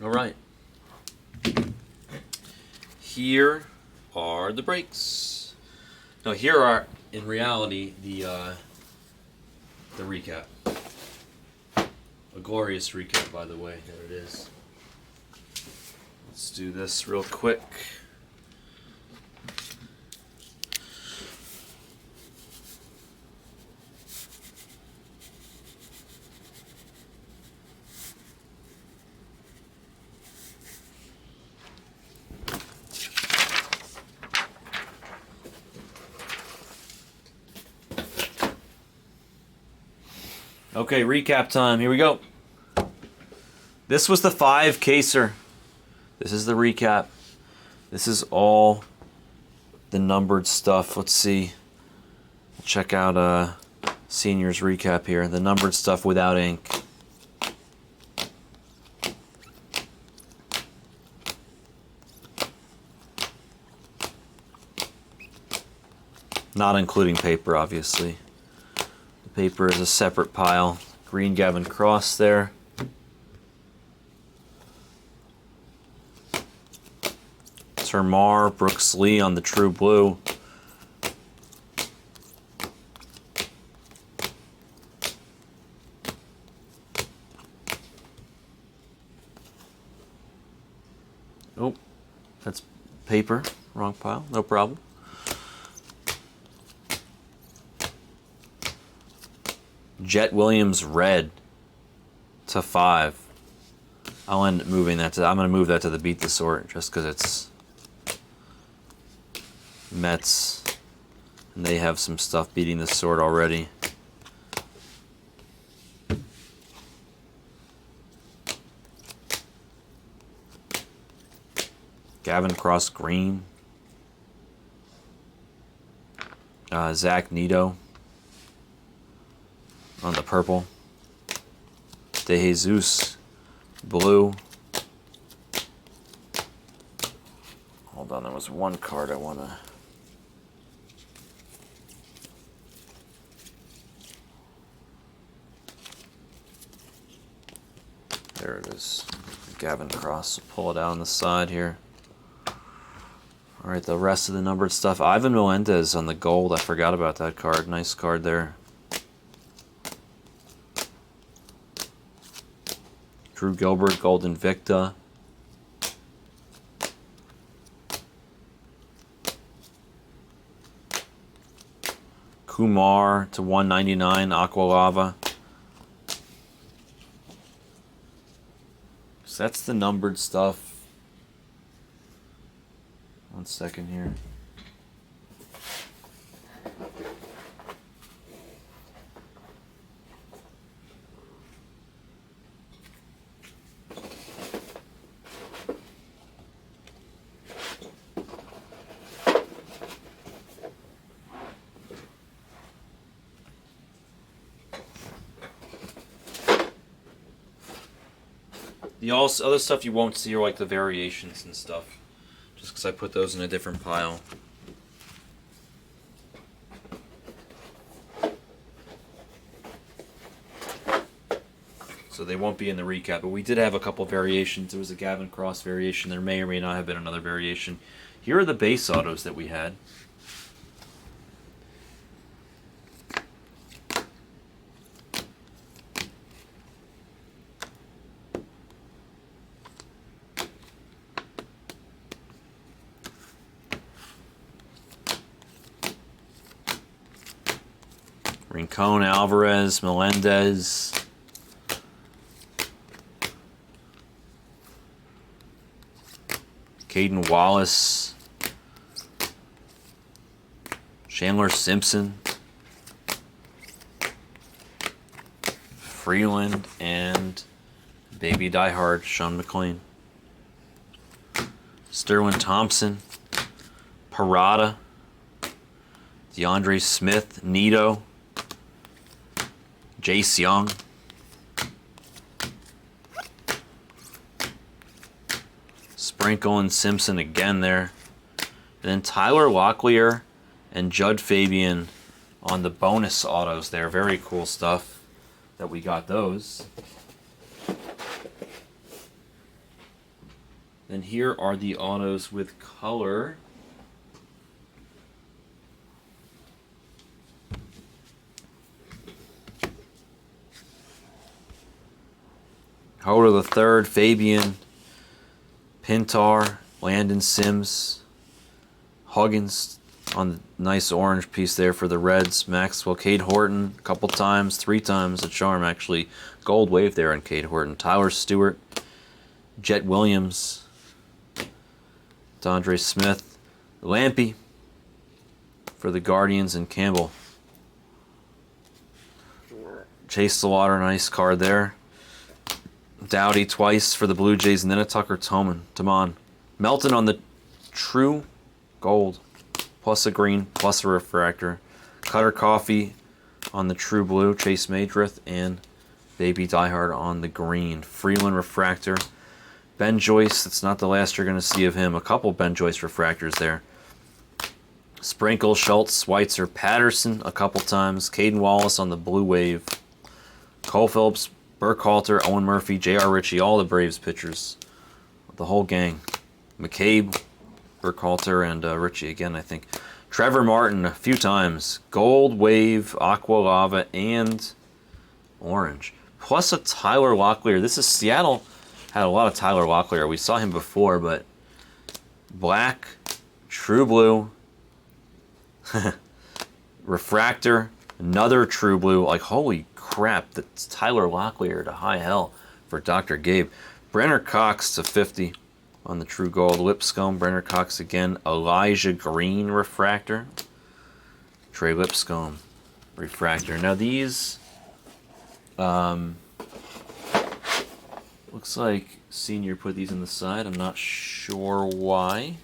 All right. Here are the breaks. Now here are, in reality, the recap. A glorious recap, by the way, that it is. Let's do this real quick. Okay, recap time. Here we go. This was the 5-caser. This is the recap. This is all the numbered stuff. Let's see. Check out Senior's recap here. The numbered stuff without ink. Not including paper, obviously. The paper is a separate pile. Green Gavin Cross there. Termar, Brooks Lee on the True Blue. Oh, that's paper. Wrong pile. No problem. Jet Williams red to 5. I'll end up moving that to. I'm going to move that to the beat the sort just because it's Mets and they have some stuff beating the sort already. Gavin Cross green. Zach Nito on the purple. De Jesus blue. Hold on, there was one card I want to. There it is. Gavin Cross. Pull it out on the side here. Alright, the rest of the numbered stuff. Ivan Melendez on the gold. I forgot about that card. Nice card there. Drew Gilbert, Gold Invicta. Kumar to 199, Aqua Lava. So that's the numbered stuff. 1 second here. The other stuff you won't see are like the variations and stuff. Just because I put those in a different pile. So they won't be in the recap. But we did have a couple variations. There was a Gavin Cross variation. There may or may not have been another variation. Here are the base autos that we had. Rincon, Alvarez, Melendez. Caden Wallace. Chandler Simpson. Freeland and Baby Diehard, Sean McLean. Sterling Thompson. Parada. DeAndre Smith. Nito. Jace Young. Sprinkle and Simpson again there. And then Tyler Locklear and Judd Fabian on the bonus autos there. Very cool stuff that we got those. Then here are the autos with color. Holder the third, Fabian, Pintar, Landon Sims, Huggins on the nice orange piece there for the Reds. Maxwell, Cade Horton a couple times, 3 times a charm actually. Gold wave there on Cade Horton. Tyler Stewart, Jet Williams, DeAndre Smith, Lampy for the Guardians, and Campbell. Chase the Water, nice card there. Dowdy twice for the Blue Jays, and then a Tucker Tomon. Melton on the true gold, plus a green, plus a refractor. Cutter Coffee on the true blue, Chase Madrith, and Baby Diehard on the green. Freeland refractor. Ben Joyce, that's not the last you're going to see of him. A couple Ben Joyce refractors there. Sprinkle, Schultz, Schweitzer, Patterson a couple times. Caden Wallace on the blue wave. Cole Phillips, Burkhalter, Owen Murphy, J.R. Ritchie, all the Braves pitchers. The whole gang. McCabe, Burkhalter, and Ritchie again, I think. Trevor Martin a few times. Gold, wave, aqua lava, and orange. Plus a Tyler Locklear. This is Seattle. Had a lot of Tyler Locklear. We saw him before, but black, true blue, refractor, another true blue. Like, holy crap, that's Tyler Locklear to high hell for Dr. Gabe. Brenner Cox to 50 on the true gold. Lipscomb, Brenner Cox again. Elijah Green refractor. Trey Lipscomb refractor. Now these, looks like Senior put these on the side. I'm not sure why,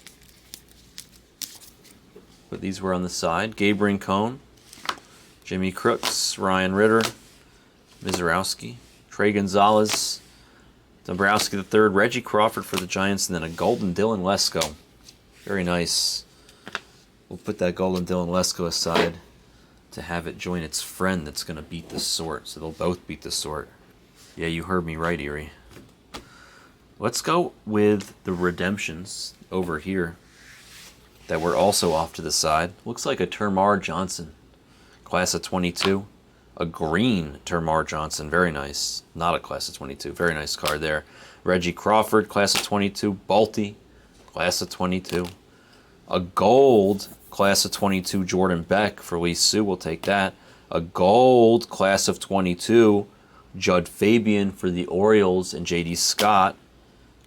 but these were on the side. Gabe Rincon, Jimmy Crooks, Ryan Ritter, Mizorowski, Trey Gonzalez, Dombrowski III, Reggie Crawford for the Giants, and then a golden Dylan Lesko. Very nice. We'll put that golden Dylan Lesko aside to have it join its friend that's going to beat the sort. So they'll both beat the sort. Yeah, you heard me right, Erie. Let's go with the redemptions over here that were also off to the side. Looks like a Termar Johnson, class of 22. A green Termar Johnson, very nice. Not a class of 22, very nice card there. Reggie Crawford, class of 22. Balti, class of 22. A gold class of 22 Jordan Beck for Lee Sue, we'll take that. A gold class of 22 Judd Fabian for the Orioles and J.D. Scott.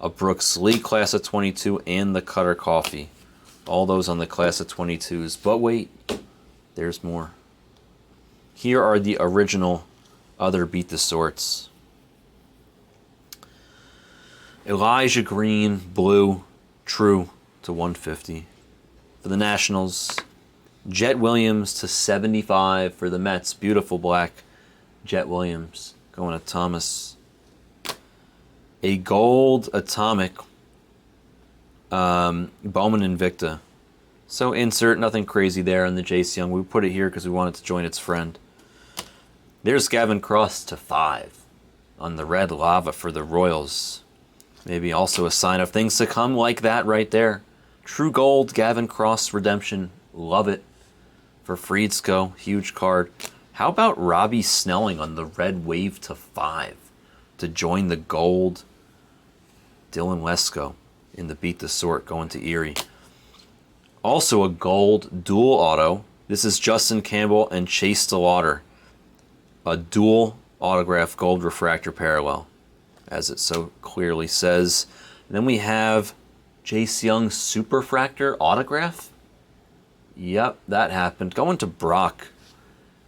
A Brooks Lee class of 22 and the Cutter Coffee. All those on the class of 22s. But wait, there's more. Here are the original other Beat the Sorts. Elijah Green, blue, true to 150. For the Nationals, Jet Williams to 75 for the Mets. Beautiful black Jet Williams going to Thomas. A gold atomic Bowman Invicta. So insert, nothing crazy there on the Jace Young. We put it here because we wanted to join its friend. There's Gavin Cross to 5 on the red lava for the Royals. Maybe also a sign of things to come like that right there. True gold, Gavin Cross redemption. Love it. For Friedsko, huge card. How about Robbie Snelling on the red wave to 5 to join the gold? Dylan Lesko in the Beat the Sort going to Erie. Also a gold dual auto. This is Justin Campbell and Chase DeLauder. A dual autograph gold refractor parallel, as it so clearly says. And then we have Jace Young Superfractor autograph. Yep, that happened. Going to Brock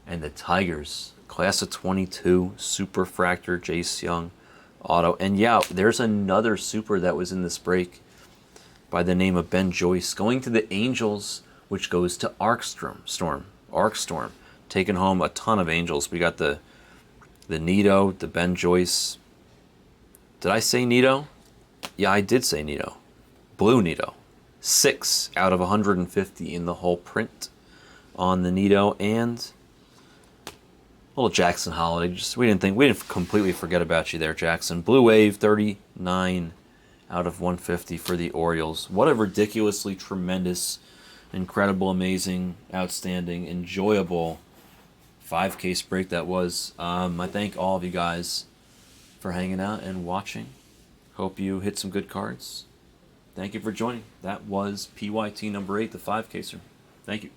and the Tigers. Class of 22 Superfractor Jace Young auto. And yeah, there's another super that was in this break by the name of Ben Joyce. Going to the Angels, which goes to Arcstorm. Taking home a ton of Angels. We got the Nito, the Ben Joyce. Did I say Nito? Yeah, I did say Nito. Blue Nito. 6 out of 150 in the whole print on the Nito. And a little Jackson Holiday. We didn't completely forget about you there, Jackson. Blue Wave, 39 out of 150 for the Orioles. What a ridiculously tremendous, incredible, amazing, outstanding, enjoyable 5-case break that was. I thank all of you guys for hanging out and watching. Hope you hit some good cards. Thank you for joining. That was PYT number 8, the 5-caser. Thank you.